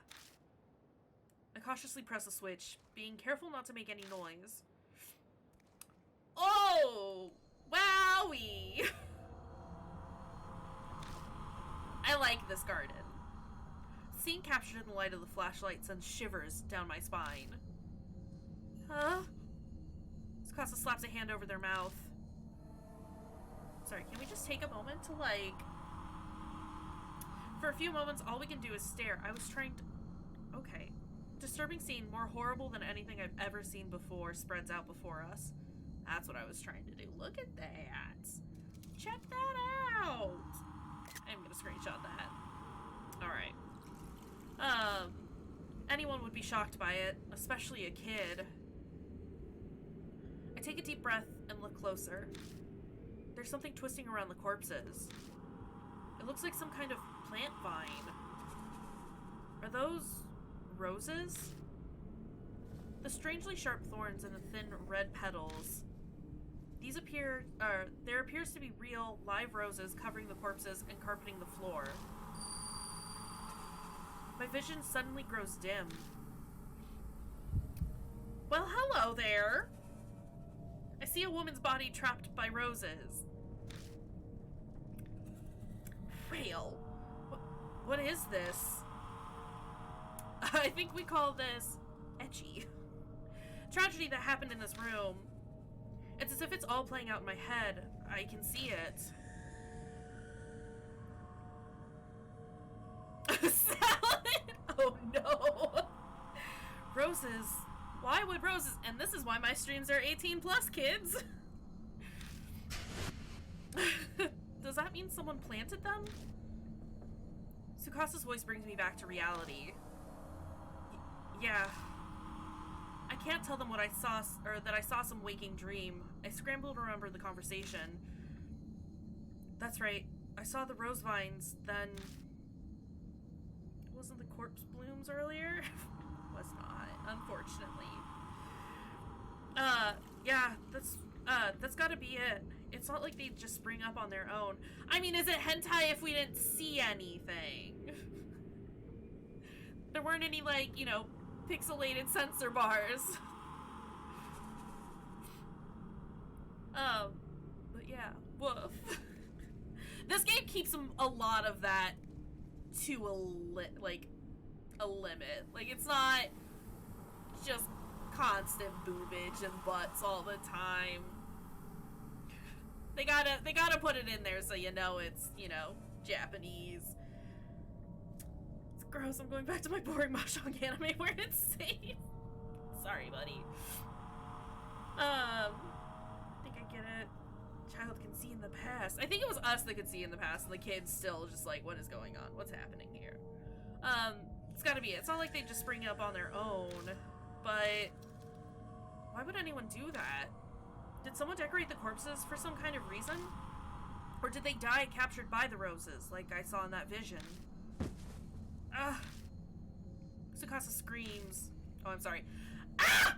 I cautiously press the switch, being careful not to make any noise. Oh! Wowie! I like this garden. Scene captured in the light of the flashlight sends shivers down my spine. Huh? Tsukasa slaps a hand over their mouth. Sorry, can we just take a moment to, like... For a few moments, all we can do is stare. I was trying to... Okay. Disturbing scene, more horrible than anything I've ever seen before, spreads out before us. That's what I was trying to do. Look at that. Check that out. I'm gonna screenshot that. Alright. Anyone would be shocked by it, especially a kid. I take a deep breath and look closer. There's something twisting around the corpses. It looks like some kind of plant vine. Are those roses? The strangely sharp thorns and the thin red petals. These there appears to be real, live roses covering the corpses and carpeting the floor. My vision suddenly grows dim. Well, hello there! I see a woman's body trapped by roses. Well, what is this? I think we call this etchy. Tragedy that happened in this room. It's as if it's all playing out in my head. I can see it. Salad? Oh no. Roses. Why would roses? And this is why my streams are 18 plus, kids. Does that mean someone planted them? Tsukasa's voice brings me back to reality. Yeah. I can't tell them what I saw, or that I saw some waking dream. I scramble to remember the conversation. That's right. I saw the rose vines, then... Wasn't the corpse blooms earlier? Was not, unfortunately. Yeah, that's gotta be it. It's not like they just spring up on their own. I mean, is it hentai if we didn't see anything? There weren't any, like, you know, pixelated sensor bars. But yeah, woof. This game keeps a lot of that to a limit. Like, it's not just constant boobage and butts all the time. They gotta put it in there so you know it's, you know, Japanese. It's gross. I'm going back to my boring mahjong anime where it's safe. Sorry, buddy. I think I get it. Child can see in the past. I think it was us that could see in the past, and the kids still just like, what is going on? What's happening here? It's gotta be it. It's not like they just spring up on their own, but why would anyone do that? Did someone decorate the corpses for some kind of reason? Or did they die captured by the roses, like I saw in that vision? Ah! Tsukasa screams. Oh, I'm sorry. Ah!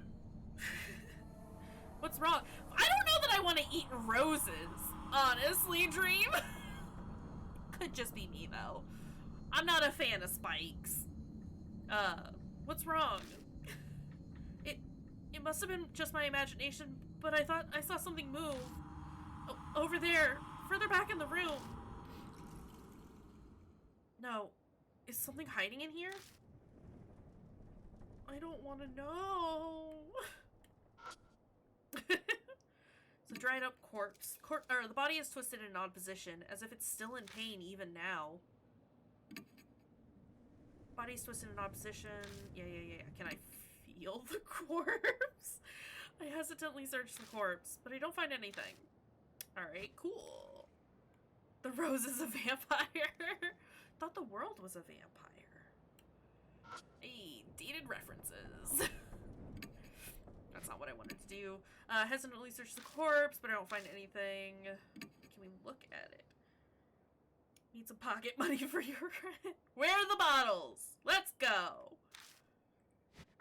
What's wrong? I don't know that I want to eat roses. Honestly, Dream. Could just be me, though. I'm not a fan of spikes. What's wrong? It must have been just my imagination, but I thought I saw something move. Oh, over there. Further back in the room. No. Is something hiding in here? I don't want to know. It's a dried up corpse. The body is twisted in an odd position, as if it's still in pain even now. Body's twisted in an odd position. Yeah. Can I feel the corpse? I hesitantly search the corpse, but I don't find anything. Alright, cool. The rose is a vampire. Thought the world was a vampire. Hey, dated references. That's not what I wanted to do. Hesitantly search the corpse, but I don't find anything. Can we look at it? Need some pocket money for your rent. Where are the bottles? Let's go.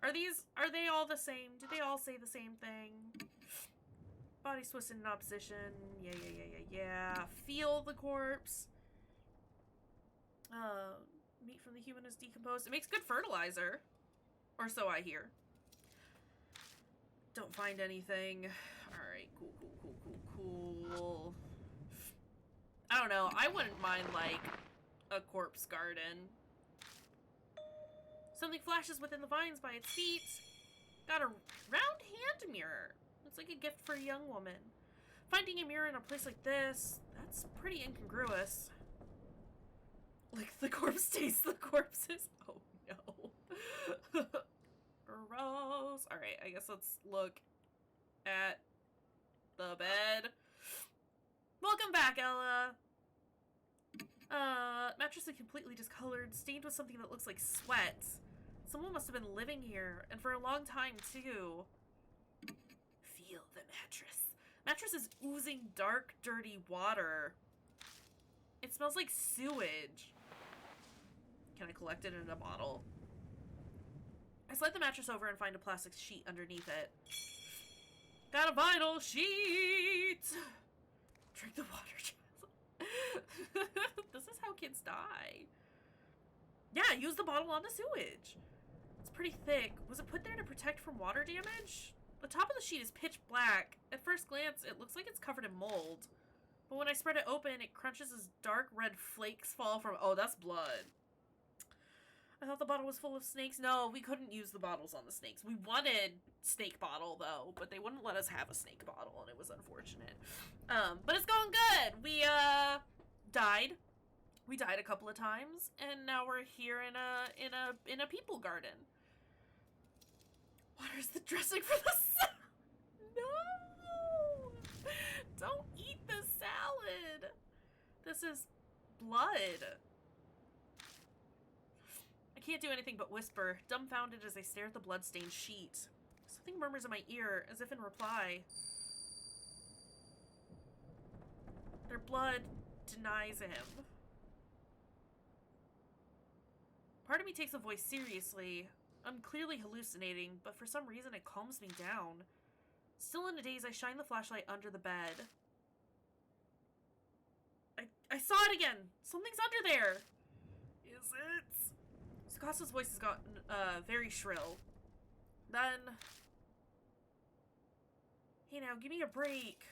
Are they all the same? Do they all say the same thing? Body twisted in opposition. Yeah. Feel the corpse. Meat from the human is decomposed. It makes good fertilizer. Or so I hear. Don't find anything. Alright, cool. I don't know. I wouldn't mind, like, a corpse garden. Something flashes within the vines by its feet. Got a round hand mirror. Looks like a gift for a young woman. Finding a mirror in a place like this, that's pretty incongruous. Like, the corpse tastes the corpses. Oh, no. Gross. Alright, I guess let's look at the bed. Welcome back, Ella. Mattress is completely discolored, stained with something that looks like sweat. Someone must have been living here, and for a long time, too. Feel the mattress. Mattress is oozing dark, dirty water. It smells like sewage. Can I collect it in a bottle? I slide the mattress over and find a plastic sheet underneath it. Got a vinyl sheet! Drink the water, child. This is how kids die. Yeah, use the bottle on the sewage. It's pretty thick. Was it put there to protect from water damage? The top of the sheet is pitch black. At first glance, it looks like it's covered in mold. But when I spread it open, it crunches as dark red flakes fall from— oh, that's blood. I thought the bottle was full of snakes. No, we couldn't use the bottles on the snakes. We wanted snake bottle, though, but they wouldn't let us have a snake bottle, and it was unfortunate. But it's going good. We, died. We died a couple of times, and now we're here in a people garden. Water's the dressing for the salad. No! Don't eat the salad. This is blood. I can't do anything but whisper, dumbfounded as I stare at the blood-stained sheet. Something murmurs in my ear, as if in reply. Their blood denies him. Part of me takes the voice seriously. I'm clearly hallucinating, but for some reason it calms me down. Still in a daze, I shine the flashlight under the bed. I saw it again! Something's under there! Is it? Sukasa's voice has gotten, very shrill. Then... hey now, give me a break.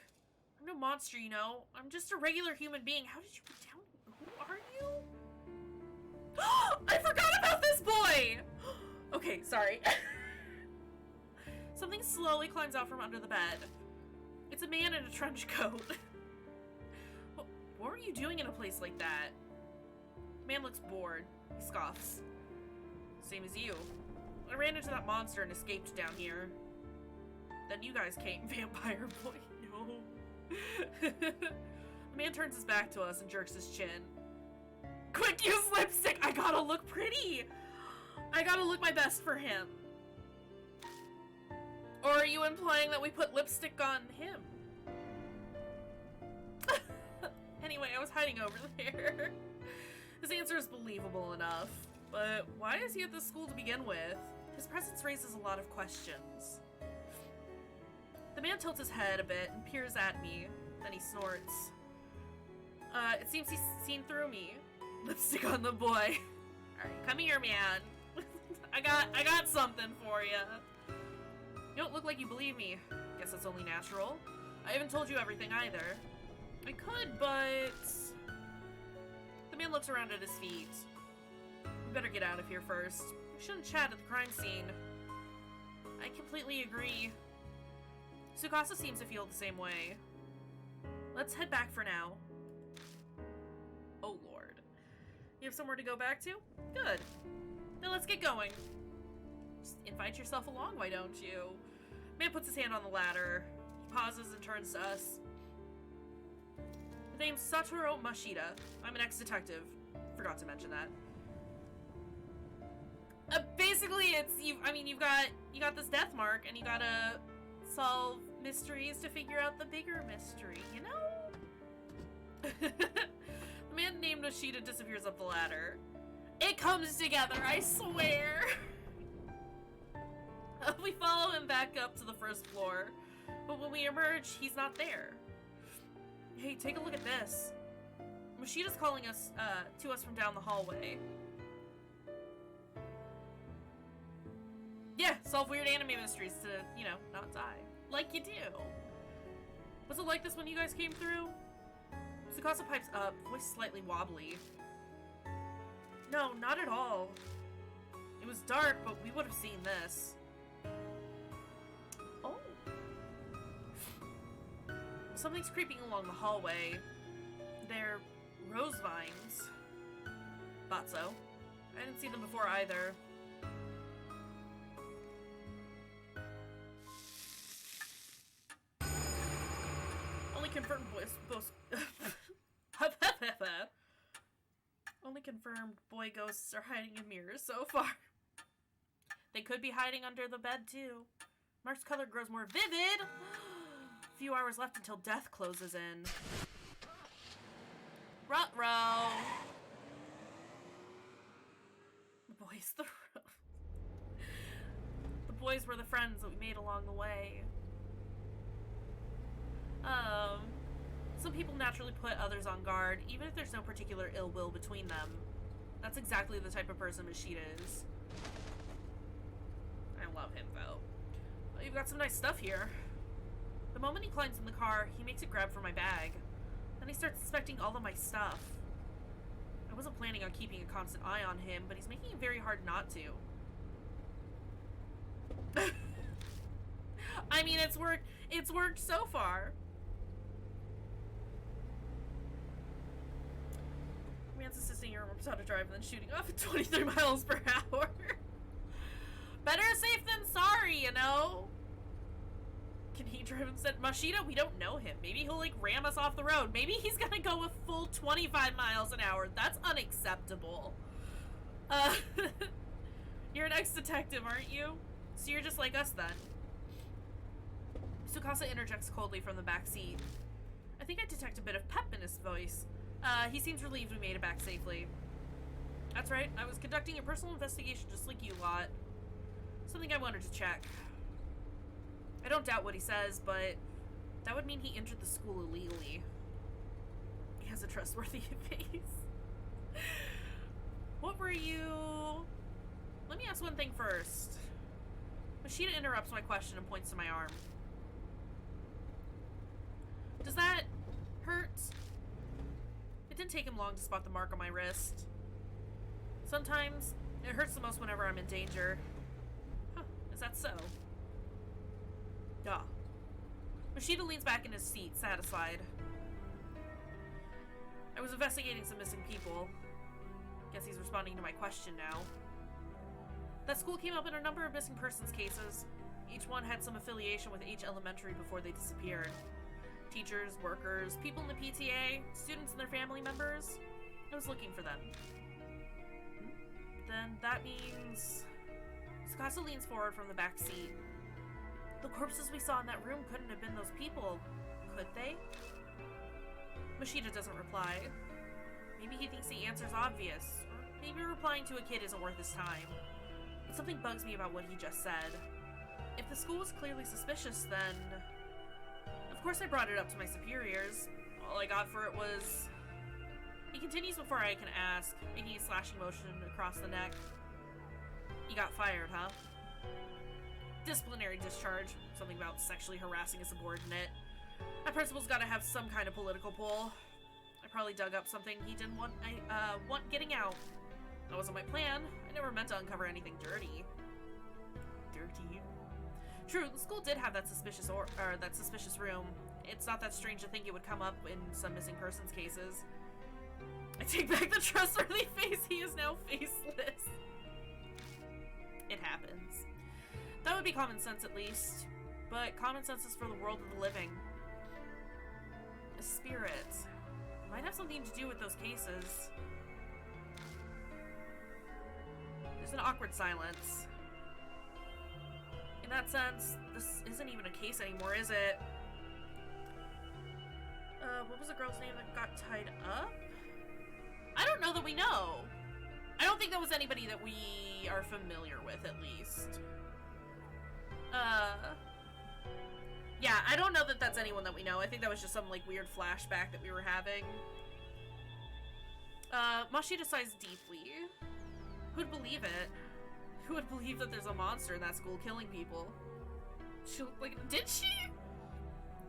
I'm no monster, you know. I'm just a regular human being. How did you get down? Who are you? I forgot about this boy! Okay, sorry. Something slowly climbs out from under the bed. It's a man in a trench coat. What were you doing in a place like that? The man looks bored. He scoffs. Same as you. I ran into that monster and escaped down here. Then you guys came, vampire boy. No. The man turns his back to us and jerks his chin. Quick, use lipstick! I gotta look pretty! I gotta look my best for him. Or are you implying that we put lipstick on him? Anyway, I was hiding over there. His answer is believable enough. But why is he at this school to begin with? His presence raises a lot of questions. The man tilts his head a bit and peers at me. Then he snorts. It seems he's seen through me. Lipstick on the boy. Alright, come here, man. I got something for you. You don't look like you believe me. Guess that's only natural. I haven't told you everything either. I could, but... The man looks around at his feet. We better get out of here first. We shouldn't chat at the crime scene. I completely agree. Tsukasa seems to feel the same way. Let's head back for now. Oh lord. You have somewhere to go back to? Good. Then let's get going. Just invite yourself along, why don't you? Man puts his hand on the ladder. He pauses and turns to us. The name's Satoru Mashida. I'm an ex-detective. Forgot to mention that. Basically, it's you got this death mark, and you gotta solve mysteries to figure out the bigger mystery, you know? The man named Mashida disappears up the ladder. It comes together, I swear! We follow him back up to the first floor, but when we emerge, he's not there. Hey, take a look at this. Mashida's calling us, to us from down the hallway. Yeah, solve weird anime mysteries to, you know, not die. Like you do. Was it like this when you guys came through? Tsukasa pipes up, voice slightly wobbly. No, not at all. It was dark, but we would have seen this. Oh. Something's creeping along the hallway. They're rose vines. Thought so. I didn't see them before either. Only confirmed Only confirmed boy ghosts are hiding in mirrors so far. They could be hiding under the bed too. Mark's color grows more vivid. A few hours left until death closes in. Ruh-roh. The boys, the boys were the friends that we made along the way. Some people naturally put others on guard, even if there's no particular ill will between them. That's exactly the type of person Mashita is. I love him, though. Well, you've got some nice stuff here. The moment he climbs in the car, he makes a grab for my bag. Then he starts inspecting all of my stuff. I wasn't planning on keeping a constant eye on him, but he's making it very hard not to. I mean, it's worked so far. Man's assisting your how to drive and then shooting off at 23 miles per hour. Better safe than sorry, you know? Can he drive instead? Mashita, we don't know him. Maybe he'll, like, ram us off the road. Maybe he's gonna go a full 25 miles an hour. That's unacceptable. You're an ex-detective, aren't you? So you're just like us, then. Tsukasa interjects coldly from the back seat. I think I detect a bit of pep in his voice. He seems relieved we made it back safely. That's right, I was conducting a personal investigation just like you lot. Something I wanted to check. I don't doubt what he says, but that would mean he entered the school illegally. He has a trustworthy face. What were you... Let me ask one thing first. Mashita interrupts my question and points to my arm. Does that hurt? It didn't take him long to spot the mark on my wrist. Sometimes it hurts the most whenever I'm in danger. Huh, is that so? Duh. Mashita leans back in his seat, satisfied. I was investigating some missing people. Guess he's responding to my question now. That school came up in a number of missing persons cases. Each one had some affiliation with H Elementary before they disappeared. Teachers, workers, people in the PTA, students and their family members. I was looking for them. Then that means... Tsukasa leans forward from the back seat. The corpses we saw in that room couldn't have been those people, could they? Mashita doesn't reply. Maybe he thinks the answer's obvious, or maybe replying to a kid isn't worth his time. But something bugs me about what he just said. If the school was clearly suspicious, then... Of course I brought it up to my superiors. All I got for it was... He continues before I can ask, making a slashing motion across the neck. You got fired, huh? Disciplinary discharge. Something about sexually harassing a subordinate. That principal's gotta have some kind of political pull. I probably dug up something he didn't want getting out. That wasn't my plan. I never meant to uncover anything dirty. Dirty? True, the school did have that suspicious room. It's not that strange to think it would come up in some missing persons cases. I take back the trustworthy face. He is now faceless. It happens. That would be common sense at least. But common sense is for the world of the living. A spirit. Might have something to do with those cases. There's an awkward silence. In that sense, this isn't even a case anymore, is it? What was the girl's name that got tied up? I don't know that we know. I don't think that was anybody that we are familiar with, at least. Yeah, I don't know that that's anyone that we know. I think that was just some, like, weird flashback that we were having. Mashita sighs deeply. Who'd believe it? Who would believe that there's a monster in that school killing people? She looked like— did she?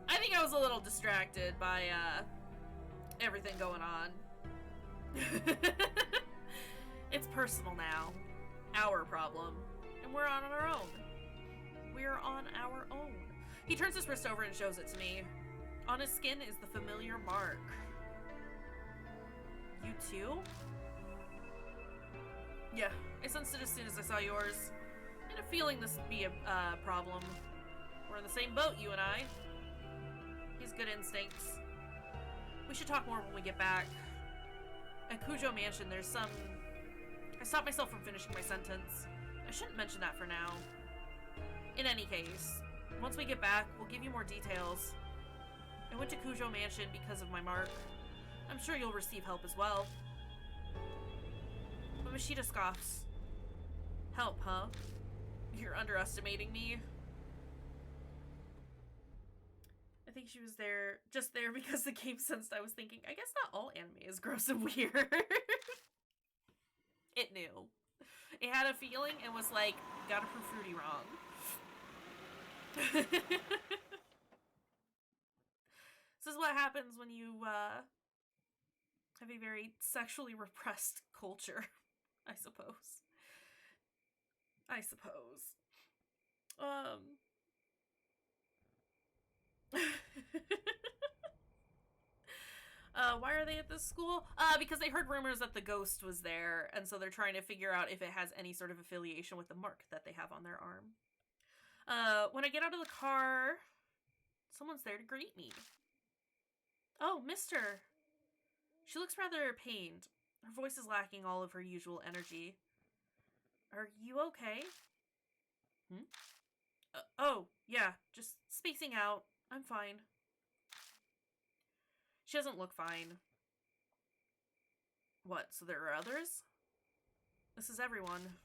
I think I was a little distracted by, everything going on. It's personal now. Our problem. And we're on our own. We're on our own. He turns his wrist over and shows it to me. On his skin is the familiar mark. You too? Yeah, I sensed it as soon as I saw yours. I had a feeling this would be a problem. We're in the same boat, you and I. He's good instincts. We should talk more when we get back. At Kujo Mansion, there's some— I stopped myself from finishing my sentence. I shouldn't mention that for now. In any case, once we get back, we'll give you more details. I went to Kujo Mansion because of my mark. I'm sure you'll receive help as well. But Mashita scoffs. Help, huh? You're underestimating me. I think she was there, just there because the game sensed I was thinking, I guess not all anime is gross and weird. It knew. It had a feeling and was like, gotta prove Fruity wrong. This is what happens when you, have a very sexually repressed culture, I suppose. Why are they at this school? Because they heard rumors that the ghost was there, and so they're trying to figure out if it has any sort of affiliation with the mark that they have on their arm. When I get out of the car, someone's there to greet me. Oh, mister. She looks rather pained. Her voice is lacking all of her usual energy. Are you okay? Oh, yeah, just spacing out. I'm fine. She doesn't look fine. What, so there are others? This is everyone.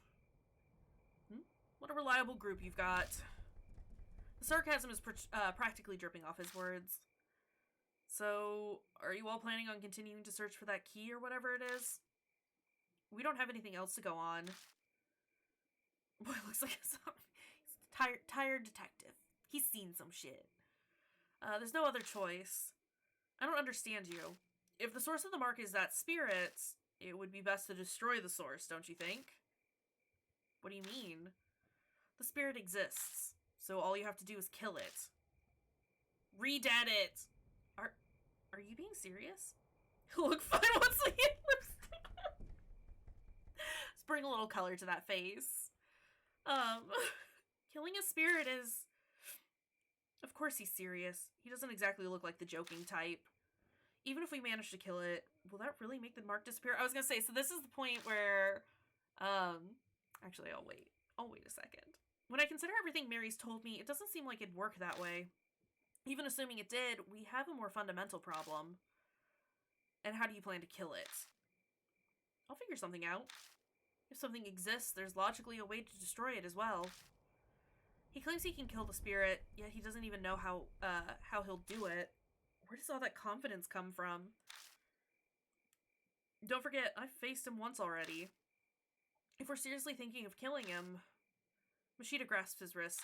What a reliable group you've got. The sarcasm is practically dripping off his words. So, are you all planning on continuing to search for that key or whatever it is? We don't have anything else to go on. Boy, looks like he's a tired detective. He's seen some shit. There's no other choice. I don't understand you. If the source of the mark is that spirit, it would be best to destroy the source, don't you think? What do you mean? The spirit exists, so all you have to do is kill it. Read-at it! Are you being serious? He'll look fine once we get lipstick. Let's bring a little color to that face. Killing a spirit is... Of course he's serious. He doesn't exactly look like the joking type. Even if we manage to kill it, will that really make the mark disappear? I was gonna say, so this is the point where... Actually, I'll wait. I'll wait a second. When I consider everything Mary's told me, it doesn't seem like it'd work that way. Even assuming it did, we have a more fundamental problem. And how do you plan to kill it? I'll figure something out. If something exists, there's logically a way to destroy it as well. He claims he can kill the spirit, yet he doesn't even know how he'll do it. Where does all that confidence come from? Don't forget, I've faced him once already. If we're seriously thinking of killing him... Mashita grasps his wrist.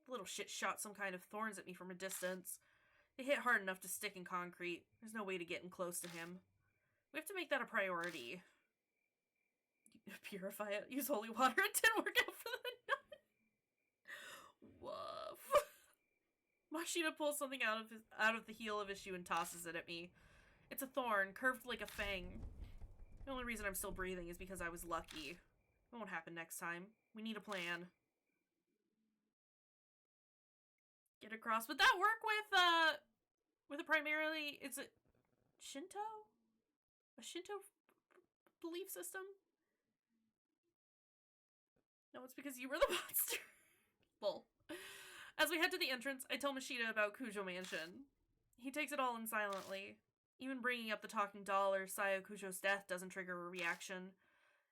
The little shit shot some kind of thorns at me from a distance. They hit hard enough to stick in concrete. There's no way to get in close to him. We have to make that a priority. Purify it. Use holy water. It didn't work out for the nun. Woof. Mashita pulls something out of the heel of his shoe and tosses it at me. It's a thorn, curved like a fang. The only reason I'm still breathing is because I was lucky. It won't happen next time. We need a plan. Get across. Would that work with a primarily, is it Shinto? A Shinto belief system? No, it's because you were the monster. Bull. As we head to the entrance, I tell Mashita about Kujo Mansion. He takes it all in silently. Even bringing up the talking doll or Sayo Kujo's death doesn't trigger a reaction.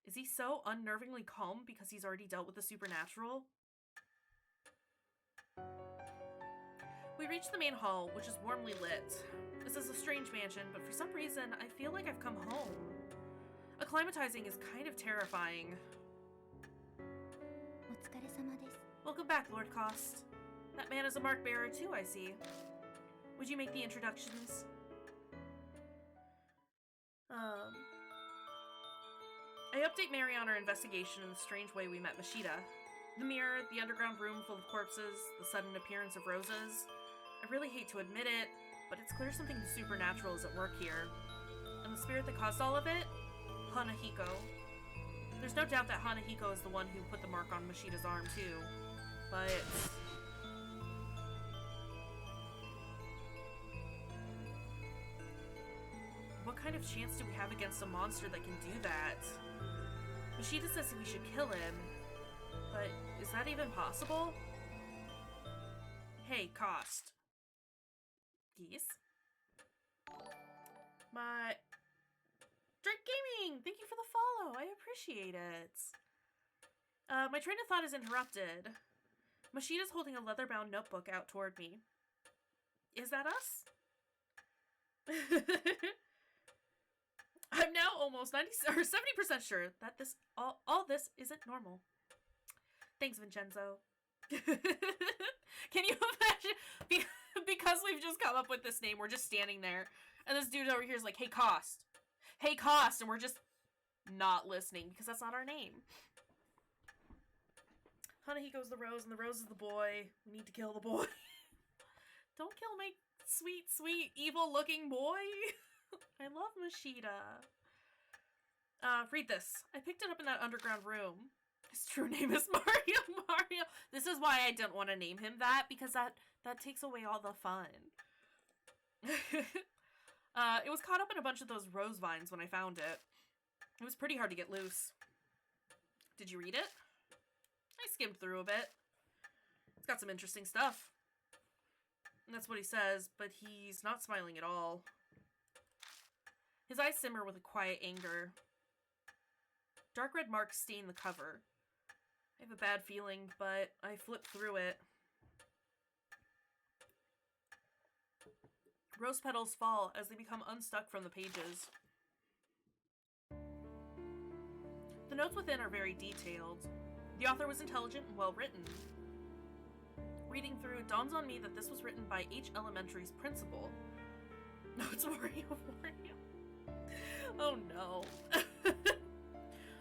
Is he so unnervingly calm because he's already dealt with the supernatural? We reach the main hall, which is warmly lit. The This is a strange mansion, but for some reason, I feel like I've come home. Acclimatizing is kind of terrifying. Welcome back, Lord Cost. That man is a mark bearer too, I see. Would you make the introductions? I update Mary on her investigation in the strange way we met Mashida. The mirror, the underground room full of corpses, the sudden appearance of roses. I really hate to admit it, but it's clear something supernatural is at work here. And the spirit that caused all of it? Hanahiko. There's no doubt that Hanahiko is the one who put the mark on Mashida's arm too. But... what kind of chance do we have against a monster that can do that? Mashida says we should kill him, but is that even possible? Hey, Cost. Yes? My... Drake Gaming! Thank you for the follow! I appreciate it. My train of thought is interrupted. Mashida's holding a leather-bound notebook out toward me. Is that us? I'm now almost 90 or 70% sure that all this isn't normal. Thanks, Vincenzo. Can you imagine? Because we've just come up with this name, we're just standing there, and this dude over here is like, "Hey, Cost. Hey, Cost," and we're just not listening because that's not our name. Hanahiko's the rose, and the rose is the boy. We need to kill the boy. Don't kill my sweet, sweet, evil-looking boy. I love Mashida. Read this. I picked it up in that underground room. His true name is Mario. This is why I didn't want to name him that, because that takes away all the fun. It was caught up in a bunch of those rose vines when I found it. It was pretty hard to get loose. Did you read it? I skimmed through a bit. It's got some interesting stuff. And that's what he says, but he's not smiling at all. His eyes simmer with a quiet anger. Dark red marks stain the cover. I have a bad feeling, but I flip through it. Rose petals fall as they become unstuck from the pages. The notes within are very detailed. The author was intelligent and well written. Reading through, it dawns on me that this was written by H Elementary's principal. No, it's Mario. Oh no.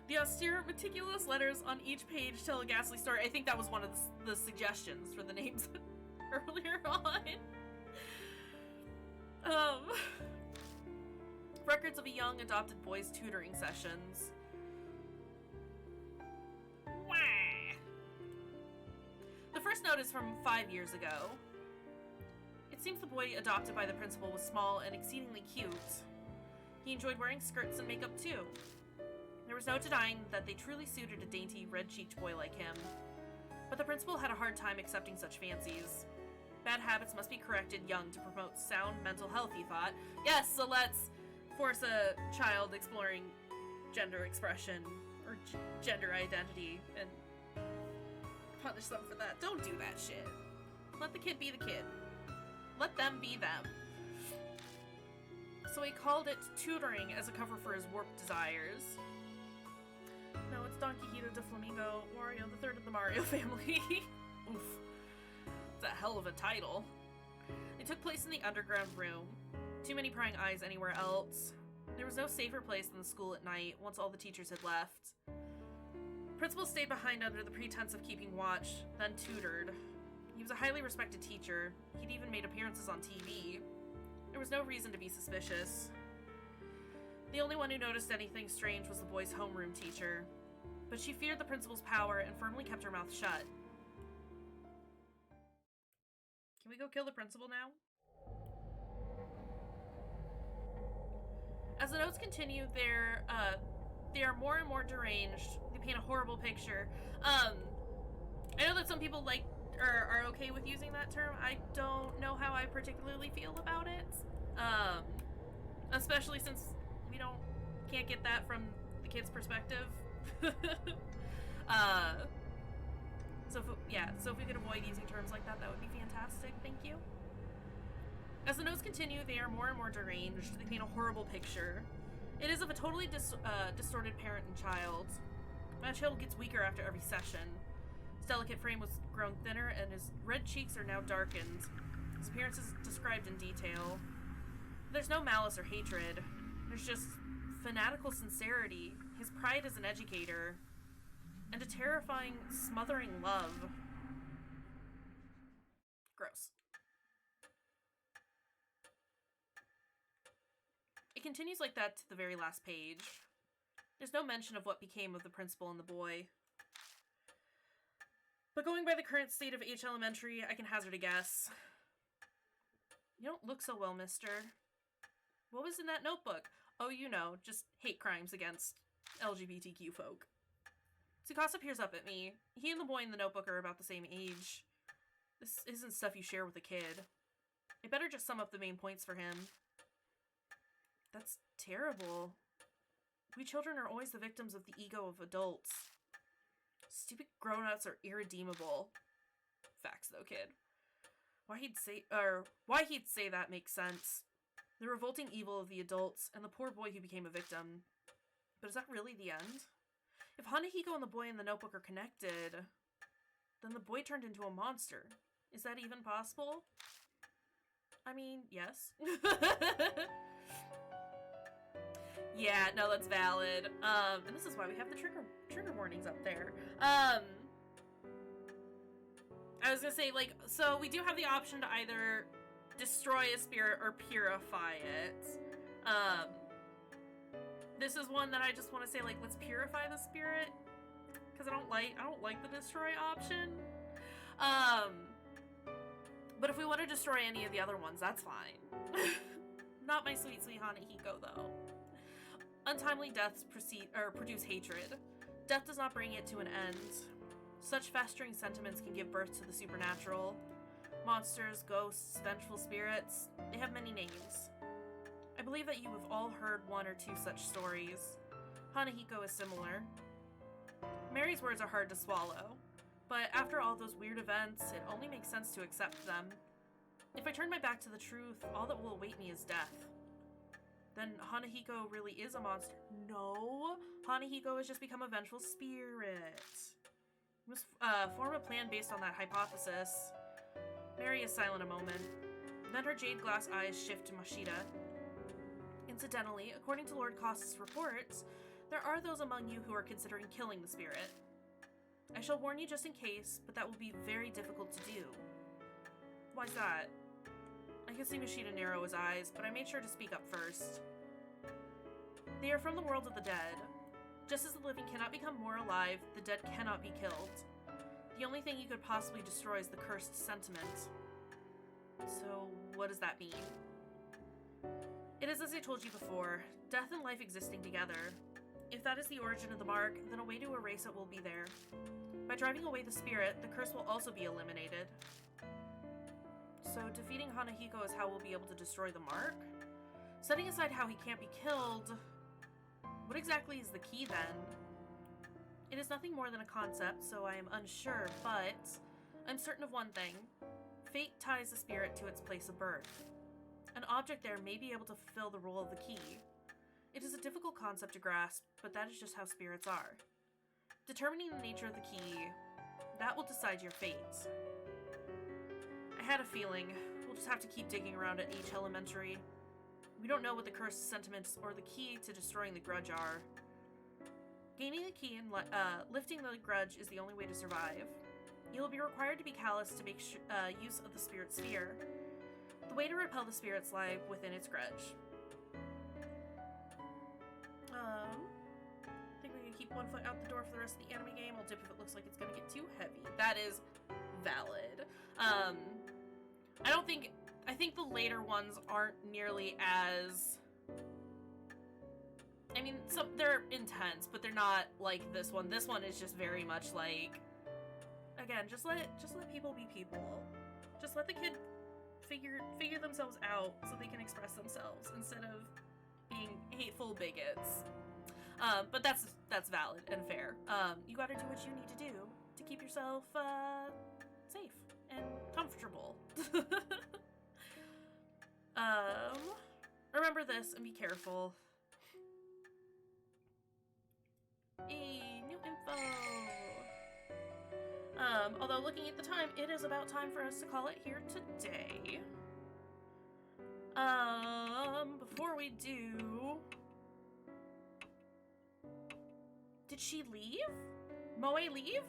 The austere, meticulous letters on each page tell a ghastly story. I think that was one of the suggestions for the names earlier on. Records of a young adopted boy's tutoring sessions. Wah. The first note is from 5 years ago. It seems the boy adopted by the principal was small and exceedingly cute. He enjoyed wearing skirts and makeup too. There was no denying that they truly suited a dainty, red-cheeked boy like him. But the principal had a hard time accepting such fancies. Bad habits must be corrected young to promote sound mental health, he thought. Yes, so let's force a child exploring gender expression or gender identity and punish them for that. Don't do that shit. Let the kid be the kid. Let them be them. So he called it tutoring as a cover for his warped desires. No, it's Don Quixote de Flamingo, Wario, the third of the Mario family. Oof. It's a hell of a title. It took place in the underground room. Too many prying eyes anywhere else. There was no safer place than the school at night, once all the teachers had left. Principal stayed behind under the pretense of keeping watch, then tutored. He was a highly respected teacher. He'd even made appearances on TV. There was no reason to be suspicious. The only one who noticed anything strange was the boy's homeroom teacher, but she feared the principal's power and firmly kept her mouth shut. Can we go kill the principal now? As the notes continue, they are more and more deranged. They paint a horrible picture. I know that some people are okay with using that term. I don't know how I particularly feel about it. Especially since we can't get that from the kid's perspective. So if we could avoid using terms like that, that would be fantastic. Thank you. As the notes continue, they are more and more deranged. They paint a horrible picture. It is of a totally distorted parent and child. My child gets weaker after every session. His delicate frame was grown thinner, and his red cheeks are now darkened. His appearance is described in detail. There's no malice or hatred. There's just fanatical sincerity, his pride as an educator, and a terrifying, smothering love. Gross. It continues like that to the very last page. There's no mention of what became of the principal and the boy. But going by the current state of H Elementary, I can hazard a guess. You don't look so well, mister. What was in that notebook? Oh, you know, just hate crimes against LGBTQ folk. Tsukasa peers up at me. He and the boy in the notebook are about the same age. This isn't stuff you share with a kid. I better just sum up the main points for him. That's terrible. We children are always the victims of the ego of adults. Stupid grown-ups are irredeemable. Facts, though, kid. Why he'd say that makes sense. The revolting evil of the adults, and the poor boy who became a victim. But is that really the end? If Hanahiko and the boy in the notebook are connected, then the boy turned into a monster. Is that even possible? I mean, yes. Yeah, no, that's valid. And this is why we have the trigger warnings up there. I was gonna say, like, so we do have the option to either destroy a spirit or purify it. This is one that I just want to say, like, let's purify the spirit, because I don't like the destroy option. But if we want to destroy any of the other ones, that's fine. Not my sweet Hanahiko, though. Untimely deaths produce hatred. Death does not bring it to an end. Such festering sentiments can give birth to the supernatural. Monsters, ghosts, vengeful spirits, they have many names. I believe that you have all heard one or two such stories. Hanahiko is similar. Mary's words are hard to swallow, but after all those weird events, it only makes sense to accept them. If I turn my back to the truth, all that will await me is death. Then Hanahiko really is a monster. No, Hanahiko has just become a vengeful spirit. We must form a plan based on that hypothesis. Mary is silent a moment. Then her jade glass eyes shift to Mashida. Incidentally, according to Lord Cost's reports, there are those among you who are considering killing the spirit. I shall warn you just in case, but that will be very difficult to do. Why's that? I could see Mashida narrow his eyes, but I made sure to speak up first. They are from the world of the dead. Just as the living cannot become more alive, the dead cannot be killed. The only thing you could possibly destroy is the cursed sentiment. So, what does that mean? It is as I told you before, death and life existing together. If that is the origin of the mark, then a way to erase it will be there. By driving away the spirit, the curse will also be eliminated. So defeating Hanahiko is how we'll be able to destroy the mark? Setting aside how he can't be killed, what exactly is the key then? It is nothing more than a concept, so I am unsure, but I'm certain of one thing. Fate ties the spirit to its place of birth. An object there may be able to fulfill the role of the key. It is a difficult concept to grasp, but that is just how spirits are. Determining the nature of the key, that will decide your fate. I had a feeling. We'll just have to keep digging around at H Elementary. We don't know what the cursed sentiments or the key to destroying the grudge are. Gaining the key and lifting the grudge is the only way to survive. You will be required to be callous to make use of the spirit sphere. The way to repel the spirits lie within its grudge. I think we can keep one foot out the door for the rest of the anime game. I'll dip if it looks like it's gonna get too heavy. That is valid. I think the later ones aren't nearly as... I mean, they're intense, but they're not like this one. This one is just very much like... Again, just let people be people. Just let the kid figure themselves out so they can express themselves instead of being hateful bigots. But that's valid and fair. You gotta do what you need to do to keep yourself safe and comfortable. Remember this and be careful. New info. Although looking at the time, it is about time for us to call it here today. Before we do... Did she leave? Moe leave?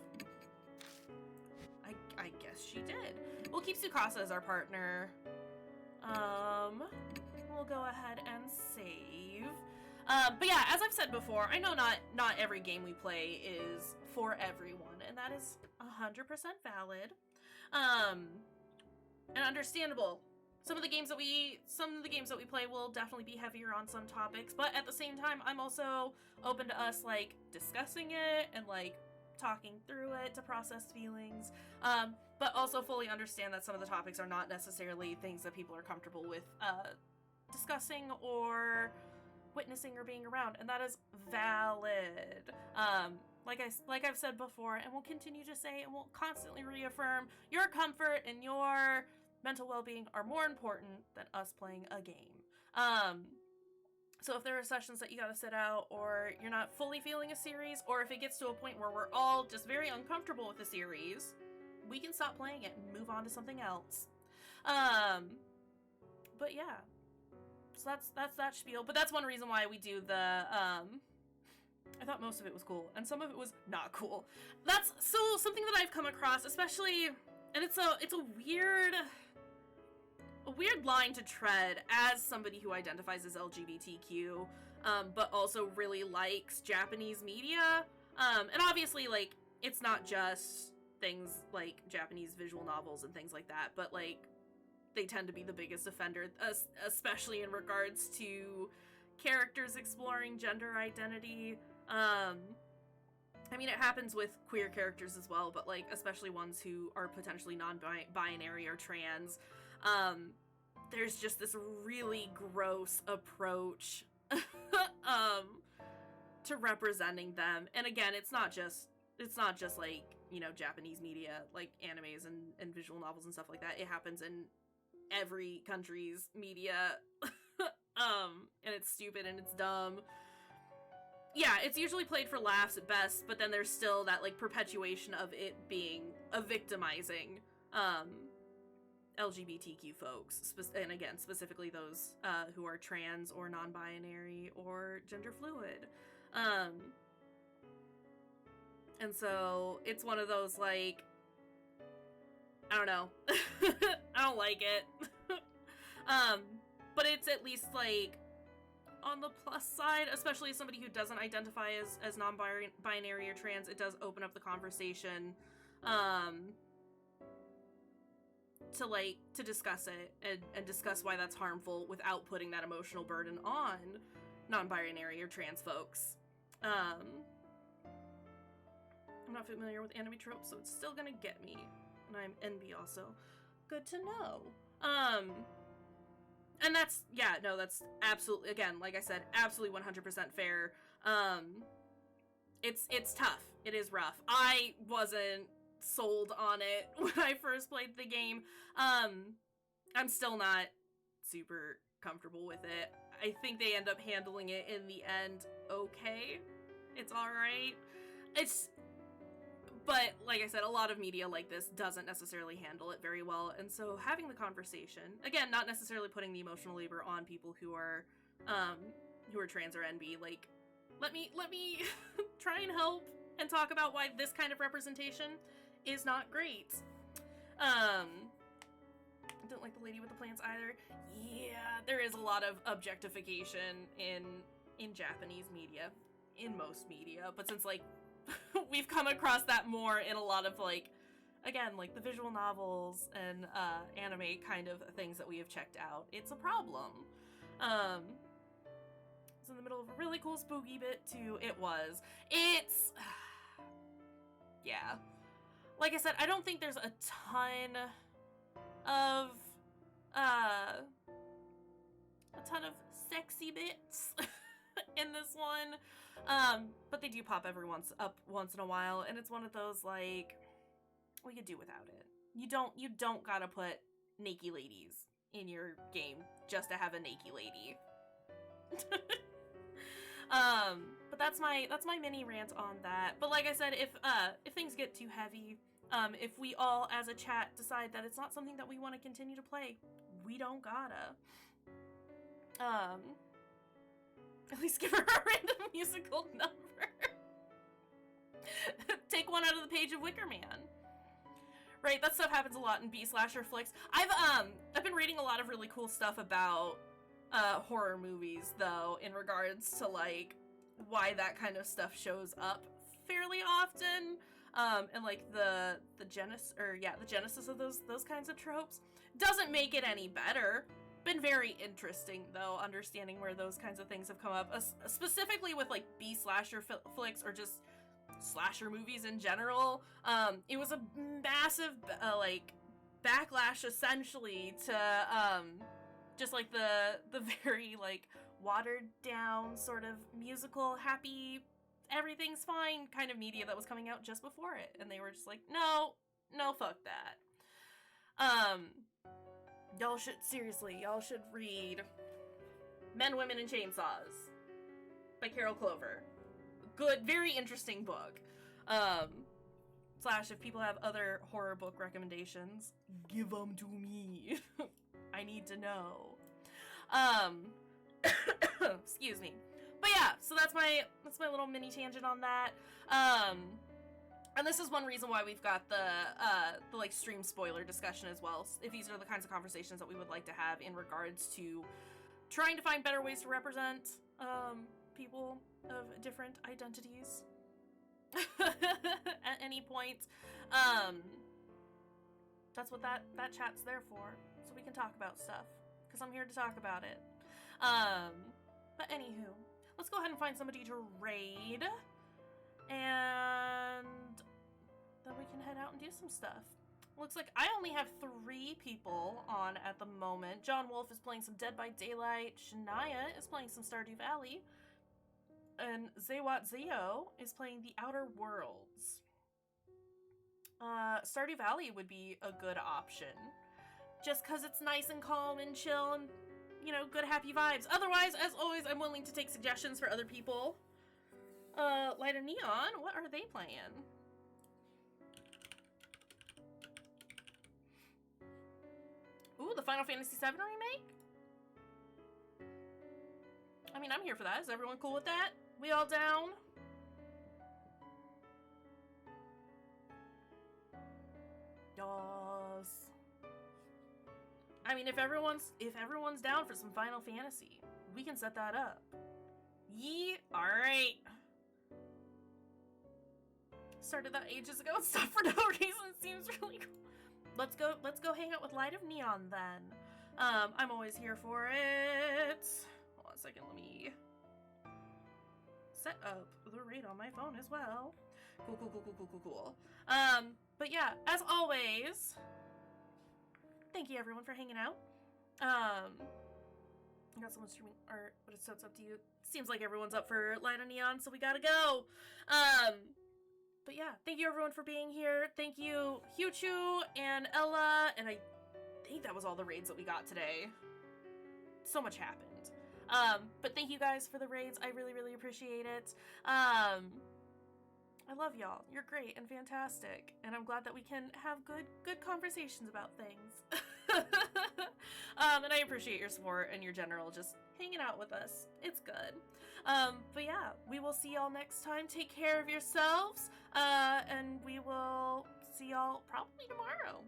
I guess she did. We'll keep Tsukasa as our partner. We'll go ahead and save. But yeah, as I've said before, I know not every game we play is for everyone, and that is 100% valid. And understandable. Some of the games that we play will definitely be heavier on some topics, but at the same time, I'm also open to us, like, discussing it and, like, talking through it to process feelings, but also fully understand that some of the topics are not necessarily things that people are comfortable with discussing or witnessing or being around, and that is valid. Like I've said before, and will continue to say, and will constantly reaffirm, your comfort and your mental well-being are more important than us playing a game. So if there are sessions that you gotta sit out, or you're not fully feeling a series, or if it gets to a point where we're all just very uncomfortable with the series, we can stop playing it and move on to something else. But yeah. So that's that spiel. But that's one reason why we do the, I thought most of it was cool, and some of it was not cool. That's so something that I've come across, especially, and it's a weird line to tread as somebody who identifies as LGBTQ, but also really likes Japanese media. And obviously, like, it's not just things like Japanese visual novels and things like that, but, like, they tend to be the biggest offender, especially in regards to characters exploring gender identity. I mean, it happens with queer characters as well, but, like, especially ones who are potentially non-binary or trans. There's just this really gross approach to representing them. And again, it's not just like, you know, Japanese media, like animes and visual novels and stuff like that. It happens in every country's media. And it's stupid and it's dumb. Yeah, it's usually played for laughs at best, but then there's still that, like, perpetuation of it being a victimizing, LGBTQ folks, and again, specifically those who are trans or non-binary or gender fluid. And so it's one of those, like, I don't know. I don't like it. But it's at least, like, on the plus side, especially as somebody who doesn't identify as non-binary or trans, it does open up the conversation, to discuss it and discuss why that's harmful without putting that emotional burden on non-binary or trans folks. I'm not familiar with anime tropes, so it's still gonna get me. And I'm NB also. Good to know. And that's, yeah, no, that's absolutely, again, like I said, absolutely 100% fair. It's tough. It is rough. I wasn't sold on it when I first played the game. I'm still not super comfortable with it. I think they end up handling it in the end okay. It's alright. But, like I said, a lot of media like this doesn't necessarily handle it very well, and so having the conversation, again, not necessarily putting the emotional labor on people who are trans or NB, like, let me try and help and talk about why this kind of representation is not great. I don't like the lady with the plants either. Yeah, there is a lot of objectification in Japanese media, in most media, but since, like, we've come across that more in a lot of, like, again, like the visual novels and anime kind of things that we have checked out, it's a problem. It's in the middle of a really cool spooky bit too. It's yeah, like I said, I don't think there's a ton of sexy bits in this one. But they do pop once in a while, and it's one of those, like, we could do without it. You don't gotta put naked ladies in your game just to have a naked lady. But that's my mini rant on that. But like I said, if things get too heavy, if we all as a chat decide that it's not something that we want to continue to play, we don't gotta. At least give her a random musical number. Take one out of the page of Wicker Man. Right, that stuff happens a lot in B-slasher flicks. I've been reading a lot of really cool stuff about horror movies, though, in regards to, like, why that kind of stuff shows up fairly often, and, like, the genesis of those kinds of tropes doesn't make it any better. Been very interesting, though, understanding where those kinds of things have come up, specifically with, like, B-slasher flicks, or just slasher movies in general. It was a massive, like, backlash, essentially, to, just, like, the very, like, watered-down, sort of musical, happy, everything's fine kind of media that was coming out just before it, and they were just like, no, fuck that. Y'all should read Men, Women, and Chainsaws by Carol Clover. Good, very interesting book. Slash, if people have other horror book recommendations, give them to me. I need to know. Excuse me. But yeah, so that's my little mini tangent on that. And this is one reason why we've got the like stream spoiler discussion as well. If these are the kinds of conversations that we would like to have in regards to trying to find better ways to represent people of different identities at any point. That's what that chat's there for, so we can talk about stuff, because I'm here to talk about it. But anywho, let's go ahead and find somebody to raid, and then we can head out and do some stuff. Looks like I only have 3 people on at the moment. John Wolf is playing some Dead by Daylight, Shania is playing some Stardew Valley, and Zewat Zeo is playing The Outer Worlds. Stardew Valley would be a good option, just because it's nice and calm and chill and, you know, good happy vibes. Otherwise, as always, I'm willing to take suggestions for other people. Light of Neon, what are they playing? Ooh, the Final Fantasy VII remake? I mean, I'm here for that. Is everyone cool with that? We all down? Yes. I mean, if everyone's down for some Final Fantasy, we can set that up. Yee, alright. Started that ages ago and stopped for no reason. Seems really cool. Let's go hang out with Light of Neon then. I'm always here for it. Hold on a second, let me set up the raid on my phone as well. Cool. But yeah, as always, thank you everyone for hanging out. I got someone streaming art, but it's up to you. Seems like everyone's up for Light of Neon, so we gotta go. But yeah, thank you everyone for being here. Thank you, Huchu and Ella, and I think that was all the raids that we got today. So much happened. But thank you guys for the raids. I really, really appreciate it. I love y'all. You're great and fantastic, and I'm glad that we can have good conversations about things. And I appreciate your support and your general just hanging out with us. It's good. But yeah, we will see y'all next time. Take care of yourselves, and we will see y'all probably tomorrow.